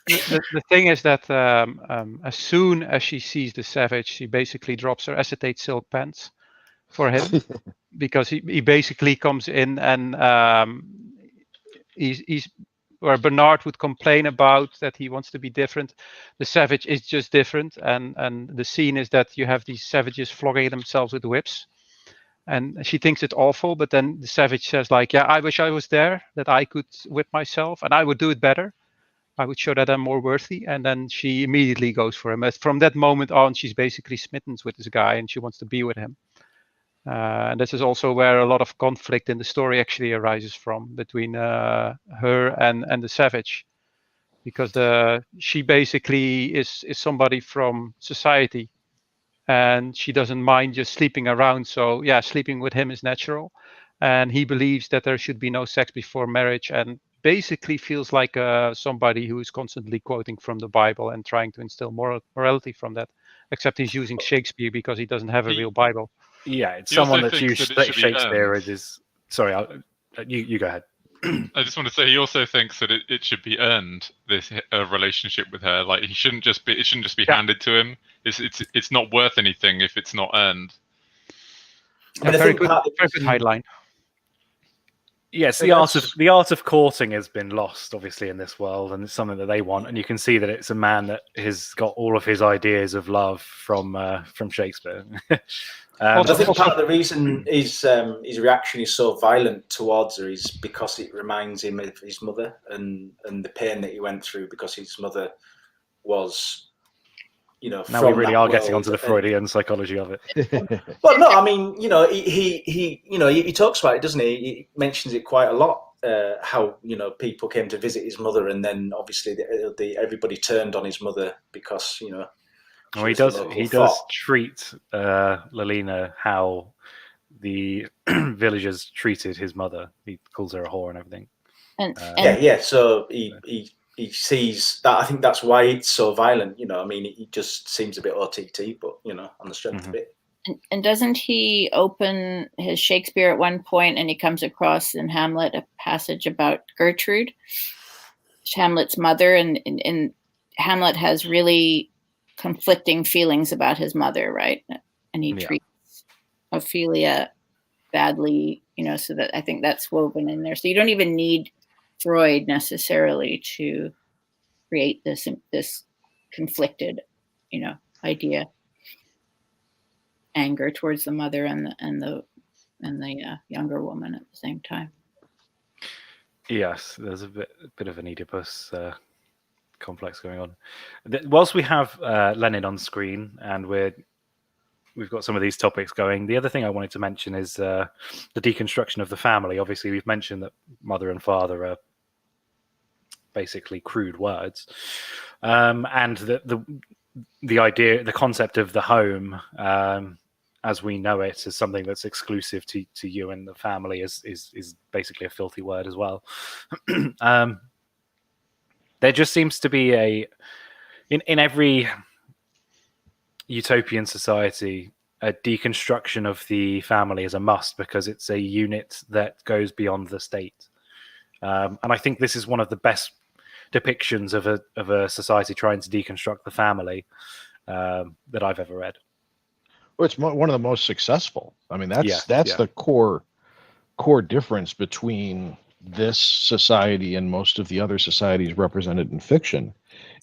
The thing is that as soon as she sees the savage, she basically drops her acetate silk pants for him because he basically comes in and he's where Bernard would complain about that he wants to be different. The savage is just different, and the scene is that you have these savages flogging themselves with whips. And she thinks it's awful, but then the savage says, like, yeah, I wish I was there, that I could whip myself, and I would do it better. I would show that I'm more worthy. And then she immediately goes for him. From that moment on, she's basically smitten with this guy, and she wants to be with him. And this is also where a lot of conflict in the story actually arises from between her and the savage. Because she basically is somebody from society. And she doesn't mind just sleeping around. So yeah, sleeping with him is natural. And he believes that there should be no sex before marriage, and basically feels like somebody who is constantly quoting from the Bible and trying to instill morality from that. Except he's using Shakespeare because he doesn't have a real Bible. Yeah, it's someone that's used Shakespeare as his... Sorry, you go ahead. I just want to say he also thinks that it should be earned, this relationship with her. Like it shouldn't just be handed to him. It's not worth anything if it's not earned. I mean, very good highline. Yes, So the art of courting has been lost, obviously, in this world, and it's something that they want. And you can see that it's a man that has got all of his ideas of love from Shakespeare. I think part of the reason his reaction is so violent towards her is because it reminds him of his mother and the pain that he went through because his mother was, now we really are getting onto the Freudian psychology of it. Well, no, I mean, he talks about it, doesn't he? He mentions it quite a lot. How people came to visit his mother, and then obviously everybody turned on his mother because Well, he does treat Lalina how the villagers treated his mother. He calls her a whore and everything. So he sees that. I think that's why it's so violent. I mean, it just seems a bit OTT, but on the strength of it. And doesn't he open his Shakespeare at one point, and he comes across in Hamlet a passage about Gertrude, Hamlet's mother, and Hamlet has really conflicting feelings about his mother, right? And he treats Ophelia badly, so that I think that's woven in there. So you don't even need Freud necessarily to create this conflicted, idea, anger towards the mother and the younger woman at the same time. Yes, there's a bit of an Oedipus complex going on. Whilst we have Lenin on screen and we've got some of these topics going, the other thing I wanted to mention is the deconstruction of the family. Obviously, we've mentioned that mother and father are basically crude words, and the idea, the concept of the home as we know it is something that's exclusive to you and the family is basically a filthy word as well. There just seems to be in every utopian society, a deconstruction of the family is a must because it's a unit that goes beyond the state. And I think this is one of the best depictions of a society trying to deconstruct the family that I've ever read. Well, it's one of the most successful. I mean, that's the core difference between this society and most of the other societies represented in fiction,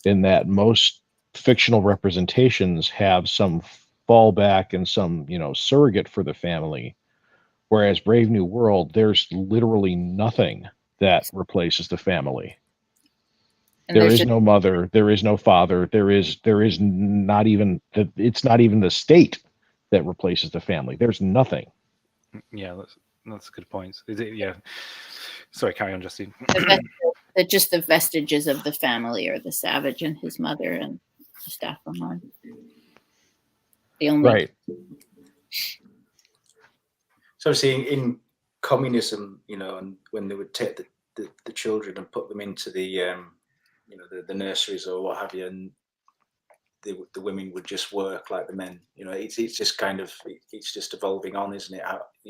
in that most fictional representations have some fallback and some surrogate for the family, whereas Brave New World, there's literally nothing that replaces the family. And there is no mother, there is no father, there is not even it's not even the state that replaces the family. There's nothing. Yeah, that's a good point. Is it? Yeah. Sorry, carry on, Justine. Just the vestiges of the family are the savage and his mother and the staff on. The only right. So see, in communism, and when they would take the children and put them into the the nurseries or what have you, and the women would just work like the men. It's just kind of it's just evolving on, isn't it?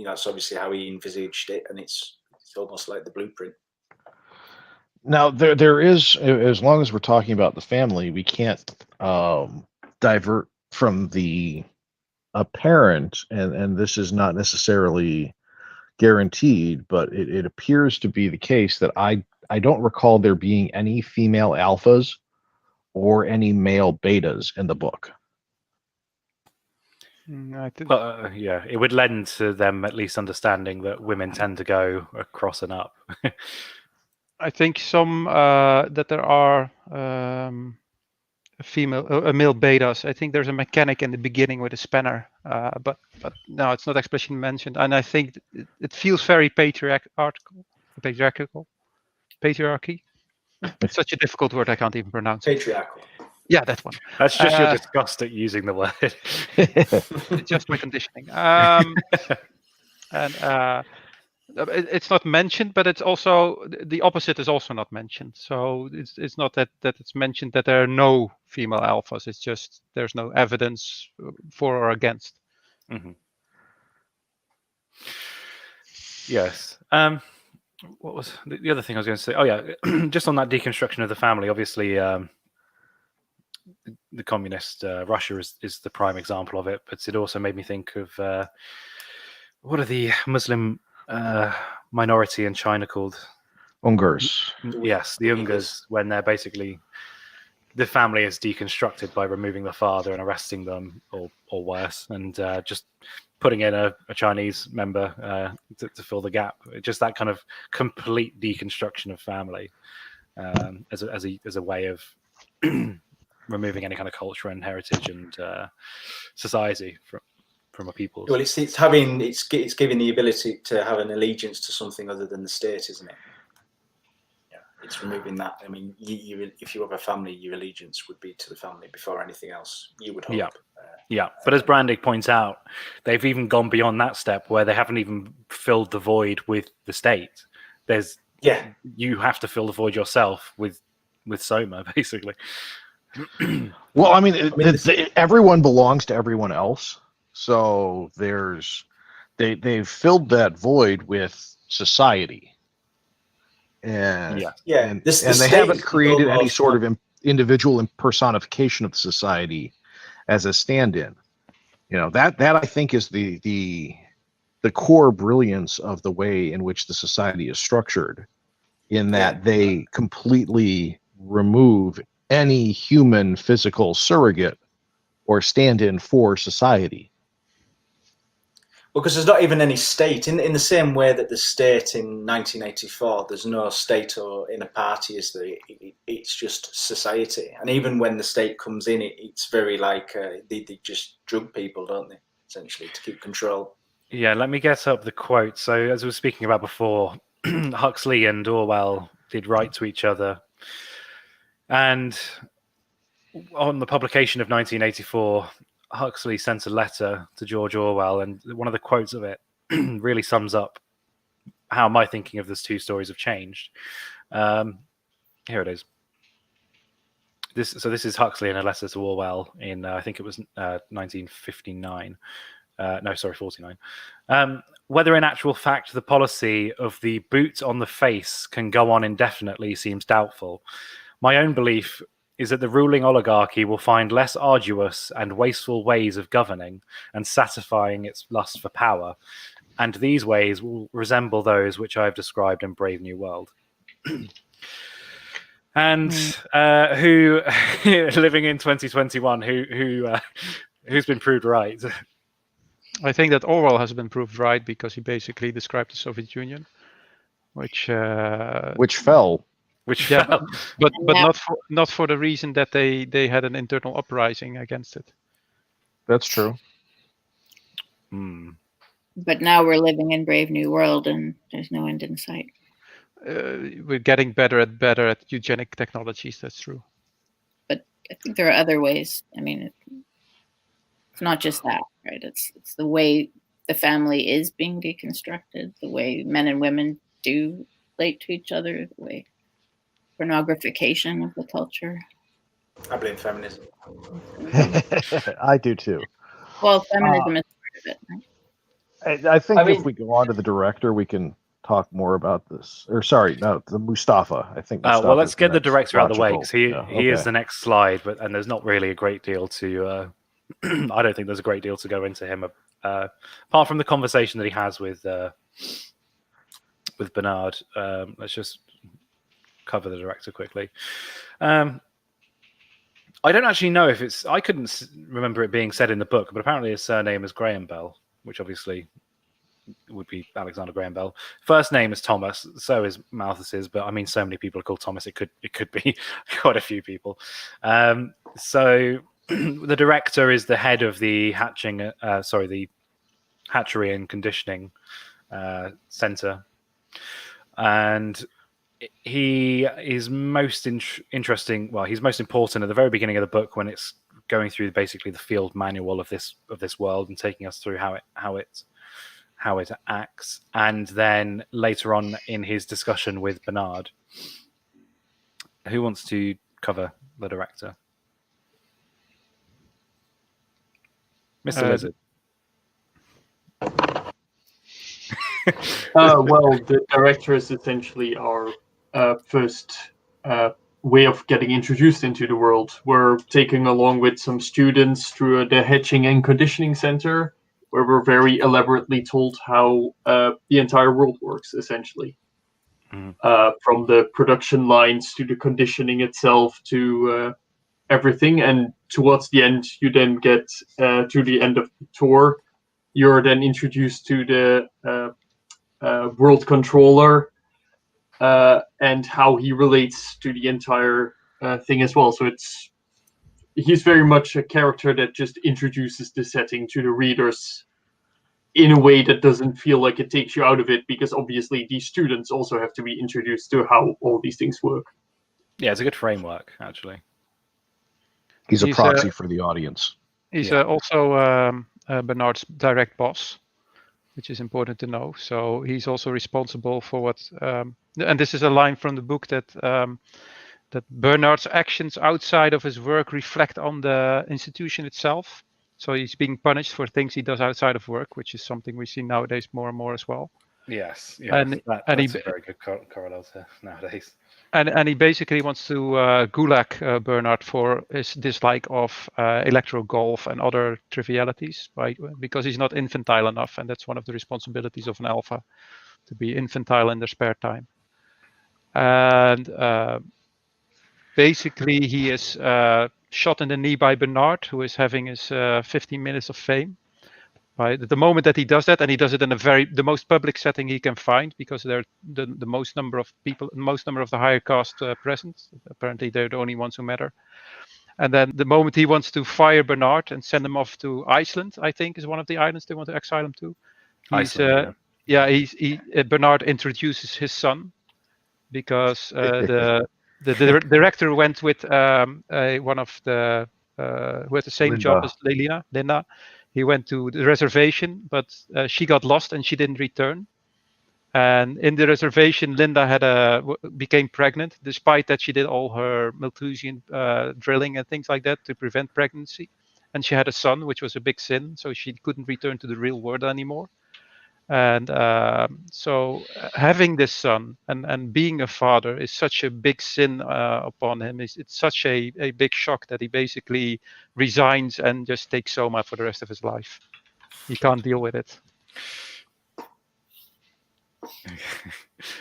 That's obviously how he envisaged it, and it's almost like the blueprint. Now there is, as long as we're talking about the family, we can't divert from the apparent, and this is not necessarily guaranteed, but it appears to be the case that I don't recall there being any female alphas or any male betas in the book. I think, it would lend to them at least understanding that women tend to go across and up. I think some that there are male betas. I think there's a mechanic in the beginning with a spanner, but no, it's not explicitly mentioned. And I think it feels very patriarchal. Patriarchy. It's such a difficult word, I can't even pronounce it. Patriarchal. Yeah, that one. That's just your disgust at using the word. It's just my conditioning. And it's not mentioned, but it's also the opposite is also not mentioned. So it's not that it's mentioned that there are no female alphas. It's just there's no evidence for or against. Mm-hmm. Yes. what was the other thing I was going to say? Oh yeah, just on that deconstruction of the family. Obviously, the communist Russia is the prime example of it, but it also made me think of what are the Muslim minority in China called? Ungars. Yes, the Ungars, when they're basically the family is deconstructed by removing the father and arresting them, or worse, and just putting in a Chinese member to fill the gap. Just that kind of complete deconstruction of family as a way of removing any kind of culture and heritage and society from a people. Well, it's giving the ability to have an allegiance to something other than the state, isn't it? Yeah, it's removing that. I mean, if you have a family, your allegiance would be to the family before anything else. You would hope. Yeah, but as Brandig points out, they've even gone beyond that step where they haven't even filled the void with the state. You have to fill the void yourself with Soma, basically. Well, I mean, everyone belongs to everyone else, so they've filled that void with society, and they haven't created any sort of individual impersonification of society as a stand-in. You know, that I think is the core brilliance of the way in which the society is structured, in that they completely remove any human physical surrogate or stand-in for society. Well, because there's not even any state. In the same way that the state in 1984, there's no state or inner party, it's just society. And even when the state comes in, it's very like they just drug people, don't they, essentially, to keep control. Yeah, let me get up the quote. So as we were speaking about before, Huxley and Orwell did write to each other. And on the publication of 1984, Huxley sent a letter to George Orwell, and one of the quotes of it really sums up how my thinking of these two stories have changed. Here it is. This is Huxley in a letter to Orwell in, I think it was 1959. 49. Whether in actual fact the policy of the boot on the face can go on indefinitely seems doubtful. My own belief is that the ruling oligarchy will find less arduous and wasteful ways of governing and satisfying its lust for power, and these ways will resemble those which I have described in Brave New World. And who, living in 2021, who's been proved right? I think that Orwell has been proved right because he basically described the Soviet Union, which fell. But not for the reason that they had an internal uprising against it. That's true. But now we're living in Brave New World, and there's no end in sight. We're getting better at eugenic technologies. That's true. But I think there are other ways. I mean, it's not just that, right? It's the way the family is being deconstructed, the way men and women do relate to each other, the way pornographication of the culture. I blame feminism. I do too. Well, feminism is part of it, right? I think if we go on to the director, we can talk more about this. Or sorry, no, the Mustafa. I think. Well, let's get the director out of the way, because he is the next slide, and there's not really a great deal to. I don't think there's a great deal to go into him, apart from the conversation that he has with Bernard. Let's just cover the director quickly. I don't actually know if it's. I couldn't remember it being said in the book, but apparently his surname is Graham Bell, which obviously would be Alexander Graham Bell. First name is Thomas, so is Malthus's, but I mean, so many people are called Thomas. It could be quite a few people. So the director is the head of the the hatchery and conditioning center, and he is most interesting. Well, he's most important at the very beginning of the book when it's going through basically the field manual of this world and taking us through how it acts, and then later on in his discussion with Bernard. Who wants to cover the director? Mr. Lizard. Well, the director is essentially our first way of getting introduced into the world. We're taking along with some students through the hatching and conditioning center, where we're very elaborately told how the entire world works, essentially. From the production lines to the conditioning itself to everything. And towards the end, you then get to the end of the tour. You're then introduced to the world controller and how he relates to the entire thing as well. So he's very much a character that just introduces the setting to the readers in a way that doesn't feel like it takes you out of it, because obviously these students also have to be introduced to how all these things work. Yeah, it's a good framework, actually. He's a proxy for the audience. He's also Bernard's direct boss, which is important to know. So he's also responsible for what, and this is a line from the book that Bernard's actions outside of his work reflect on the institution itself. So he's being punished for things he does outside of work, which is something we see nowadays more and more as well. Yes, and that's a very good correlate nowadays. And he basically wants to gulag Bernard for his dislike of electro golf and other trivialities, right? Because he's not infantile enough, and that's one of the responsibilities of an alpha, to be infantile in their spare time. And basically, he is shot in the knee by Bernard, who is having his 15 minutes of fame. Right, the moment that he does that, and he does it in the most public setting he can find, because they're the most number of people, most number of the higher caste present. Apparently, they're the only ones who matter. And then the moment he wants to fire Bernard and send him off to Iceland, I think is one of the islands they want to exile him to. Iceland, Bernard introduces his son, because the director went with one of the who had the same job as Linda. He went to the reservation, but she got lost and she didn't return. And in the reservation, Linda became pregnant, despite that she did all her Malthusian drilling and things like that to prevent pregnancy. And she had a son, which was a big sin, so she couldn't return to the real world anymore. And so having this son and being a father is such a big sin upon him. It's such a big shock that he basically resigns and just takes Soma for the rest of his life. He can't deal with it.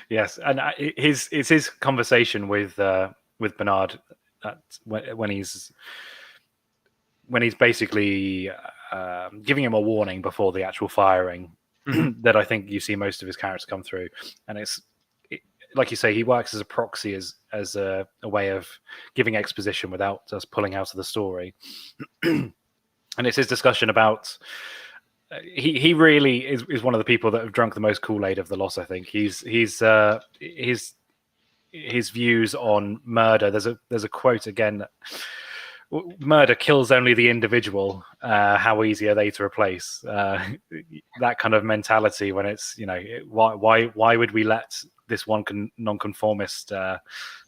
Yes, and it's his conversation with Bernard when he's basically giving him a warning before the actual firing. That I think you see most of his characters come through, and it's like you say, he works as a proxy, as a way of giving exposition without us pulling out of the story. And it's his discussion about he really is one of the people that have drunk the most Kool-Aid of the loss. I think his views on murder. There's a quote again. Murder kills only the individual. How easy are they to replace? That kind of mentality, when it's, why would we let this one nonconformist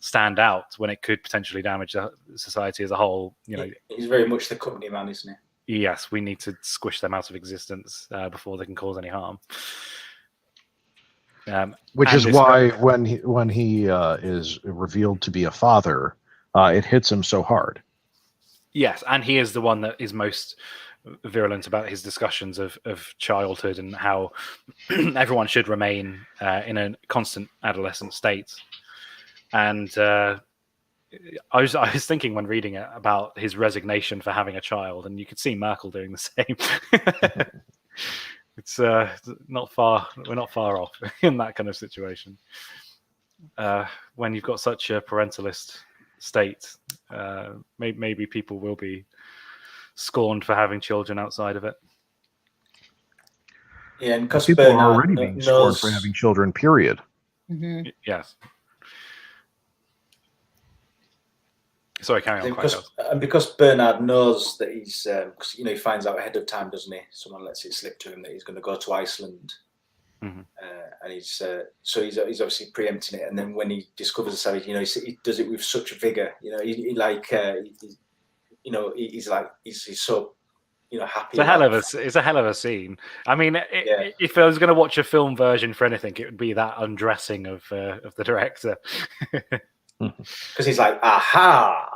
stand out when it could potentially damage the society as a whole? He's very much the company man, isn't he? Yes, we need to squish them out of existence before they can cause any harm. Which is why when he is revealed to be a father, it hits him so hard. Yes, and he is the one that is most virulent about his discussions of childhood and how everyone should remain in a constant adolescent state. And I was thinking when reading it about his resignation for having a child, and you could see Merkel doing the same. It's not far. We're not far off in that kind of situation. When you've got such a parentalist state, maybe people will be scorned for having children outside of it. Yeah, and because people are already being scorned for having children, period. Mm-hmm. Yes. Sorry, carry on. Because Bernard knows that he's, he finds out ahead of time, doesn't he? Someone lets it slip to him that he's going to go to Iceland. Mm-hmm. And he's obviously preempting it, and then when he discovers the savage, he does it with such vigor. He's so happy. It's a hell of a scene. I mean, if I was going to watch a film version for anything, it would be that undressing of the director. Because he's like, aha.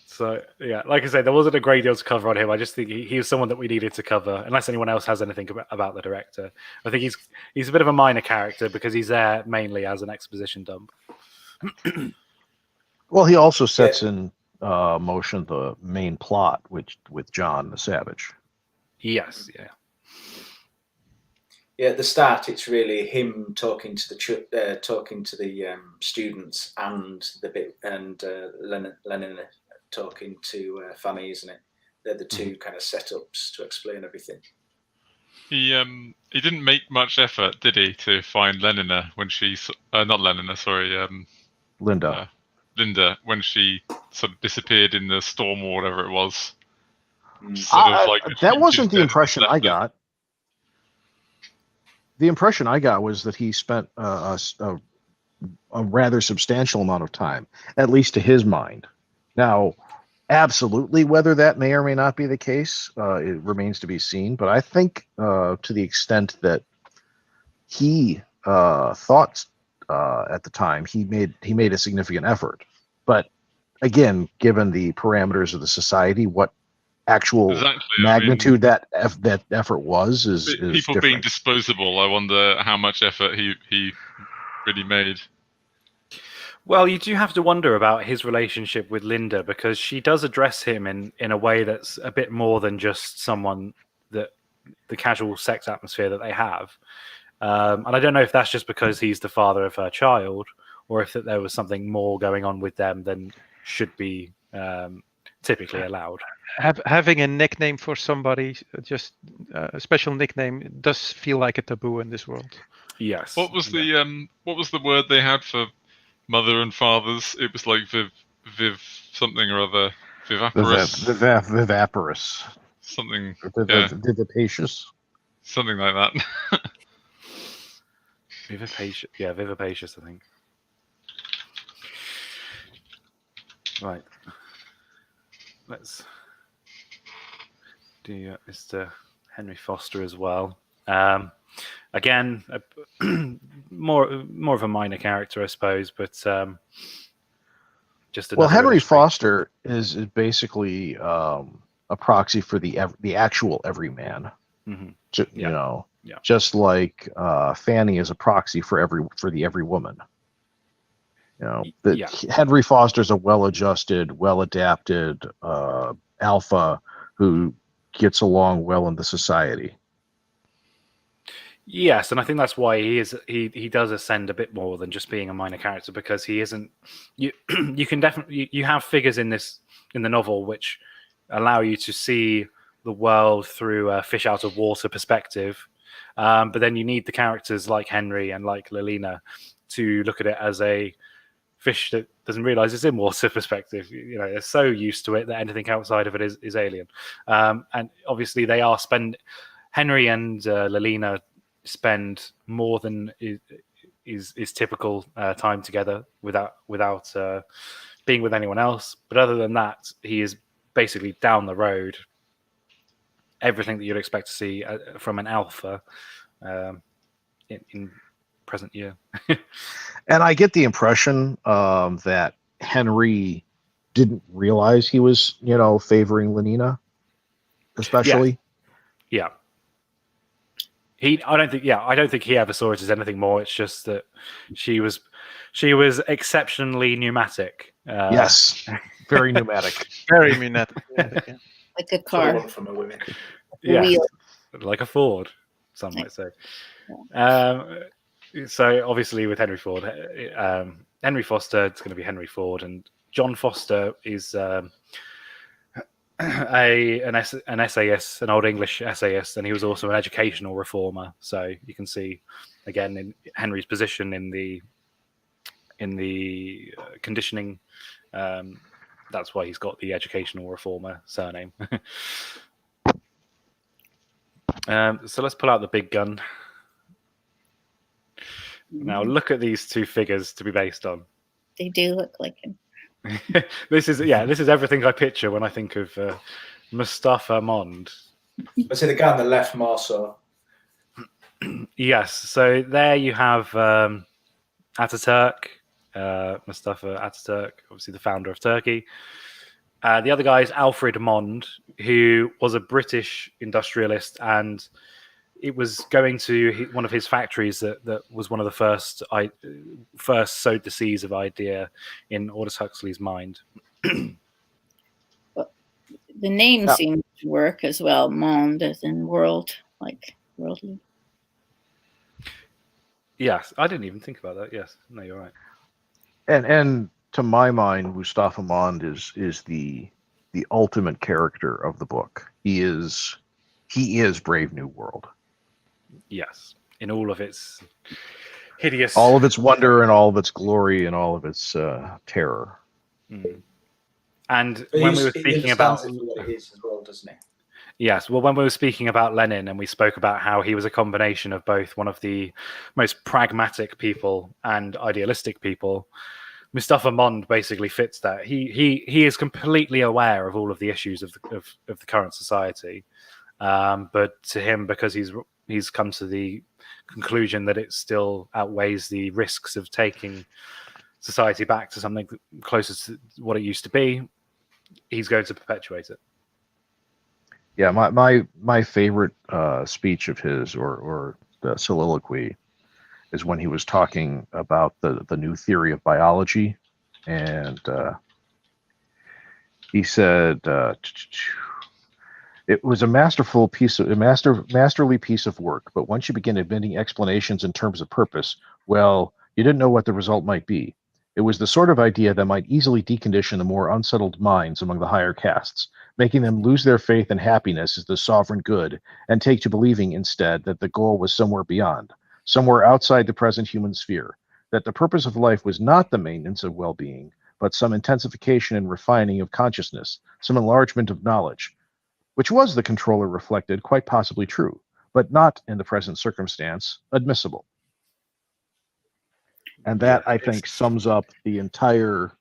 So yeah, like I said, there wasn't a great deal to cover on him. I just think he was someone that we needed to cover, unless anyone else has anything about the director. I think he's a bit of a minor character because he's there mainly as an exposition dump. Well, he also sets in motion the main plot, with John the Savage. Yes, yeah. Yeah, at the start, it's really him talking to the students and Lennon talking to Fanny, isn't it? They're the two kind of setups to explain everything. He didn't make much effort, did he, to find Lenina when she's not Lenina, sorry, Linda. Linda, when she sort of disappeared in the storm or whatever it was. That wasn't the impression I got. The impression I got was that he spent a rather substantial amount of time, at least to his mind. Now, absolutely, whether that may or may not be the case, it remains to be seen. But I think, to the extent that he thought at the time, he made a significant effort. But again, given the parameters of the society, what actual magnitude that effort was is people different. Being disposable. I wonder how much effort he really made. Well, you do have to wonder about his relationship with Linda, because she does address him in a way that's a bit more than just someone that the casual sex atmosphere that they have. And I don't know if that's just because he's the father of her child, or if that there was something more going on with them than should be typically allowed. Having a nickname for somebody, just a special nickname, does feel like a taboo in this world. Yes. What was the word they had for mother and fathers? It was like viv something or other. Vivaparous. Vivaparous. Something. Vivapacious. Something like that. Vivapacious. Yeah, vivapacious, I think. Right. Let's do Mr. Henry Foster as well. Again, more of a minor character, I suppose, but just Henry Foster is basically a proxy for the actual everyman. Mm-hmm. Just like Fanny is a proxy for the every woman. Henry Foster's a well-adjusted, well-adapted alpha who gets along well in the society. Yes, and I think that's why he does ascend a bit more than just being a minor character, because he isn't. You can definitely you have figures in the novel which allow you to see the world through a fish out of water perspective, but then you need the characters like Henry and like Lelina to look at it as a fish that doesn't realize it's in water perspective. They're so used to it that anything outside of it is alien. And obviously they are Henry and Lelina spend more than is typical time together without being with anyone else. But other than that, he is basically down the road everything that you'd expect to see from an alpha in present year. And I get the impression that Henry didn't realize he was, favoring Lenina, especially. Yeah. I don't think he ever saw it as anything more. It's just that she was exceptionally pneumatic. Yes, very pneumatic. Very pneumatic. Like a car. From a woman. Yeah, like a Ford, some might say. So obviously with Henry Ford, Henry Foster, it's going to be Henry Ford, and John Foster is an essayist, an old English essayist, and he was also an educational reformer. So you can see again in Henry's position in the conditioning. That's why he's got the educational reformer surname. So let's pull out the big gun. Now look at these two figures to be based on. They do look like him. This is everything I picture when I think of Mustafa Mond. I say the guy on the left more so. Yes, so there you have Ataturk, Mustafa Ataturk, obviously the founder of Turkey. The other guy is Alfred Mond, who was a British industrialist, and it was going to one of his factories that was one of the first sowed the seeds of idea in Aldous Huxley's mind. The name seems to work as well. Monde, as in world, like worldly. Yes, I didn't even think about that. Yes, no, you're right. And to my mind, Mustafa Mond is the ultimate character of the book. He is Brave New World. Yes, in all of its hideous, all of its wonder and all of its glory and all of its terror. Mm. And when we were speaking about what it is as well, doesn't it? Yes, well, when we were speaking about Lenin and we spoke about how he was a combination of both one of the most pragmatic people and idealistic people, Mustafa Mond basically fits that. He is completely aware of all of the issues of the current society, but to him, because he's come to the conclusion that it still outweighs the risks of taking society back to something closer to what it used to be, he's going to perpetuate it. Yeah, my favorite speech of his or the soliloquy is when he was talking about the new theory of biology, and he said it was a masterly piece of work, but once you begin admitting explanations in terms of purpose, well, you didn't know what the result might be. It was the sort of idea that might easily decondition the more unsettled minds among the higher castes, making them lose their faith in happiness as the sovereign good and take to believing instead that the goal was somewhere beyond, somewhere outside the present human sphere, that the purpose of life was not the maintenance of well-being, but some intensification and refining of consciousness, some enlargement of knowledge, which was, the controller reflected, quite possibly true, but not in the present circumstance admissible. And that, I think, sums up the entire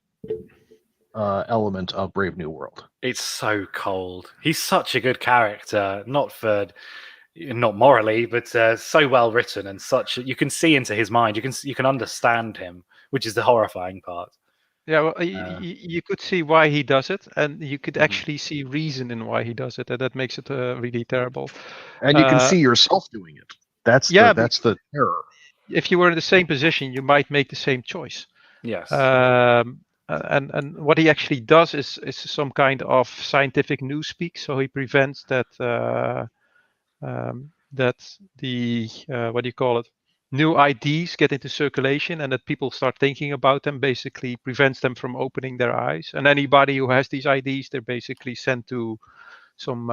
element of Brave New World. It's so cold. He's such a good character, not morally, but so well written, and you can see into his mind. You can understand him, which is the horrifying part. Yeah, well, you could see why he does it, and you could actually see reason in why he does it, and that makes it really terrible. And you can see yourself doing it. That's the terror. If you were in the same position, you might make the same choice. Yes. And what he actually does is some kind of scientific newspeak. So he prevents that the what do you call it? New ideas get into circulation and that people start thinking about them. Basically, prevents them from opening their eyes. And anybody who has these ideas, they're basically sent to some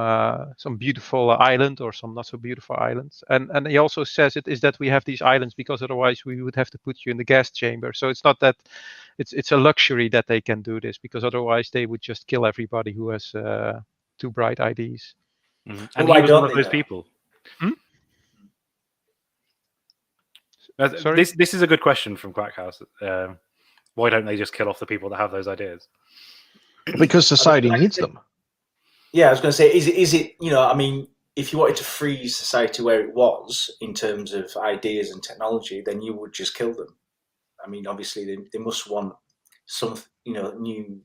beautiful island or some not so beautiful islands. And he also says it is that we have these islands because otherwise we would have to put you in the gas chamber. So it's not that it's a luxury that they can do this, because otherwise they would just kill everybody who has too bright ideas. Mm-hmm. And he was one of those people. Sorry? This is a good question from Quackhouse. Why don't they just kill off the people that have those ideas? Because society needs them. Yeah, I was going to say, is it, if you wanted to freeze society where it was in terms of ideas and technology, then you would just kill them. I mean, obviously, they must want some, new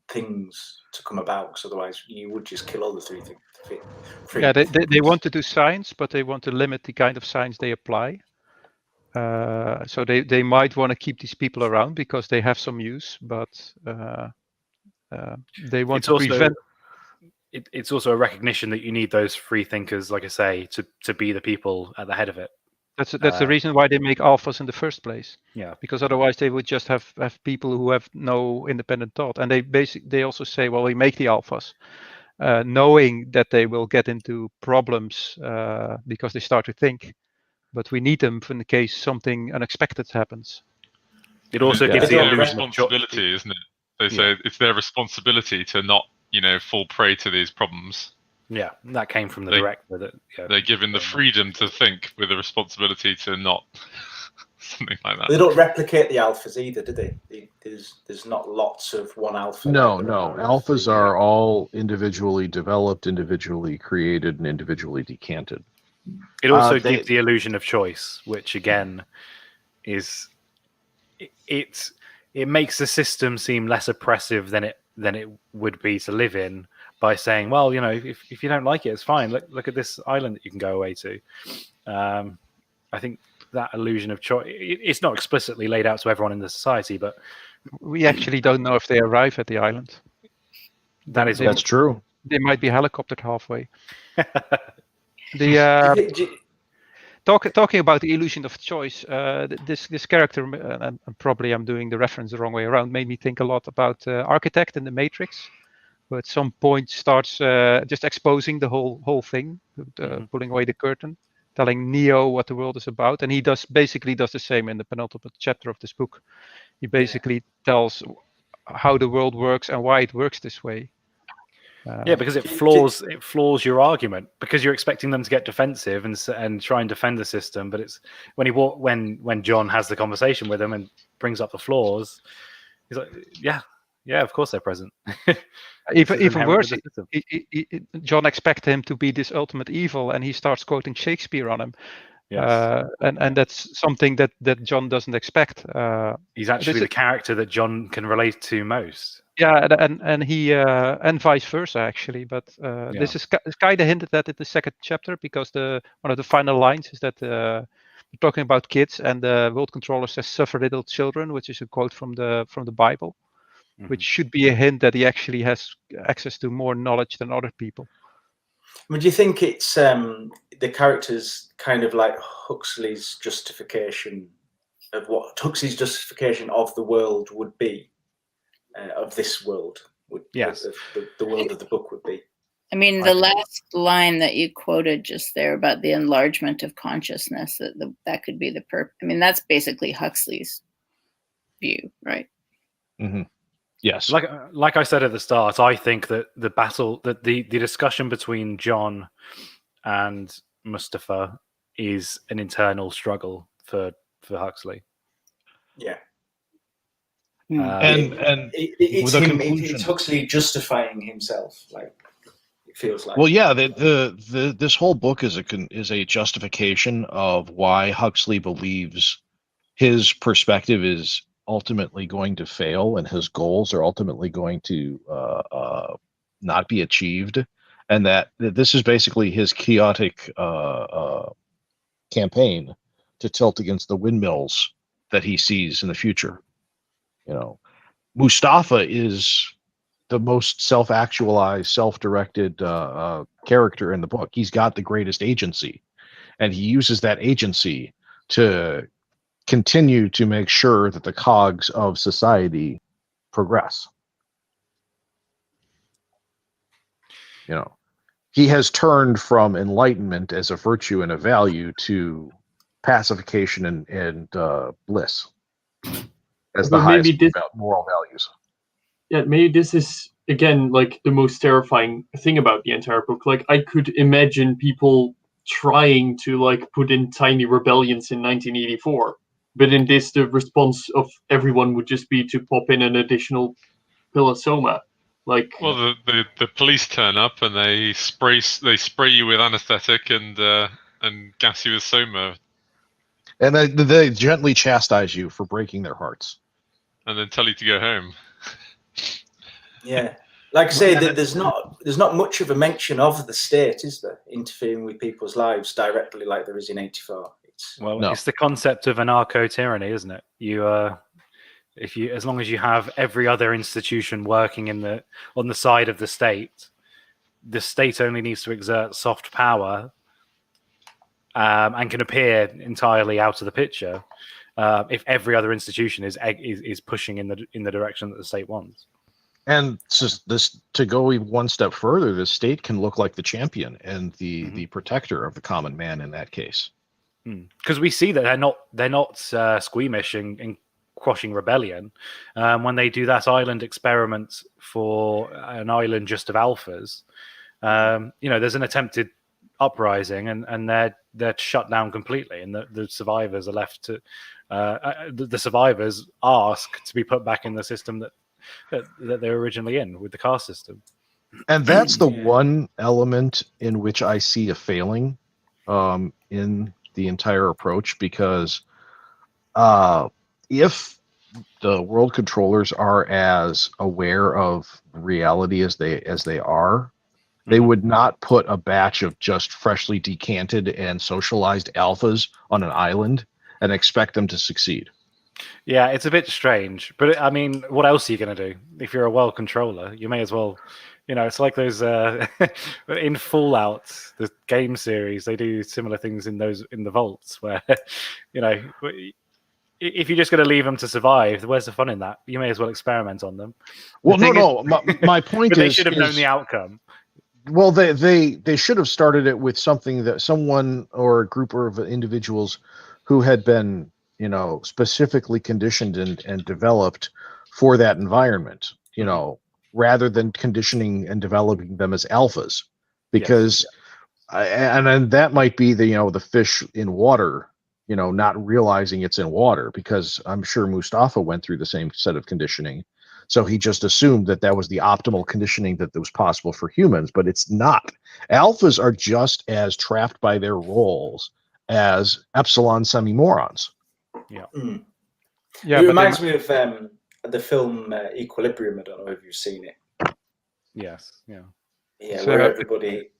things to come about, because otherwise you would just kill all the three things. Yeah, they want to do science, but they want to limit the kind of science they apply. So they might want to keep these people around because they have some use, but they want to prevent. It's also a recognition that you need those free thinkers, like I say, to be the people at the head of it. That's the reason why they make alphas in the first place. Yeah, because otherwise they would just have people who have no independent thought. And they also say, well, we make the alphas, knowing that they will get into problems because they start to think. But we need them in the case something unexpected happens. It also gives the illusion responsibility, isn't it? They say it's their responsibility to not, fall prey to these problems. Yeah, that came from the director. They're given the freedom to think with the responsibility to not something like that. They don't replicate the alphas either, do they? There's not lots of one alpha. No, like no. Alphas are all individually developed, individually created, and individually decanted. It also gives the illusion of choice, which again is it makes the system seem less oppressive than it would be to live in by saying, well, if you don't like it, it's fine. Look at this island that you can go away to. I think that illusion of choice, it's not explicitly laid out to everyone in the society, but we actually don't know if they arrive at the island. That's true. They might be helicoptered halfway. Talking about the illusion of choice, this character, and probably I'm doing the reference the wrong way around, made me think a lot about Architect in the Matrix, who at some point starts just exposing the whole thing, pulling away the curtain, telling Neo what the world is about, and he basically does the same in the penultimate chapter of this book. He basically tells how the world works and why it works this way. Because it flaws your argument, because you're expecting them to get defensive and try and defend the system, but it's when John has the conversation with him and brings up the flaws, he's like, yeah, of course they're present. Even worse, John expects him to be this ultimate evil, and he starts quoting Shakespeare on him. Yes. And that's something that John doesn't expect. He's actually the character that John can relate to most. Yeah, and he and vice versa actually. But this is kind of hinted at in the second chapter, because one of the final lines is that we're talking about kids, and the world controller says, "Suffer little children," which is a quote from the Bible, which should be a hint that he actually has access to more knowledge than other people. Would you think it's the characters kind of like Huxley's justification of what Huxley's justification of the world would be, of this world? Yes, the world of the book would be. I mean, the last line that you quoted just there about the enlargement of consciousness, that could be the purpose. I mean, that's basically Huxley's view, right? Mm-hmm. Yes. Like I said at the start, I think that the discussion between John and Mustafa is an internal struggle for Huxley. Yeah. And it's Huxley justifying himself, like it feels like. Well, yeah, this whole book is a justification of why Huxley believes his perspective is ultimately going to fail and his goals are ultimately going to not be achieved, and that this is basically his chaotic campaign to tilt against the windmills that he sees in the future. Mustafa is the most self-actualized, self-directed character in the book. He's got the greatest agency, and he uses that agency to continue to make sure that the cogs of society progress. He has turned from enlightenment as a virtue and a value to pacification and bliss as the highest moral values. Yeah, maybe this is again like the most terrifying thing about the entire book. Like, I could imagine people trying to like put in tiny rebellions in 1984. But in this, the response of everyone would just be to pop in an additional pilasoma. Well, the police turn up and they spray you with anesthetic and gas you with soma, and they gently chastise you for breaking their hearts, and then tell you to go home. Yeah, like I say, there's not much of a mention of the state, is there, interfering with people's lives directly like there is in 84. It's the concept of anarcho-tyranny, isn't it? As long as you have every other institution working on the side of the state only needs to exert soft power and can appear entirely out of the picture if every other institution is pushing in the direction that the state wants. And to go one step further, the state can look like the champion and the protector of the common man in that case. Because we see that they're not squeamish in quashing rebellion. When they do that island experiment for an island just of alphas, there's an attempted uprising, and they're shut down completely, and the survivors are left to the survivors ask to be put back in the system that they were originally in with the caste system. And that's the one element in which I see a failing in the entire approach, because if the world controllers are as aware of reality as they are, they would not put a batch of just freshly decanted and socialized alphas on an island and expect them to succeed. Yeah, it's a bit strange, but I mean, what else are you going to do if you're a world controller? You may as well, it's like those in Fallout, the game series. They do similar things in the vaults where, if you're just going to leave them to survive, where's the fun in that? You may as well experiment on them. Well, my point is, they should have known the outcome. Well, they should have started it with something that someone or a group of individuals who had been, specifically conditioned and developed for that environment, rather than conditioning and developing them as alphas, because, and that might be the fish in water, not realizing it's in water, because I'm sure Mustafa went through the same set of conditioning. So he just assumed that was the optimal conditioning that was possible for humans, but it's not. Alphas are just as trapped by their roles as epsilon semi-morons. Yeah. Mm. Yeah, it reminds me of the film Equilibrium. I don't know if you've seen it. Yes. Yeah. Yeah, So, where everybody,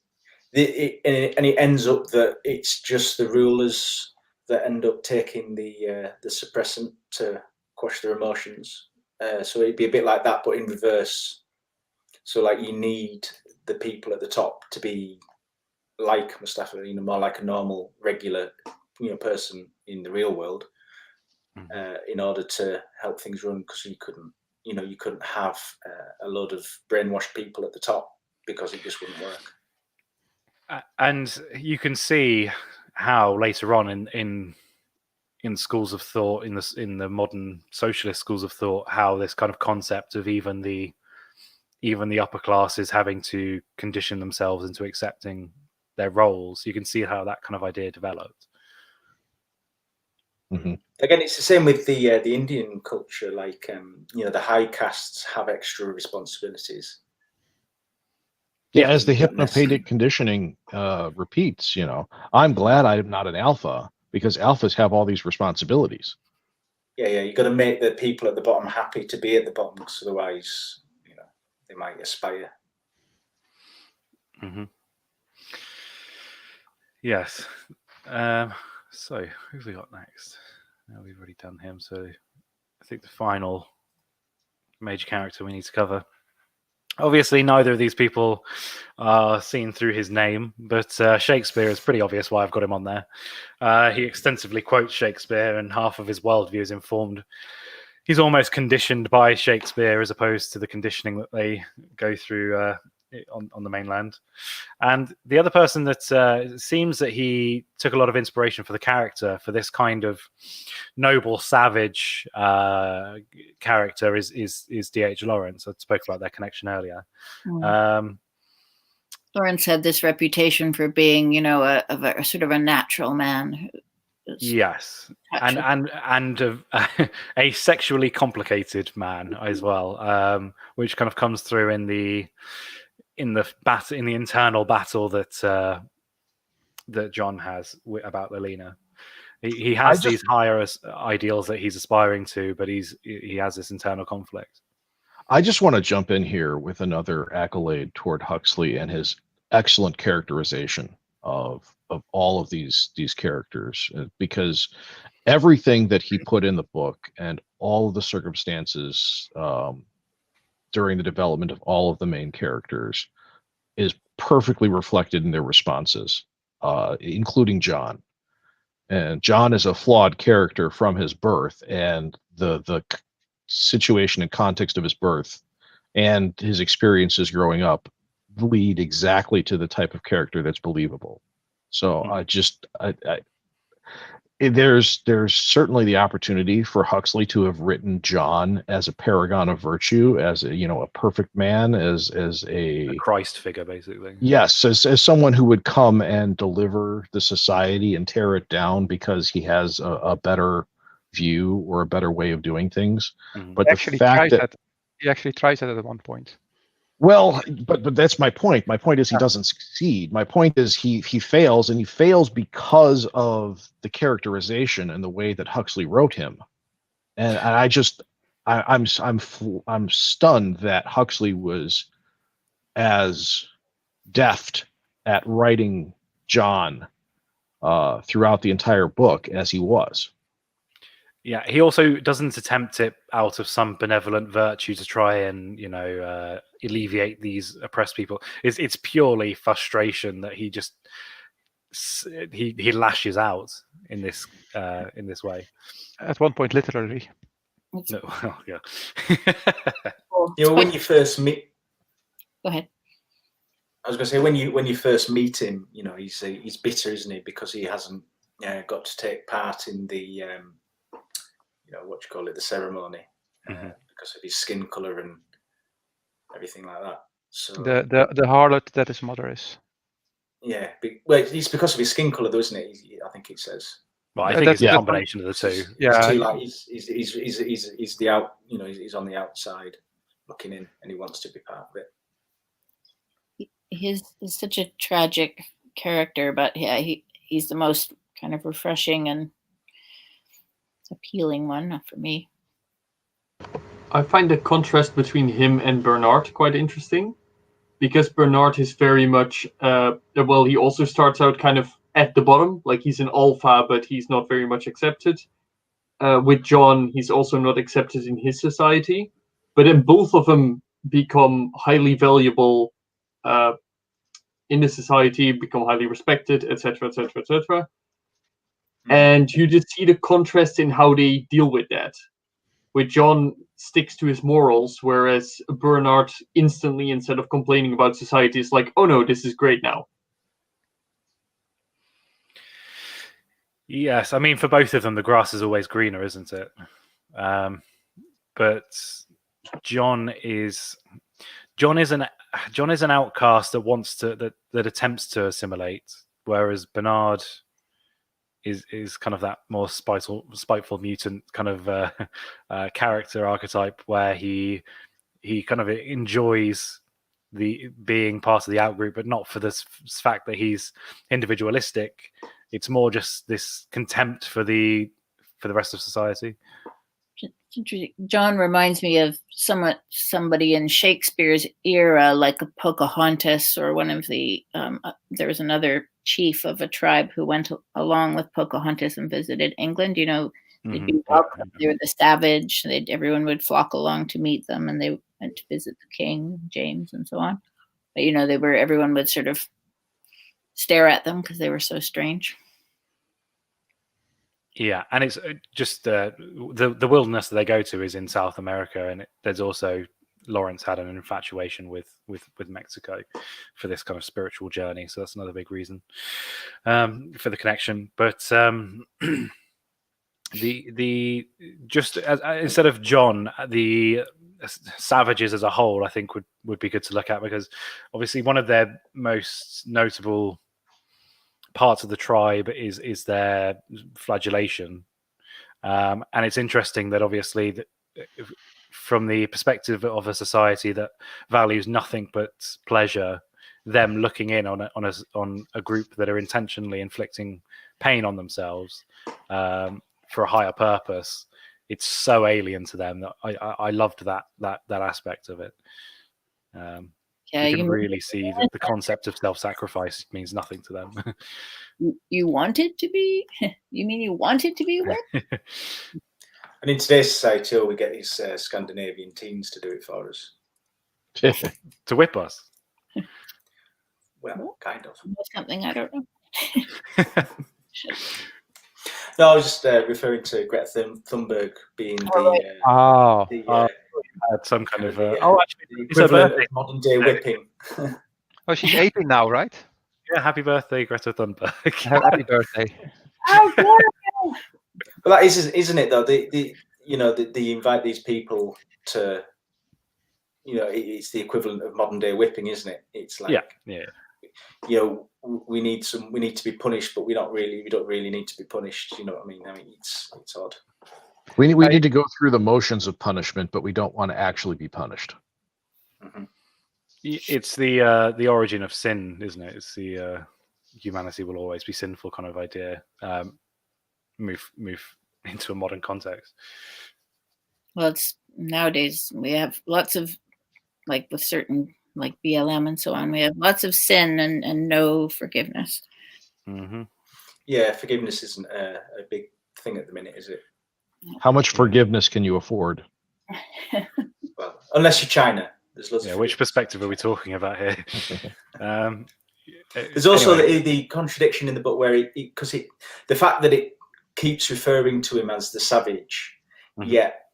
and it ends up that it's just the rulers that end up taking the suppressant to quash their emotions. So it'd be a bit like that, but in reverse. So like you need the people at the top to be like Mustafa, more like a normal, regular, person in the real world, in order to help things run. Because you couldn't have a load of brainwashed people at the top, because it just wouldn't work. And you can see how later on in schools of thought, in the modern socialist schools of thought, how this kind of concept of even the upper classes having to condition themselves into accepting their roles, you can see how that kind of idea developed. Mm-hmm. Again, it's the same with the Indian culture. Like the high castes have extra responsibilities. Yeah, as the hypnopedic conditioning repeats, I'm glad I'm not an alpha, because alphas have all these responsibilities. Yeah, you got to make the people at the bottom happy to be at the bottom, because otherwise, they might aspire. Mm-hmm. Yes. So who have we got next? Now we've already done him, so I think the final major character we need to cover. Obviously, neither of these people are seen through his name, but Shakespeare is pretty obvious why I've got him on there. He extensively quotes Shakespeare, and half of his worldview is informed. He's almost conditioned by Shakespeare, as opposed to the conditioning that they go through on the mainland. And the other person that seems that he took a lot of inspiration for the character, for this kind of noble, savage character, is D.H. Lawrence. I spoke about their connection earlier. Lawrence had this reputation for being, a sort of a natural man. Yes, and a sexually complicated man as well, which kind of comes through in the internal battle that John has about Lelina. He has these higher ideals that he's aspiring to, but he has this internal conflict. I just want to jump in here with another accolade toward Huxley and his excellent characterization of all of these characters, because everything that he put in the book and all of the circumstances during the development of all of the main characters is perfectly reflected in their responses, including John. And John is a flawed character from his birth, and the situation and context of his birth and his experiences growing up lead exactly to the type of character that's believable. So there's certainly the opportunity for Huxley to have written John as a paragon of virtue, as a perfect man, as a Christ figure, basically. Yes, as someone who would come and deliver the society and tear it down because he has a better view or a better way of doing things. Mhm. But the fact that he actually tries that at one point. well, but that's my point. My point is he doesn't succeed. My point is he fails, and he fails because of the characterization and the way that Huxley wrote him. And I'm stunned that Huxley was as deft at writing John throughout the entire book as he was. Yeah, he also doesn't attempt it out of some benevolent virtue to try and alleviate these oppressed people. It's purely frustration that he just he lashes out in this way. At one point, literally. No, oh, yeah. When you first meet. Go ahead. I was going to say when you first meet him, he's bitter, isn't he? Because he hasn't got to take part in the the ceremony because of his skin color and everything like that. So the harlot that his mother is. Yeah, it's because of his skin color, though, isn't it? I think it says. Well, I think it's a combination of the two. Yeah, he's the out. He's on the outside, looking in, and he wants to be part of it. He's such a tragic character, but yeah, he's the most kind of refreshing and appealing one for me. I find the contrast between him and Bernard quite interesting, because Bernard is very much he also starts out kind of at the bottom, like he's an alpha, but he's not very much accepted. With John, he's also not accepted in his society, but then both of them become highly valuable in the society, become highly respected, etc., etc., etc. And you just see the contrast in how they deal with that. With John sticks to his morals, whereas Bernard instantly, instead of complaining about society, is like, "Oh no, this is great now." Yes, I mean for both of them, the grass is always greener, isn't it? But John is an outcast that wants to that attempts to assimilate, whereas Bernard is kind of that more spiteful mutant kind of character archetype where he kind of enjoys the being part of the outgroup, but not for this fact that he's individualistic. It's more just this contempt for the rest of society. John reminds me of somebody in Shakespeare's era, like a Pocahontas, or one of the. There was another chief of a tribe who went along with Pocahontas and visited England. They'd be welcome. They were the savage. Everyone would flock along to meet them, and they went to visit the king, James, and so on. But everyone would sort of stare at them because they were so strange. Yeah, and it's just the wilderness that they go to is in South America, and there's also Lawrence had an infatuation with Mexico for this kind of spiritual journey, so that's another big reason for the connection. But instead of John, the savages as a whole, I think would be good to look at, because obviously one of their most notable parts of the tribe is their flagellation, and it's interesting that obviously from the perspective of a society that values nothing but pleasure, them looking in on a group that are intentionally inflicting pain on themselves for a higher purpose, it's so alien to them that I loved that aspect of it. You can really see that the concept of self-sacrifice means nothing to them. You want it to be? You mean you want it to be whipped? And in today's society, we get these Scandinavian teens to do it for us. To whip us? Well, kind of. Something I don't know. No, I was just referring to Greta Thunberg being had some kind of actually, the equivalent of modern day whipping. Oh, she's 18 now, right? Yeah, happy birthday, Greta Thunberg. Happy birthday. Oh, But that isn't it though? They invite these people to, it's the equivalent of modern day whipping, isn't it? It's like, we need to be punished, but we don't really need to be punished. You know what I mean? It's odd. We need to go through the motions of punishment, but we don't want to actually be punished. Mm-hmm. It's the origin of sin, isn't it? It's the humanity will always be sinful kind of idea. Move into a modern context. Well, it's nowadays we have lots of, like with certain like BLM and so on, we have lots of sin and no forgiveness. Mm-hmm. Yeah, forgiveness isn't a big thing at the minute, is it? How much forgiveness can you afford? Well, unless you're China. There's lots of which perspective are we talking about here? There's also the contradiction in the book where the fact that it keeps referring to him as the savage, yet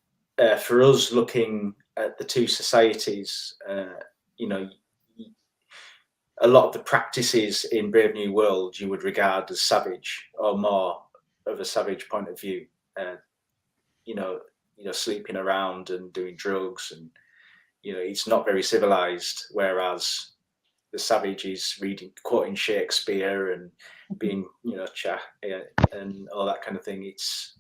for us looking at the two societies, a lot of the practices in Brave New World you would regard as savage, or more of a savage point of view. Sleeping around and doing drugs, and it's not very civilized. Whereas the savage is quoting Shakespeare and being, and all that kind of thing. It's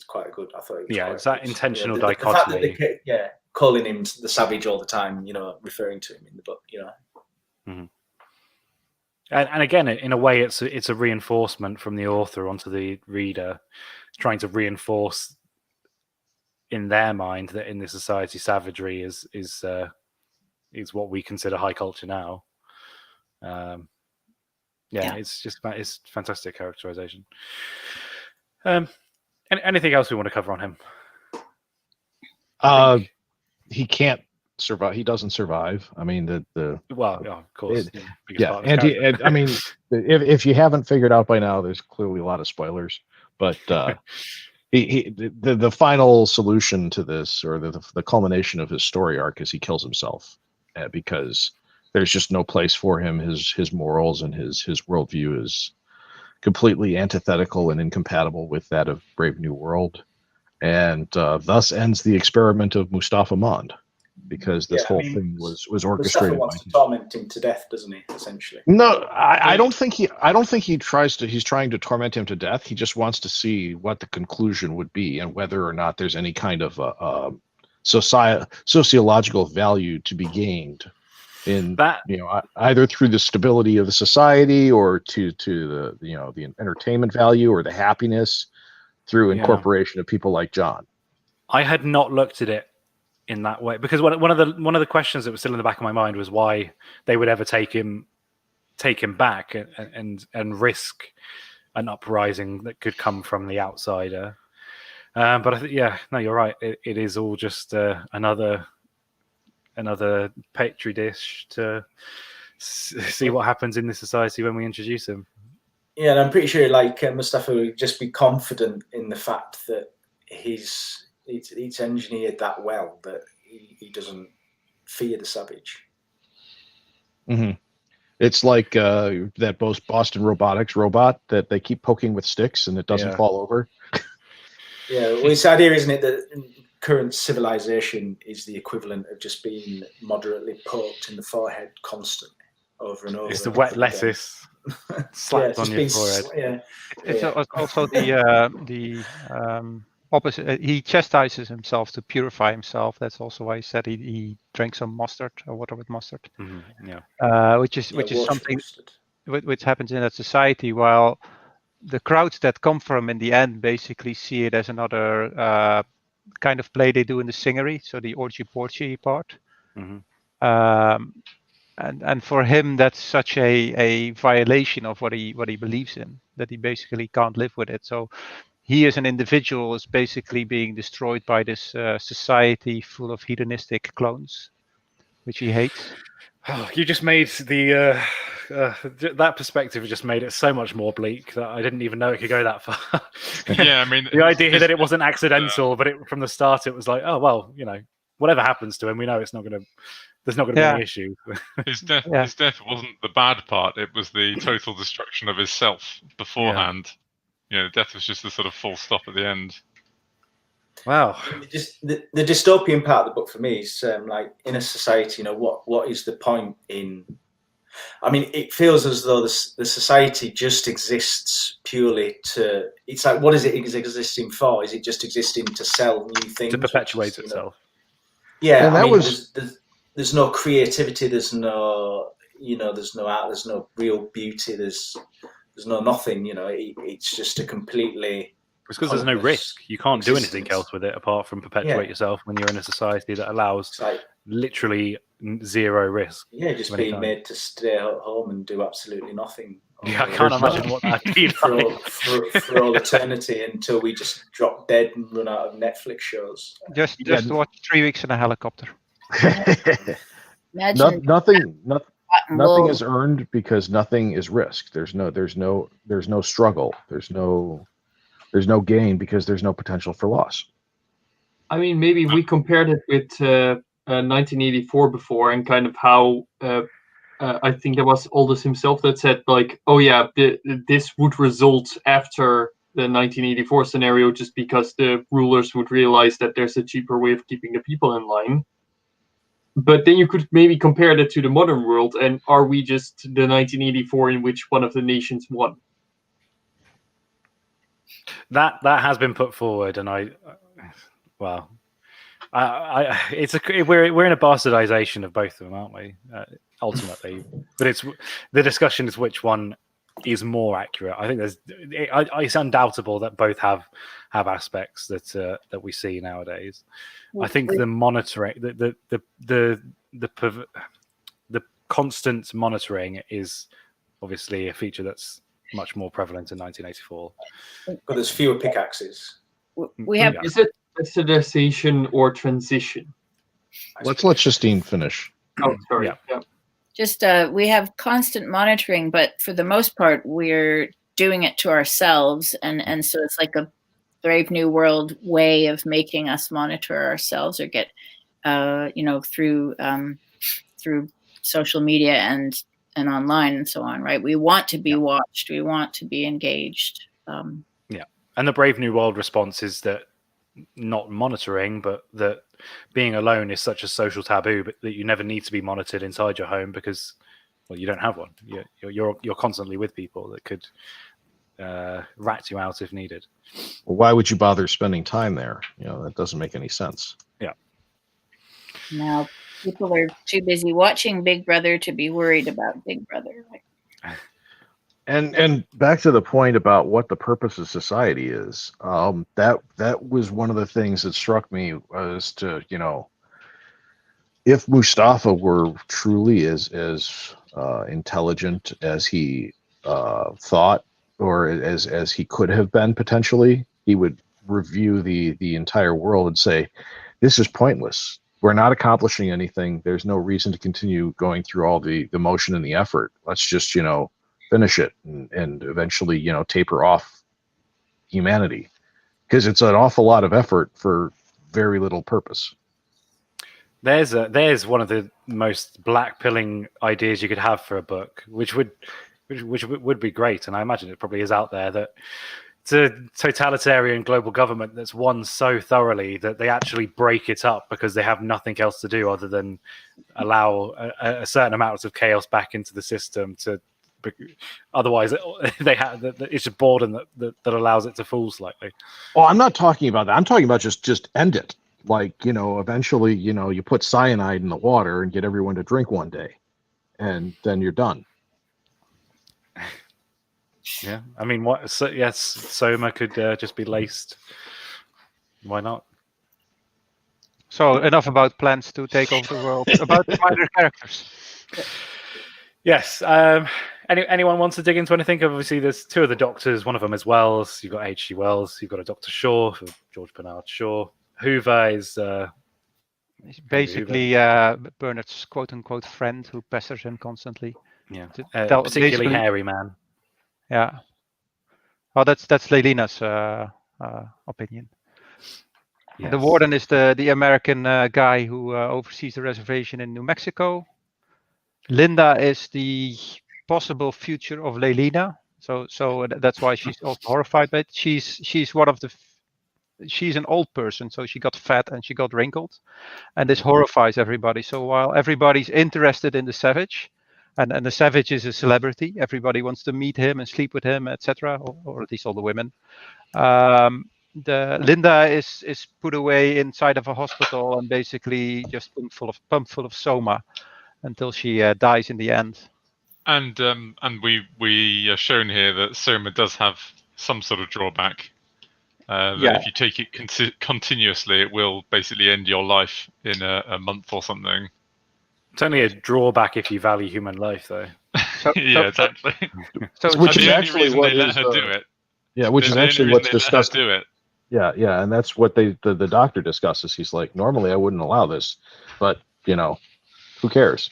quite good. I thought. It's that intentional dichotomy. The fact that calling him the savage all the time, referring to him in the book, Mm-hmm. And again, in a way, it's a reinforcement from the author onto the reader, trying to reinforce in their mind that in this society, savagery is what we consider high culture now. It's fantastic characterization. Anything else we want to cover on him? He can't survive. He doesn't survive. I mean, of course. I mean, if you haven't figured out by now, there's clearly a lot of spoilers. But the final solution to this, or the culmination of his story arc, is he kills himself because there's just no place for him. His morals and his worldview is completely antithetical and incompatible with that of Brave New World, and thus ends the experiment of Mustafa Mond, because this whole thing was orchestrated. Mustafa wants to torment him to death, doesn't he? Essentially. No, I don't think he's trying to torment him to death. He just wants to see what the conclusion would be and whether or not there's any kind of sociological value to be gained in that, either through the stability of the society or to the entertainment value or the happiness through incorporation of people like John. I had not looked at it in that way, because one of the questions that was still in the back of my mind was why they would ever take him back and risk an uprising that could come from the outsider. But I think, you're right. It is all just another petri dish to see what happens in this society when we introduce him. Yeah, and I'm pretty sure Mustafa would just be confident in the fact that it's engineered that well that he doesn't fear the savage. Mm-hmm. It's like that Boston Robotics robot that they keep poking with sticks and it doesn't fall over. Yeah, well, it's the idea, isn't it, that current civilization is the equivalent of just being moderately poked in the forehead constantly over and over. It's the wet lettuce slapped on your forehead. It's also the opposite. He chastises himself to purify himself. That's also why he said he drank some mustard or water with mustard. Mm-hmm. Which is something which happens in that society, while the crowds that come from in the end basically see it as another kind of play they do in the singery, so the orgy porgy part. Mm-hmm. And for him that's such a violation of what he believes in, that he basically can't live with it. So he as an individual is basically being destroyed by this society full of hedonistic clones, which he hates. Oh, you just made that perspective just made it so much more bleak that I didn't even know it could go that far. Yeah, I mean, the idea that it wasn't accidental, but from the start it was like, oh well, whatever happens to him, we know there's not going to be any issue. His death wasn't the bad part; it was the total destruction of his self beforehand. death was just the sort of full stop at the end. Wow. Just the dystopian part of the book for me is like, in a society, what is the point in? I mean, it feels as though the society just exists purely to. It's like, what is it existing for? Is it just existing to sell new things? To perpetuate itself. Yeah, And I mean, was... there's no creativity. There's no, there's no art. There's no real beauty. There's no nothing. It's just a completely. It's because there's no risk. You can't do anything else with it apart from perpetuate yourself when you're in a society that allows literally zero risk. Yeah, just being made to stay at home and do absolutely nothing. Yeah, I can't imagine what that'd be like. for all eternity until we just drop dead and run out of Netflix shows. Just watch 3 weeks in a helicopter. Nothing is earned because nothing is risked. There's no struggle. There's no gain because there's no potential for loss. I mean, maybe we compared it with 1984 before, and kind of how I think there was Aldous himself that said, like, oh yeah, this would result after the 1984 scenario, just because the rulers would realize that there's a cheaper way of keeping the people in line. But then you could maybe compare that to the modern world, and are we just the 1984 in which one of the nations won? That has been put forward, and we're in a bastardization of both of them, aren't we? Ultimately, but the discussion is which one is more accurate. I think it's undoubtable that both have aspects that we see nowadays. I think the monitoring, the constant monitoring is obviously a feature that's much more prevalent in 1984. But there's fewer pickaxes. We have. Is it bastardization or transition? Let's let Justine finish. Oh, sorry. Yeah. Just we have constant monitoring, but for the most part, we're doing it to ourselves, and so it's like a Brave New World way of making us monitor ourselves or get, through social media and online and so on, right? We want to be watched. We want to be engaged. And the Brave New World response is that not monitoring, but that being alone is such a social taboo, but that you never need to be monitored inside your home because, well, you don't have one. You're constantly with people that could rat you out if needed. Well, why would you bother spending time there? That doesn't make any sense. Yeah. Now people are too busy watching Big Brother to be worried about Big Brother. And back to the point about what the purpose of society is. That was one of the things that struck me as to, if Mustafa were truly as intelligent as he thought, or as he could have been potentially, he would review the entire world and say, this is pointless. We're not accomplishing anything. There's no reason to continue going through all the motion and the effort. Let's just, finish it and eventually, taper off humanity, because it's an awful lot of effort for very little purpose. There's one of the most black-pilling ideas you could have for a book, which would be great, and I imagine it probably is out there, that it's a totalitarian global government that's won so thoroughly that they actually break it up because they have nothing else to do other than allow a certain amount of chaos back into the system. Otherwise, it's a boredom that allows it to fall slightly. Oh, I'm not talking about that. I'm talking about just end it. Like, eventually, you put cyanide in the water and get everyone to drink one day, and then you're done. Yeah, I mean, yes, Soma could just be laced. Why not? So enough about plans to take over the world. About the minor characters. Yes. Anyone wants to dig into anything? Obviously, there's two of the doctors. One of them is Wells. You've got H.G. Wells. You've got a Dr. Shaw, George Bernard Shaw. Hoover is he's basically Bernard's quote-unquote friend who pesters him constantly. Yeah, particularly hairy man. Yeah. Well, that's Lelina's opinion. Yes. The warden is the American guy who oversees the reservation in New Mexico. Linda is the possible future of Lelina, So that's why she's also horrified. But she's she's an old person, so she got fat and she got wrinkled, and this horrifies everybody. So while everybody's interested in the savage, and the savage is a celebrity, everybody wants to meet him and sleep with him, etc., or at least all the women. The Linda is put away inside of a hospital and basically just pumped full of soma until she dies in the end. And we are shown here that soma does have some sort of drawback. That if you take it continuously, it will basically end your life in a month or something. It's only a drawback if you value human life, though. Yeah, exactly. Which is the only actually reason what they let is, her do it. Yeah, which is The actually only what's reason they let her discussed. do it. Yeah, and that's what the doctor discusses. He's like, normally I wouldn't allow this, but who cares?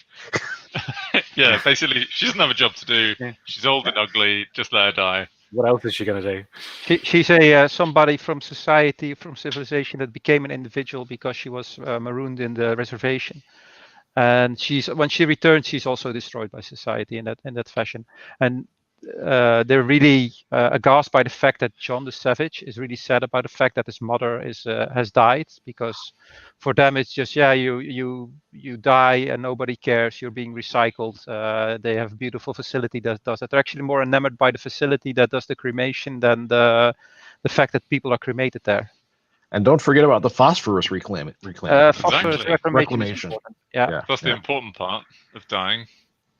Yeah, basically, she doesn't have a job to do. Yeah. She's old and ugly. Just let her die. What else is she going to do? She's a somebody from society, from civilization that became an individual because she was marooned in the reservation. And when she returns, she's also destroyed by society in that fashion. And they're really aghast by the fact that John the Savage is really sad about the fact that his mother has died, because for them it's just you die and nobody cares. You're being recycled. They have a beautiful facility that does it. They're actually more enamored by the facility that does the cremation than the fact that people are cremated there. And don't forget about the phosphorus reclaiming. Phosphorus Exactly. reclamation. Yeah. That's the important part of dying.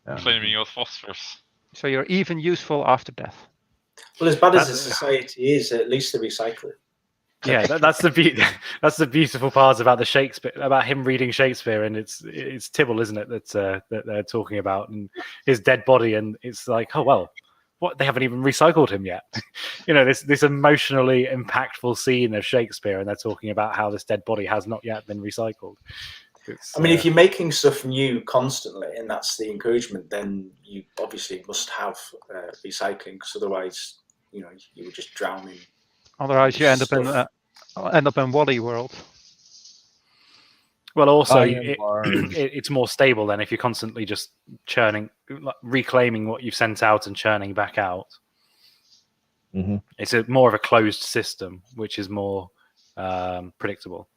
Yeah. Claiming your phosphorus. So you're even useful after death. Well, as bad as the society is, at least they recycle it. Yeah, that's the beautiful part about the Shakespeare, about him reading Shakespeare, and it's Tibble, isn't it, that they're talking about, and his dead body, and it's like, oh well, what, they haven't even recycled him yet. This emotionally impactful scene of Shakespeare, and they're talking about how this dead body has not yet been recycled. If you're making stuff new constantly, and that's the encouragement, then you obviously must have recycling, because otherwise, you would just drown in. Otherwise, you end up in Wally World. Well, also, it's more stable then if you're constantly just churning, reclaiming what you've sent out and churning back out. Mm-hmm. It's more of a closed system, which is more predictable.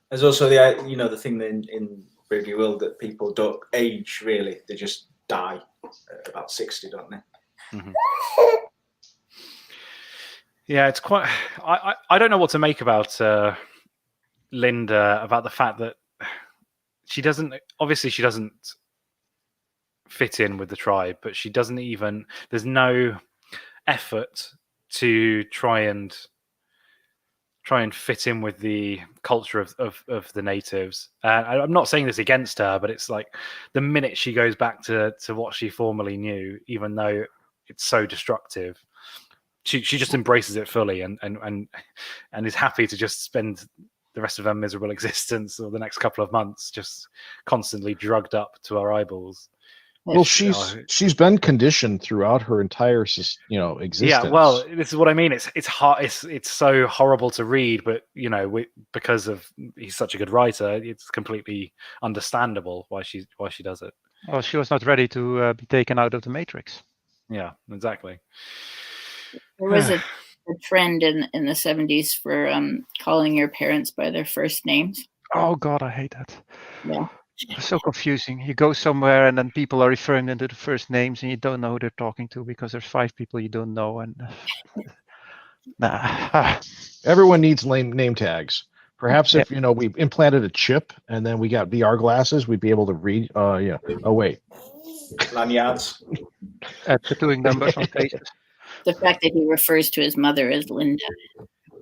There's also the thing in Brave New World that people don't age really; they just die at about 60, don't they? Mm-hmm. Yeah, it's quite. I don't know what to make about Linda, about the fact that she doesn't fit in with the tribe, but she doesn't even. There's no effort to try and fit in with the culture of the natives. I'm not saying this against her, but it's like the minute she goes back to what she formerly knew, even though it's so destructive, she just embraces it fully and is happy to just spend the rest of her miserable existence or the next couple of months just constantly drugged up to her eyeballs. Well, she's been conditioned throughout her entire existence. Yeah, well, this is what I mean. It's hard. It's so horrible to read, but because of he's such a good writer, it's completely understandable why she does it. Well, she was not ready to be taken out of the Matrix. Yeah, exactly. There was a trend in the 70s for calling your parents by their first names. Oh God, I hate that. Yeah. It's so confusing. You go somewhere and then people are referring them to the first names and you don't know who they're talking to because there's 5 people you don't know. And everyone needs name tags. Perhaps if we implanted a chip and then we got VR glasses, we'd be able to read. Oh wait, lanyards. Tattooing numbers on faces. The fact that he refers to his mother as Linda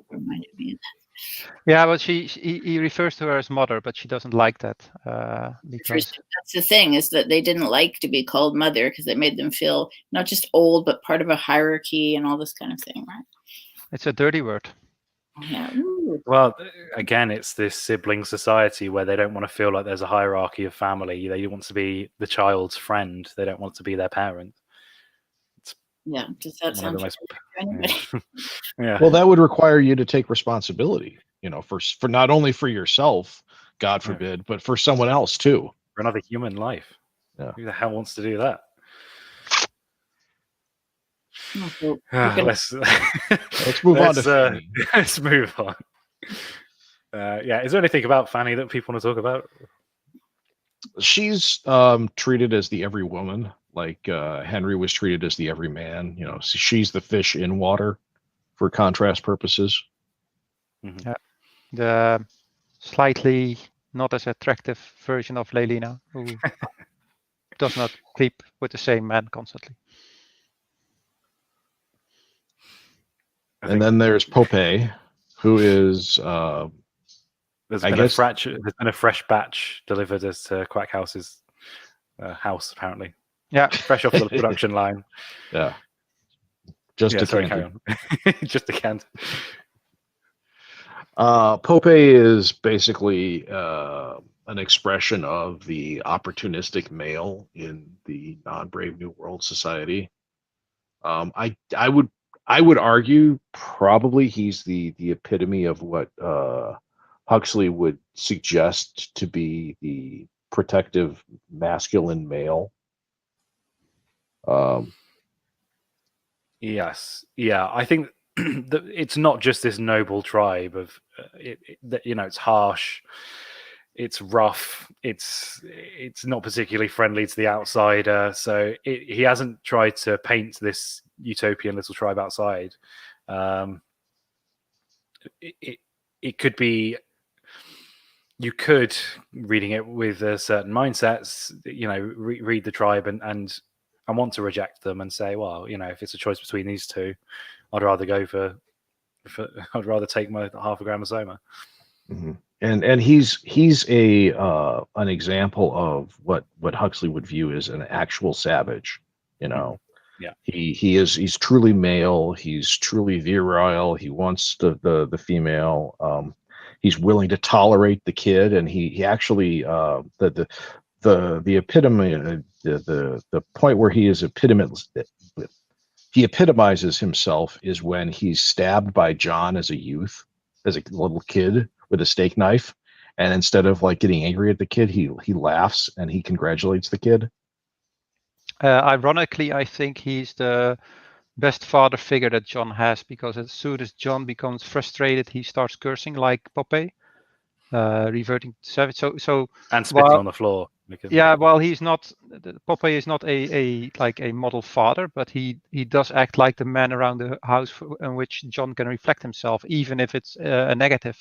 reminded me of that. Yeah, but he refers to her as mother, but she doesn't like that. Because that's the thing, is that they didn't like to be called mother because it made them feel not just old, but part of a hierarchy and all this kind of thing, right? It's a dirty word. Yeah. Well, again, it's this sibling society where they don't want to feel like there's a hierarchy of family. They want to be the child's friend. They don't want to be their parent. Yeah, does that sound nice? Yeah. Well, that would require you to take responsibility, for not only for yourself, God forbid, but for someone else too. For another human life. Yeah. Who the hell wants to do that? Okay. Let's move on to Fanny. Let's move on. Yeah, is there anything about Fanny that people want to talk about? She's treated as the every woman, like Henry was treated as the every man. You know, she's the fish in water for contrast purposes. Mm-hmm. Yeah. The slightly not as attractive version of Lelina, who does not sleep with the same man constantly. And then there's Pope, who is there's been a fresh batch delivered as Quack House's house, apparently. Yeah, fresh off the production line. Yeah, just a carry can. on. Just a can. Pope is basically an expression of the opportunistic male in the non-Brave New World society. I would argue probably he's the epitome of what Huxley would suggest to be the protective masculine male. Yes, yeah, I think that it's not just this noble tribe of it's harsh, it's rough, it's not particularly friendly to the outsider. So he hasn't tried to paint this utopian little tribe outside. It could be, you could, reading it with certain mindsets, read the tribe and want to reject them and say, well, if it's a choice between these two, I'd rather go for I'd rather take my half a gram of Soma. Mm-hmm. And he's a an example of what Huxley would view as an actual savage. Yeah, he's truly male. He's truly virile. He wants the female. He's willing to tolerate the kid, and he actually the epitome, the point where he epitomizes himself is when he's stabbed by John as a youth, as a little kid with a steak knife, and instead of like getting angry at the kid, he laughs and he congratulates the kid. Ironically, I think he's the best father figure that John has, because as soon as John becomes frustrated, he starts cursing like Pope, reverting to savage. So and spitting on the floor. Yeah, well, he's not. Pope is not a model father, but he does act like the man around the house in which John can reflect himself, even if it's a negative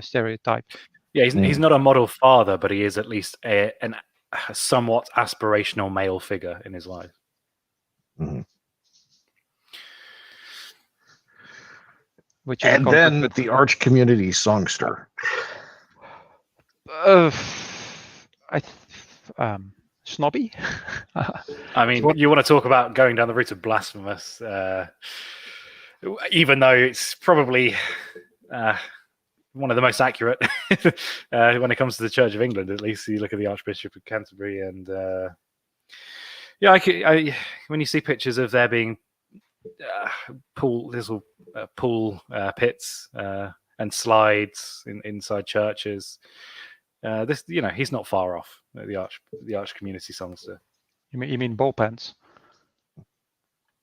stereotype. Yeah, he's not a model father, but he is at least a somewhat aspirational male figure in his life. Mm-hmm. And then the arch community songster. Snobby. I mean, you want to talk about going down the route of blasphemous, even though it's probably one of the most accurate when it comes to the Church of England. At least you look at the Archbishop of Canterbury, and when you see pictures of there being pool pits and slides inside churches. He's not far off the arch community songster. You mean ball pens?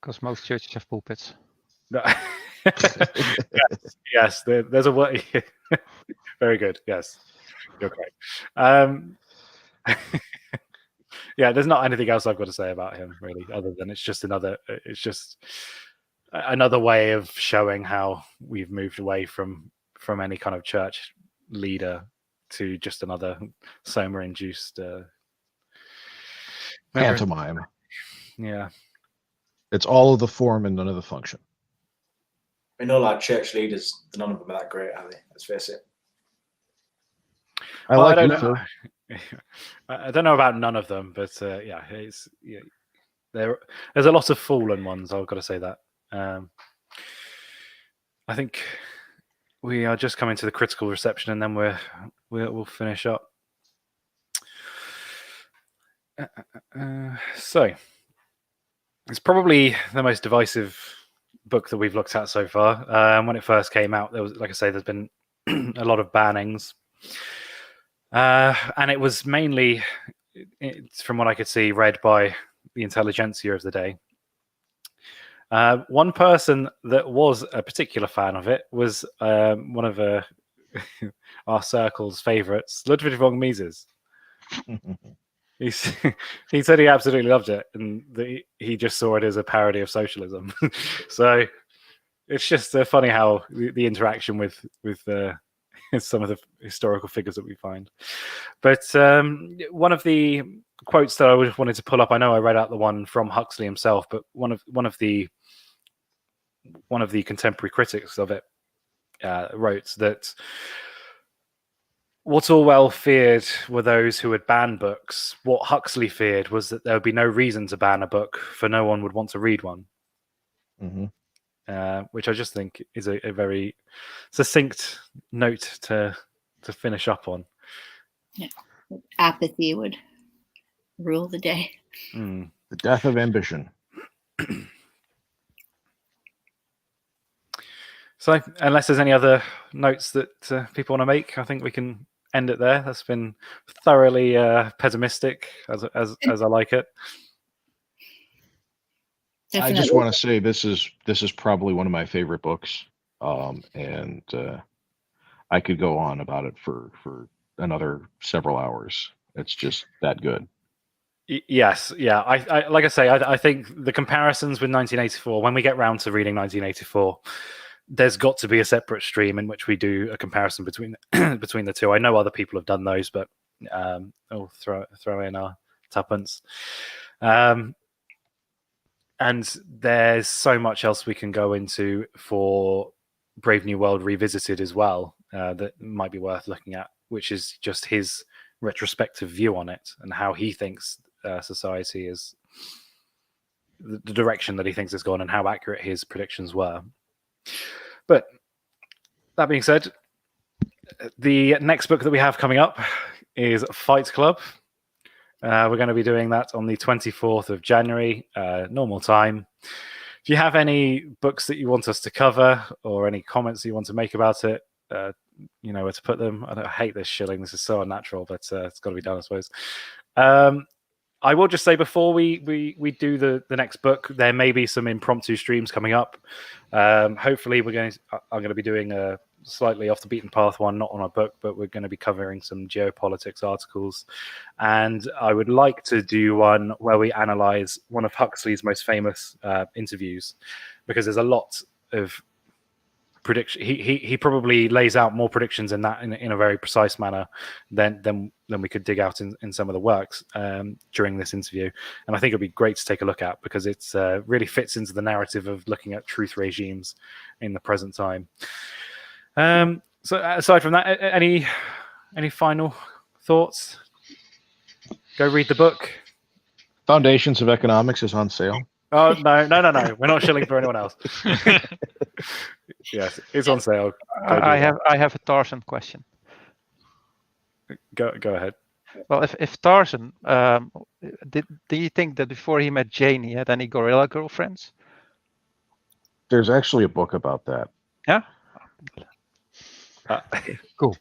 Because most churches have pulpits. No. yes, there's a way. Very good. Yes, you're correct. Yeah, there's not anything else I've got to say about him really, other than it's just another way of showing how we've moved away from any kind of church leader to just another Soma-induced pantomime. Yeah, it's all of the form and none of the function. I know, like church leaders, none of them are that great, are they? Let's face it. I don't know about none of them, but there's a lot of fallen ones. I've got to say that. I think we are just coming to the critical reception, and then we'll finish up. So it's probably the most divisive book that we've looked at so far. When it first came out, there was, like I say, there's been a lot of bannings, and it was mainly, from what I could see, read by the intelligentsia of the day. One person that was a particular fan of it was one of our circle's favourites, Ludwig von Mises. He said he absolutely loved it, and he just saw it as a parody of socialism. So it's just funny how the interaction with some of the historical figures that we find. But one of the quotes that I wanted to pull up, I know I read out the one from Huxley himself, but one of the contemporary critics of it wrote that what Orwell feared were those who would ban books. What Huxley feared was that there would be no reason to ban a book, for no one would want to read one. Mm-hmm. Which I just think is a very succinct note to finish up on. Yeah. Apathy would rule the day. The death of ambition. So, unless there's any other notes that people want to make, I think we can end it there. That's been thoroughly pessimistic, as I like it. Definitely. I just want to say this is probably one of my favorite books, and I could go on about it for another several hours. It's just that good. Yes, yeah. I like I say, I think the comparisons with 1984. When we get round to reading 1984. There's got to be a separate stream in which we do a comparison between between the two. I know other people have done those, but I'll throw in our tuppence. And there's so much else we can go into for Brave New World Revisited as well that might be worth looking at, which is just his retrospective view on it and how he thinks society is, the direction that he thinks it's gone, and how accurate his predictions were. But that being said, the next book that we have coming up is Fight Club. We're going to be doing that on the 24th of January, normal time. If you have any books that you want us to cover or any comments you want to make about it, you know where to put them. I hate this shilling. This is so unnatural, but it's got to be done, I suppose. I will just say before we do the next book, there may be some impromptu streams coming up. Hopefully, I'm going to be doing a slightly off the beaten path one, not on a book, but we're going to be covering some geopolitics articles. And I would like to do one where we analyze one of Huxley's most famous interviews, because there's a lot of prediction. He probably lays out more predictions in that in a very precise manner than we could dig out in some of the works during this interview. And I think it'd be great to take a look at, because it's really fits into the narrative of looking at truth regimes in the present time. So aside from that, any final thoughts? Go read the book. Foundations of Economics is on sale. Oh, no. We're not shilling for anyone else. Yes, it's on sale. I have a Tarzan question. Go ahead. Well, if Tarzan, do you think that before he met Jane, he had any gorilla girlfriends? There's actually a book about that. Yeah. Cool.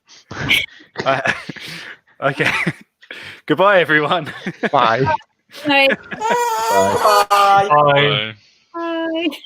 Okay. Goodbye, everyone. Bye. Bye. Bye. Bye. Bye.